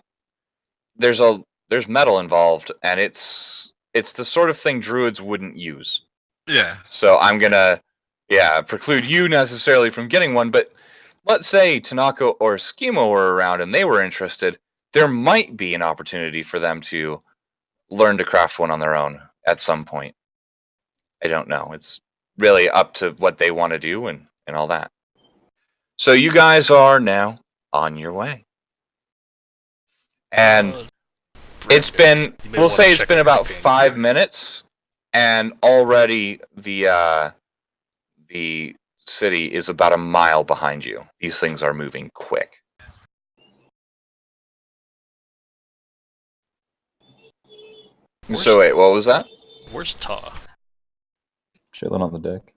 Speaker 3: There's metal involved, and it's the sort of thing druids wouldn't use.
Speaker 2: Yeah.
Speaker 3: So I'm gonna preclude you necessarily from getting one. But let's say Tanaka or Schemo were around and they were interested. There might be an opportunity for them to learn to craft one on their own at some point. I don't know. It's really up to what they want to do and all that. So you guys are now on your way. And it's been, we'll say it's been about 5 minutes, and already the city is about a mile behind you. These things are moving quick. So wait, what was that?
Speaker 4: Where's Ta?
Speaker 1: Chilling on the deck.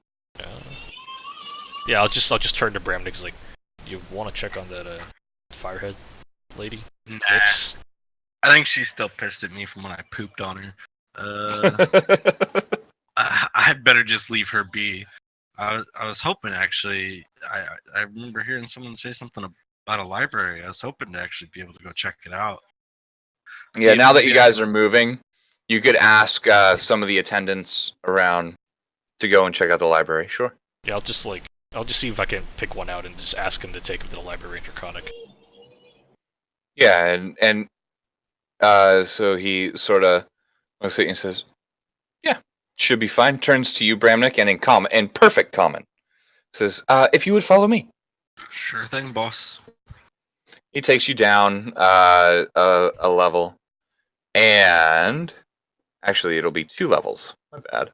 Speaker 4: Yeah, I'll just turn to Bram Nick's like, you want to check on that firehead lady?
Speaker 2: Nah.
Speaker 4: Nix?
Speaker 2: I think she's still pissed at me from when I pooped on her. I'd better just leave her be. I was hoping actually. I remember hearing someone say something about a library. I was hoping to actually be able to go check it out.
Speaker 3: Yeah, now that you guys are moving, you could ask some of the attendants around to go and check out the library. Sure.
Speaker 4: Yeah, I'll just see if I can pick one out and just ask him to take him to the library in Draconic.
Speaker 3: Yeah, and so he sort of looks at you and says, "Yeah, should be fine." Turns to you, Bramnick, and in perfect common, says, "If you would follow me."
Speaker 2: Sure thing, boss.
Speaker 3: He takes you down a level, and actually, it'll be 2 levels. My bad.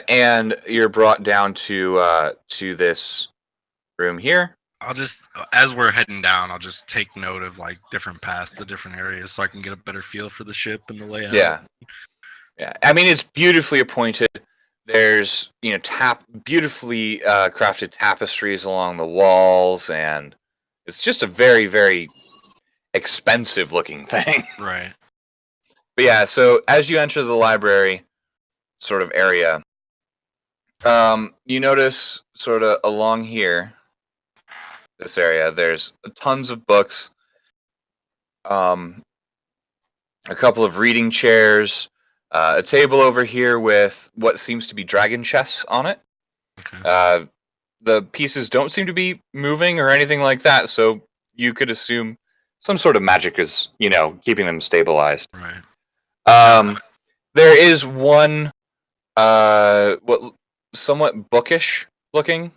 Speaker 3: And you're brought down to this room here.
Speaker 2: I'll just, as we're heading down, I'll just take note of like different paths to different areas so I can get a better feel for the ship and the layout.
Speaker 3: Yeah. I mean, it's beautifully appointed. There's beautifully crafted tapestries along the walls, and it's just a very, very expensive looking thing.
Speaker 2: Right.
Speaker 3: But yeah, so as you enter the library sort of area, you notice sort of along here, this area, there's tons of books, a couple of reading chairs, a table over here with what seems to be dragon chess on it.
Speaker 2: Okay.
Speaker 3: The pieces don't seem to be moving or anything like that, so you could assume some sort of magic is, keeping them stabilized.
Speaker 2: Right.
Speaker 3: There is one what somewhat bookish looking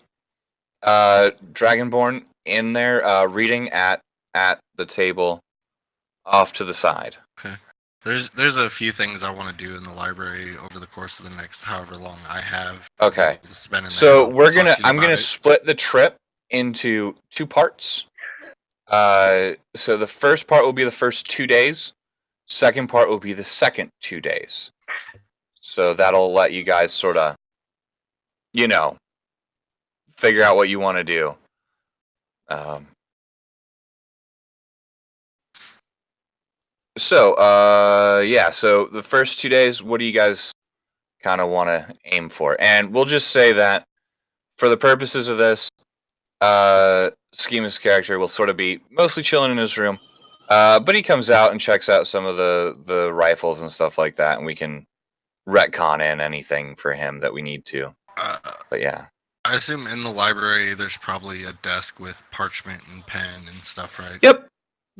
Speaker 3: dragonborn in there reading at the table off to the side.
Speaker 2: Okay. There's a few things I want to do in the library over the course of the next however long I have.
Speaker 3: Okay.
Speaker 2: To spend in there.
Speaker 3: So
Speaker 2: I'll
Speaker 3: I'm gonna split the trip into 2 parts. So the first part will be the first 2 days. Second part will be the second 2 days. So that'll let you guys sort of, figure out what you want to do. So the first 2 days, what do you guys kind of want to aim for? And we'll just say that for the purposes of this, Schema's character will sort of be mostly chilling in his room, but he comes out and checks out some of the rifles and stuff like that, and we can retcon in anything for him that we need to. But yeah.
Speaker 2: I assume in the library there's probably a desk with parchment and pen and stuff, right?
Speaker 3: Yep.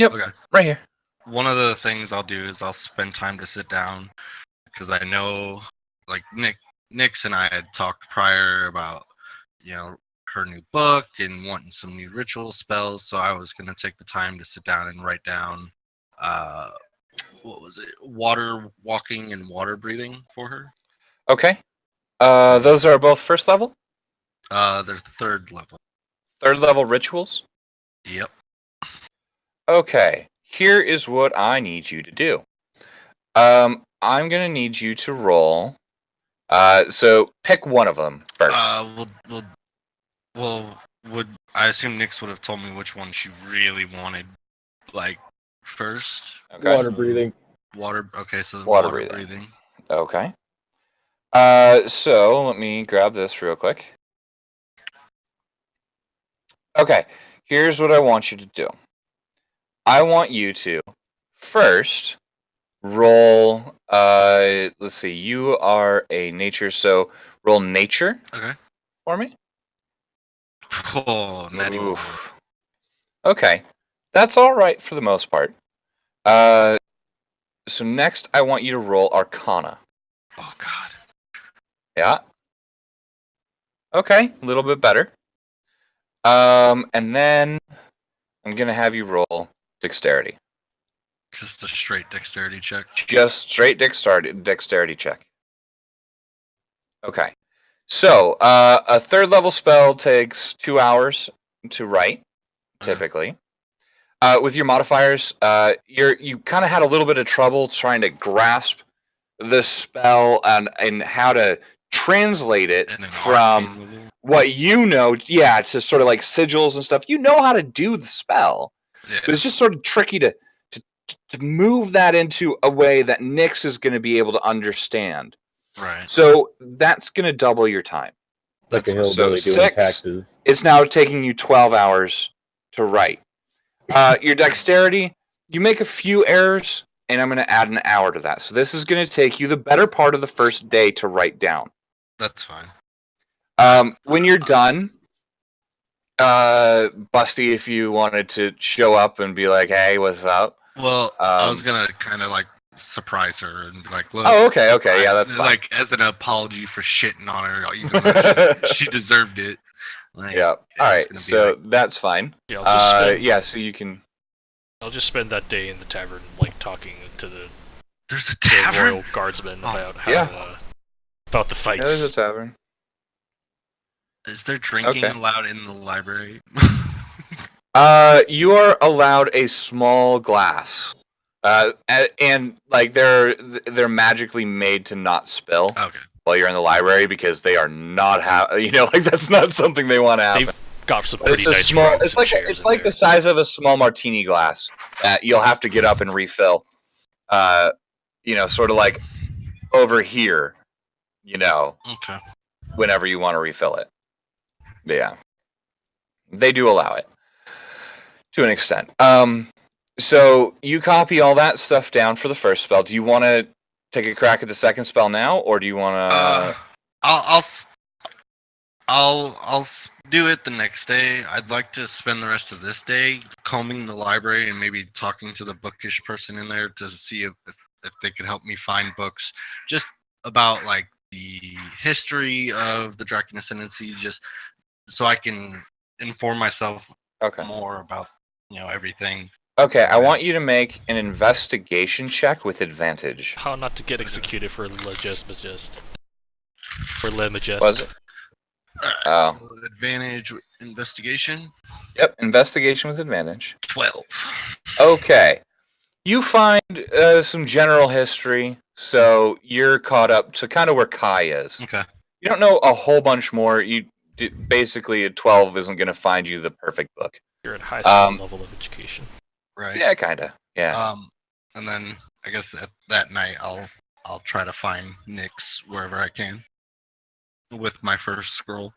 Speaker 2: Okay.
Speaker 3: Right here.
Speaker 2: One of the things I'll do is I'll spend time to sit down because I know, like Nix and I had talked prior about, her new book and wanting some new ritual spells. So I was gonna take the time to sit down and write down, what was it? Water walking and water breathing for her.
Speaker 3: Okay. Those are both first level?
Speaker 2: They're 3rd level.
Speaker 3: 3rd level rituals?
Speaker 2: Yep.
Speaker 3: Okay, here is what I need you to do. I'm gonna need you to roll. So pick one of them first.
Speaker 2: Would I assume Nyx would have told me which one she really wanted, like first?
Speaker 3: Okay.
Speaker 5: Water breathing.
Speaker 2: Water. Okay, so
Speaker 3: Water
Speaker 2: water
Speaker 3: breathing.
Speaker 2: breathing.
Speaker 3: Okay. So let me grab this real quick. Okay, here's what I want you to do. I want you to first roll. Let's see. You are a nature, so roll nature
Speaker 2: Okay.
Speaker 3: for me.
Speaker 2: Oh, natty one.
Speaker 3: Oof. Okay, that's all right for the most part. So next I want you to roll Arcana.
Speaker 2: Oh God.
Speaker 3: Yeah. Okay, a little bit better. And then I'm gonna have you roll Dexterity.
Speaker 2: Just a straight dexterity check.
Speaker 3: Just straight dexterity check. Okay. So a third level spell takes 2 hours to write, typically. With your modifiers, you kind of had a little bit of trouble trying to grasp the spell and how to translate it
Speaker 2: And an
Speaker 3: from
Speaker 2: arcane level.
Speaker 3: what you know, to sort of like sigils and stuff. You know how to do the spell,
Speaker 2: Yeah.
Speaker 3: but it's just sort of tricky to move that into a way that Nyx is going to be able to understand.
Speaker 2: Right.
Speaker 3: So that's going to double your time.
Speaker 5: Like a
Speaker 2: That's
Speaker 5: hillbilly
Speaker 3: so
Speaker 5: doing
Speaker 3: 6
Speaker 5: taxes.
Speaker 3: It's now taking you 12 hours to write. Your dexterity, you make a few errors, and I'm going to add an hour to that. So this is going to take you the better part of the first day to write down.
Speaker 2: That's fine.
Speaker 3: When you're done, Busty, if you wanted to show up and be like, "Hey, what's up?"
Speaker 2: Well, I was gonna kind of like surprise her and be like, "Look."
Speaker 3: Oh, okay, yeah, that's fine.
Speaker 2: Like as an apology for shitting on her, even though she deserved it. Like,
Speaker 3: Yeah. All
Speaker 2: it's
Speaker 3: right.
Speaker 2: gonna be
Speaker 3: So
Speaker 2: like,
Speaker 3: that's fine.
Speaker 4: Yeah, I'll just spend.
Speaker 3: Yeah. So you can.
Speaker 4: I'll just spend that day in the tavern, like talking to the
Speaker 2: there's a
Speaker 4: the
Speaker 2: tavern.
Speaker 4: royal guardsmen about how
Speaker 3: yeah.
Speaker 4: about the
Speaker 3: Yeah, there's a
Speaker 4: fights.
Speaker 3: tavern.
Speaker 2: Is there drinking
Speaker 3: Okay.
Speaker 2: allowed in the library?
Speaker 3: You are allowed a small glass. And like they're magically made to not spill
Speaker 2: Okay.
Speaker 3: while you're in the library because they are not like that's not something they want to happen.
Speaker 4: They've got some
Speaker 3: It's
Speaker 4: pretty
Speaker 3: a
Speaker 4: nice
Speaker 3: small.
Speaker 4: rugs
Speaker 3: It's
Speaker 4: and
Speaker 3: like
Speaker 4: chairs
Speaker 3: it's
Speaker 4: in
Speaker 3: like
Speaker 4: there.
Speaker 3: the size of a small martini glass that you'll have to get up and refill. Sort of like over here.
Speaker 2: Okay.
Speaker 3: Whenever you want to refill it. But yeah, they do allow it to an extent. So you copy all that stuff down for the first spell. Do you want to take a crack at the second spell now, or do you want to?
Speaker 2: I'll do it the next day. I'd like to spend the rest of this day combing the library and maybe talking to the bookish person in there to see if they could help me find books just about like the history of the Draken Ascendancy, just so I can inform myself
Speaker 3: Okay.
Speaker 2: more about everything.
Speaker 3: Okay, I want you to make an investigation check with advantage.
Speaker 4: How not to get executed for Le Majest. For Le Majest.
Speaker 3: Was it?
Speaker 2: Alright, so advantage investigation.
Speaker 3: Yep, investigation with advantage.
Speaker 2: 12.
Speaker 3: Okay. You find some general history, so you're caught up to kind of where Kai is.
Speaker 2: Okay.
Speaker 3: You don't know a whole bunch more. Basically, a 12 isn't going to find you the perfect book.
Speaker 4: You're at high school level of education.
Speaker 2: Right.
Speaker 3: Yeah, kind of. Yeah.
Speaker 2: And then I guess that night I'll try to find Nyx wherever I can with my first scroll.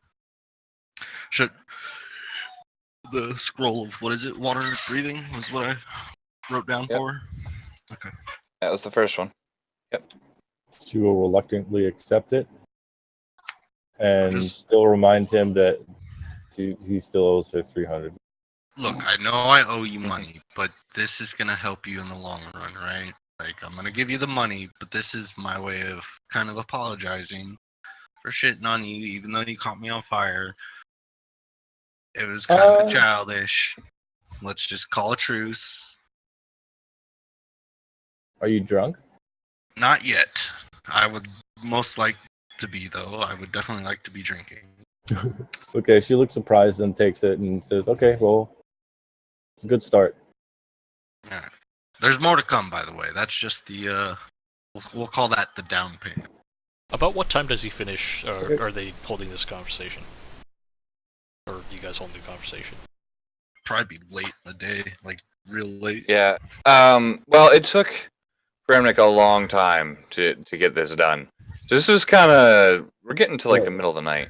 Speaker 2: Should the scroll of what is it? Water breathing was what I wrote down for. Okay.
Speaker 3: That was the first one. Yep.
Speaker 5: She will reluctantly accept it, and still remind him that he still owes her 300.
Speaker 2: Look, I know I owe you money, but this is gonna help you in the long run, right? Like, I'm gonna give you the money, but this is my way of kind of apologizing for shitting on you, even though you caught me on fire. It was kind of childish. Let's just call a truce.
Speaker 5: Are you drunk?
Speaker 2: Not yet. I would most like to be, though. I would definitely like to be drinking.
Speaker 5: Okay, she looks surprised and takes it and says, "Okay, well, it's a good start."
Speaker 2: Yeah. There's more to come, by the way. That's just the we'll call that the down payment.
Speaker 4: About what time does he finish, or
Speaker 5: Okay.
Speaker 4: are they holding this conversation? Or you guys holding the conversation?
Speaker 2: Probably be late in the day, like real late.
Speaker 3: Yeah. Well, it took Kramnik a long time to get this done. So this is kind of we're getting to like the middle of the night.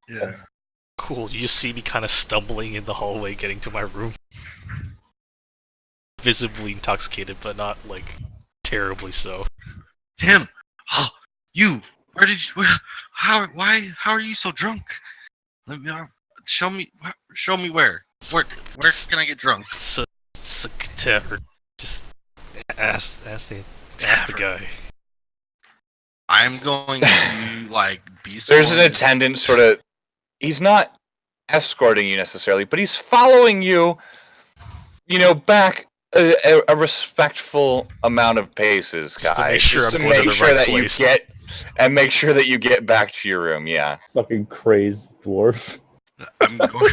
Speaker 2: Yeah.
Speaker 4: Cool, you just see me kind of stumbling in the hallway getting to my room. Visibly intoxicated, but not, like, terribly so.
Speaker 2: Him. Oh, you. Where did you? Where? How? Why? How are you so drunk? Let me. Show me. Show me where. Where can I get drunk?
Speaker 4: Just ask the guy.
Speaker 2: I'm going to like be.
Speaker 3: There's an
Speaker 2: sworn-
Speaker 3: attendant sort of. He's not escorting you necessarily, but he's following you. You know, back a respectful amount of paces,
Speaker 4: Just to
Speaker 3: guy.
Speaker 4: make sure
Speaker 3: just
Speaker 4: I'm
Speaker 3: to
Speaker 4: going to
Speaker 3: make
Speaker 4: the
Speaker 3: sure
Speaker 4: right
Speaker 3: that
Speaker 4: place.
Speaker 3: you get and make sure that you get back to your room. Yeah.
Speaker 5: Fucking crazed dwarf.
Speaker 2: I'm going.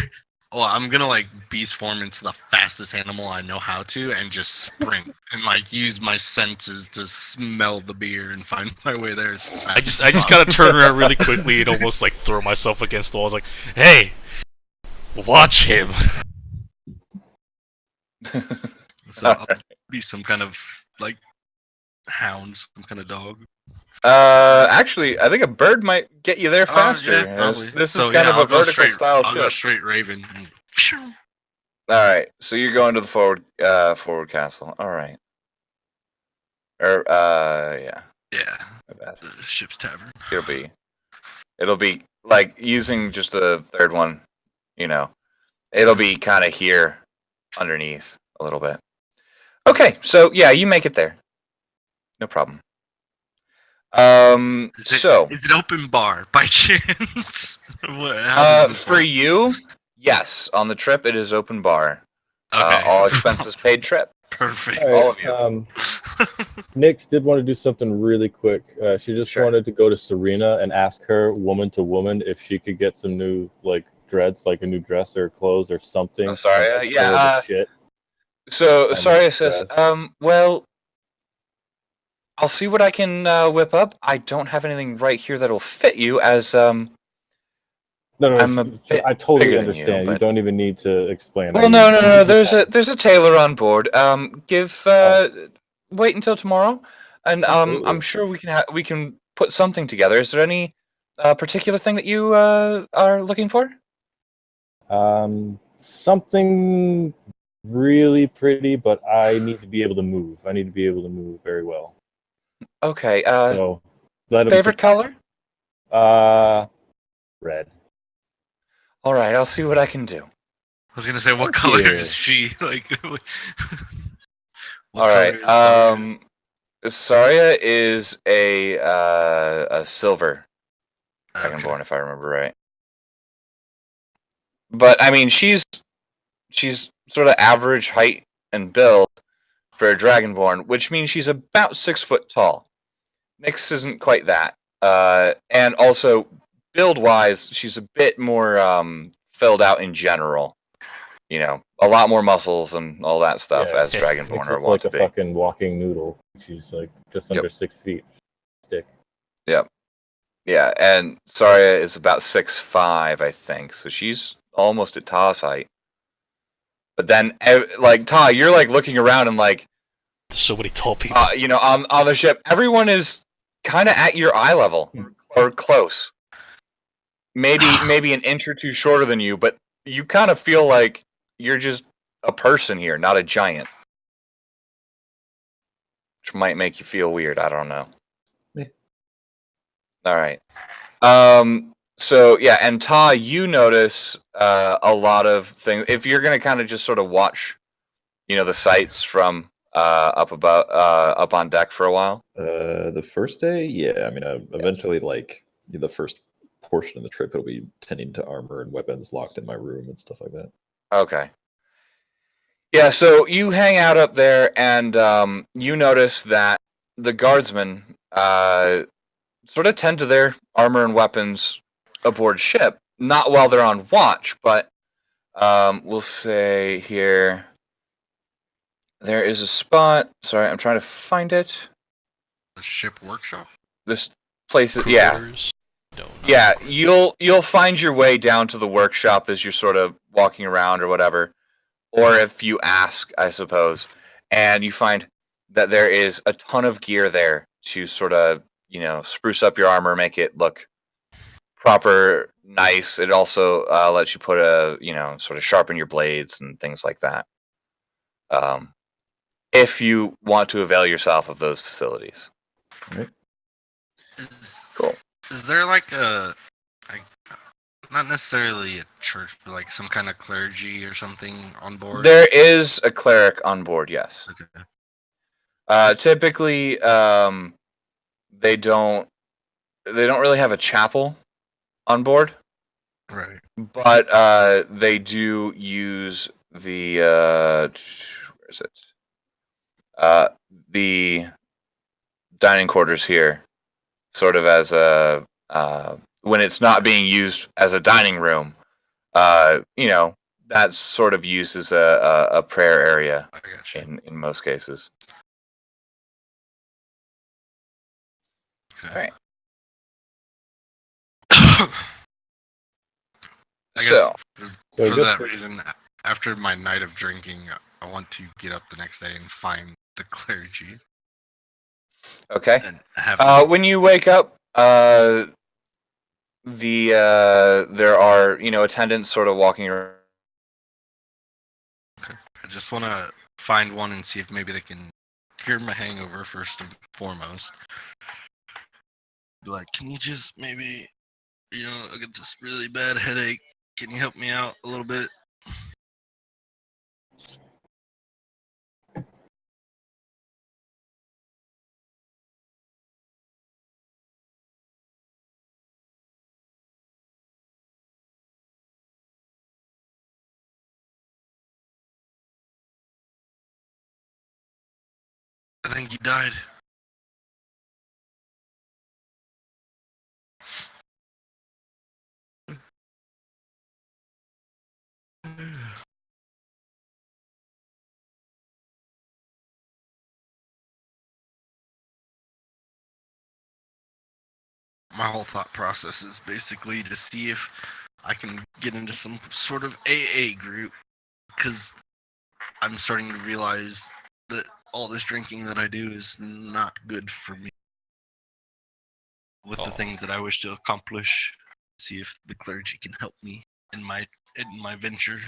Speaker 2: Well, I'm gonna like beast form into the fastest animal I know how to, and just sprint and like use my senses to smell the beer and find my way there. As fast
Speaker 4: I just kind of turn around really quickly and almost like throw myself against the wall. I was like, "Hey, watch him!"
Speaker 2: So I'll be some kind of like hound, some kind of dog.
Speaker 3: Actually, I think a bird might get you there faster.
Speaker 2: Yeah, probably.
Speaker 3: This is
Speaker 2: So,
Speaker 3: kind
Speaker 2: yeah,
Speaker 3: of
Speaker 2: I'll
Speaker 3: a
Speaker 2: go
Speaker 3: vertical
Speaker 2: straight,
Speaker 3: style
Speaker 2: I'll go
Speaker 3: ship.
Speaker 2: straight Raven. And, phew.
Speaker 3: All right, so you're going to the forward castle. All right. Yeah.
Speaker 2: Yeah,
Speaker 3: My bad.
Speaker 2: the ship's tavern.
Speaker 3: It'll be like using just the third one. You know, it'll be kind of here, underneath a little bit. Okay, so yeah, you make it there. No problem.
Speaker 2: Is it open bar by chance? How does this
Speaker 3: for
Speaker 2: work?
Speaker 3: you, yes, on the trip it is open bar.
Speaker 2: Okay.
Speaker 3: All expenses paid trip.
Speaker 2: Perfect.
Speaker 5: All
Speaker 3: All
Speaker 5: right,
Speaker 3: of you.
Speaker 5: Nyx did want to do something really quick. She just
Speaker 3: Sure.
Speaker 5: wanted to go to Serena and ask her, woman to woman, if she could get some new like dreads, like a new dress or clothes or something.
Speaker 3: I'm sorry,
Speaker 5: and, like,
Speaker 3: yeah,
Speaker 5: show her the shit.
Speaker 3: So
Speaker 5: I'm
Speaker 3: sorry, sis.
Speaker 5: impressed.
Speaker 3: Well, I'll see what I can whip up. I don't have anything right here that'll fit you, as
Speaker 5: No,
Speaker 3: I'm a bit
Speaker 5: I totally
Speaker 3: bigger than
Speaker 5: understand.
Speaker 3: you,
Speaker 5: You
Speaker 3: but
Speaker 5: don't even need to explain.
Speaker 3: well, no. There's a tailor on board. Wait until tomorrow, and
Speaker 5: Absolutely.
Speaker 3: I'm sure we can put something together. Is there any particular thing that you are looking for?
Speaker 5: Something really pretty, but I need to be able to move. I need to be able to move very well.
Speaker 3: Okay.
Speaker 5: So let him.
Speaker 3: Favorite color?
Speaker 5: Red.
Speaker 3: All right. I'll see what I can do.
Speaker 2: I was gonna say, what
Speaker 5: Thank
Speaker 2: color
Speaker 5: you.
Speaker 2: is she? Like, what
Speaker 3: All right.
Speaker 2: color is Saria?
Speaker 3: Saria is a silver
Speaker 2: Okay.
Speaker 3: dragonborn, if I remember right. But I mean, she's sort of average height and build for a dragonborn, which means she's about 6 foot tall. Nyx isn't quite that, and also build-wise, she's a bit more filled out in general. You know, a lot more muscles and all that stuff
Speaker 5: Yeah,
Speaker 3: as dragonborn
Speaker 5: Nyx
Speaker 3: are
Speaker 5: is
Speaker 3: wont
Speaker 5: like
Speaker 3: to
Speaker 5: a
Speaker 3: be.
Speaker 5: fucking walking noodle. She's like just under 6 feet. Stick.
Speaker 3: Yeah, and Saria is about 6'5", I think, so she's almost at Ta's height. But then, like Ta, you're like looking around and like,
Speaker 4: There's so many tall people.
Speaker 3: you know, on the ship, everyone is kind of at your eye level or close. Maybe an inch or two shorter than you, but you kind of feel like you're just a person here, not a giant. Which might make you feel weird. I don't know.
Speaker 1: Yeah.
Speaker 3: All right. So yeah, and Ta, you notice a lot of things. If you're gonna kind of just sort of watch, you know, the sights from up on deck for a while.
Speaker 1: The first day, yeah. I mean, eventually, like the first portion of the trip, it'll be tending to armor and weapons locked in my room and stuff like that.
Speaker 3: Okay. Yeah, so you hang out up there, and you notice that the guardsmen sort of tend to their armor and weapons aboard ship. Not while they're on watch, but we'll say here, There is a spot. Sorry, I'm trying to find it.
Speaker 2: The ship workshop.
Speaker 3: This place is
Speaker 4: Crew
Speaker 3: yeah.
Speaker 4: quarters? No, not
Speaker 3: Yeah,
Speaker 4: crew.
Speaker 3: you'll find your way down to the workshop as you're sort of walking around or whatever. Or if you ask, I suppose, and you find that there is a ton of gear there to sort of, spruce up your armor, make it look proper, nice. It also lets you put sort of sharpen your blades and things like that. If you want to avail yourself of those facilities.
Speaker 1: Right.
Speaker 3: Cool.
Speaker 2: Is there like not necessarily a church, but like some kind of clergy or something on board?
Speaker 3: There is a cleric on board, yes.
Speaker 2: Okay.
Speaker 3: Typically, they don't really have a chapel on board,
Speaker 2: Right.
Speaker 3: but they do use the where is it? The dining quarters here, sort of as a when it's not being used as a dining room. That's sort of used as a prayer area
Speaker 2: I gotcha.
Speaker 3: in most cases.
Speaker 2: Okay.
Speaker 3: All right.
Speaker 2: I guess
Speaker 3: So,
Speaker 5: So I
Speaker 2: for
Speaker 5: guess
Speaker 2: that
Speaker 5: there's-
Speaker 2: reason, after my night of drinking, I want to get up the next day and find the clergy
Speaker 3: okay.
Speaker 2: and have.
Speaker 3: When you wake up, there are attendants sort of walking around.
Speaker 2: I just want to find one and see if maybe they can cure my hangover first and foremost. Be like, can you just maybe, I get this really bad headache. Can you help me out a little bit? I think you died. My whole thought process is basically to see if I can get into some sort of AA group, because I'm starting to realize that all this drinking that I do is not good for me. With the things that I wish to accomplish, see if the clergy can help me in my venture.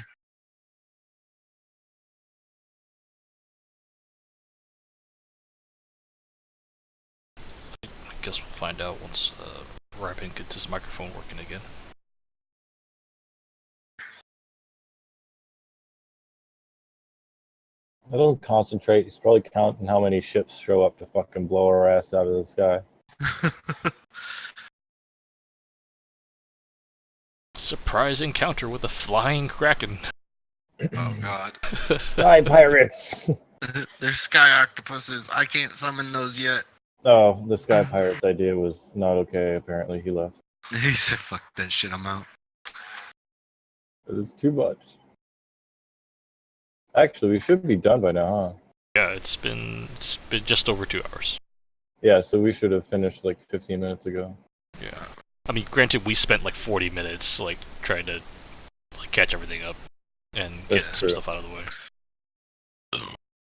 Speaker 4: I guess we'll find out once Rapin gets his microphone working again.
Speaker 5: I don't concentrate. He's probably counting how many ships show up to fucking blow our ass out of the sky.
Speaker 4: Surprise encounter with a flying kraken.
Speaker 2: Oh god.
Speaker 5: Sky pirates!
Speaker 2: There's sky octopuses. I can't summon those yet.
Speaker 5: Oh, the Sky Pirates idea was not okay, apparently. He left.
Speaker 2: He said, fuck that shit, I'm out.
Speaker 5: It is too much. Actually, we should be done by now, huh?
Speaker 4: Yeah, it's been just over 2 hours.
Speaker 5: Yeah, so we should have finished like 15 minutes ago.
Speaker 4: Yeah. I mean, granted, we spent like 40 minutes like trying to like catch everything up and get
Speaker 5: That's
Speaker 4: some
Speaker 5: true.
Speaker 4: stuff out of the way.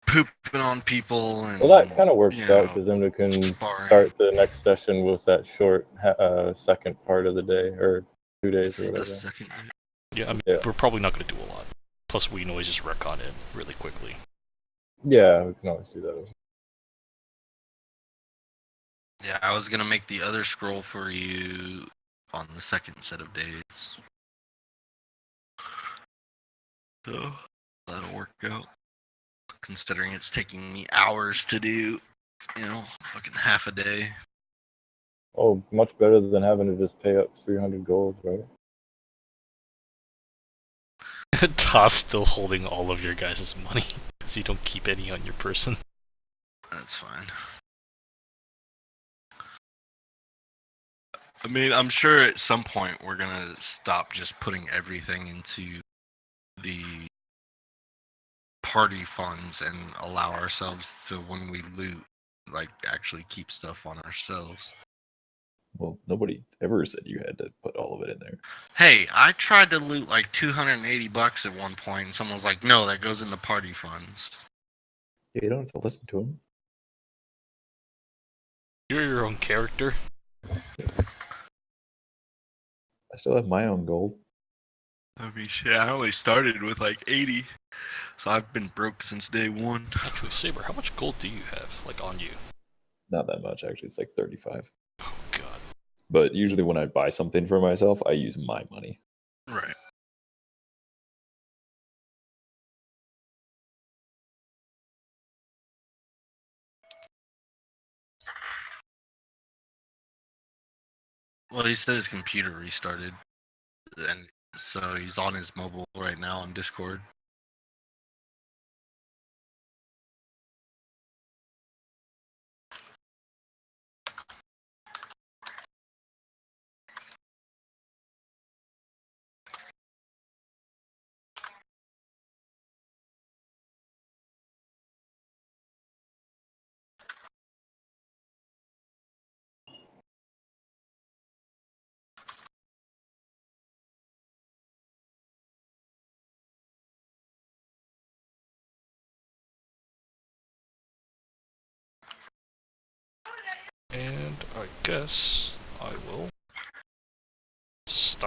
Speaker 2: Pooping on people and.
Speaker 5: Well, that kind of works
Speaker 2: you
Speaker 5: out
Speaker 2: know,
Speaker 5: because then we can
Speaker 2: sparring.
Speaker 5: start the next session with that short second part of the day, or 2 days or
Speaker 2: The
Speaker 5: whatever.
Speaker 2: second.
Speaker 4: Yeah, I mean,
Speaker 5: Yeah.
Speaker 4: we're probably not going to do a lot. Plus, we can always just retcon it really quickly.
Speaker 5: Yeah, we can always do that.
Speaker 2: Yeah, I was gonna make the other scroll for you on the second set of days. So that'll work out. Considering it's taking me hours to do, fucking half a day.
Speaker 5: Oh, much better than having to just pay up 300 gold, right?
Speaker 4: Toss still holding all of your guys' money, so you don't keep any on your person.
Speaker 2: That's fine. I mean, I'm sure at some point we're gonna stop just putting everything into the party funds and allow ourselves to, when we loot, like actually keep stuff on ourselves.
Speaker 1: Well, nobody ever said you had to put all of it in there.
Speaker 2: Hey, I tried to loot like $280 at one point, and someone was like, "No, that goes in the party funds."
Speaker 1: Yeah, you don't have to listen to him.
Speaker 4: You're your own character.
Speaker 1: I still have my own gold.
Speaker 6: I mean, shit, I only started with like 80, so I've been broke since day one.
Speaker 4: Actually, Saber, how much gold do you have, like, on you?
Speaker 1: Not that much, actually. It's like 35.
Speaker 4: Oh, God.
Speaker 1: But usually when I buy something for myself, I use my money.
Speaker 2: Right. Well, he said his computer restarted, and so he's on his mobile right now on Discord.
Speaker 4: And I guess I will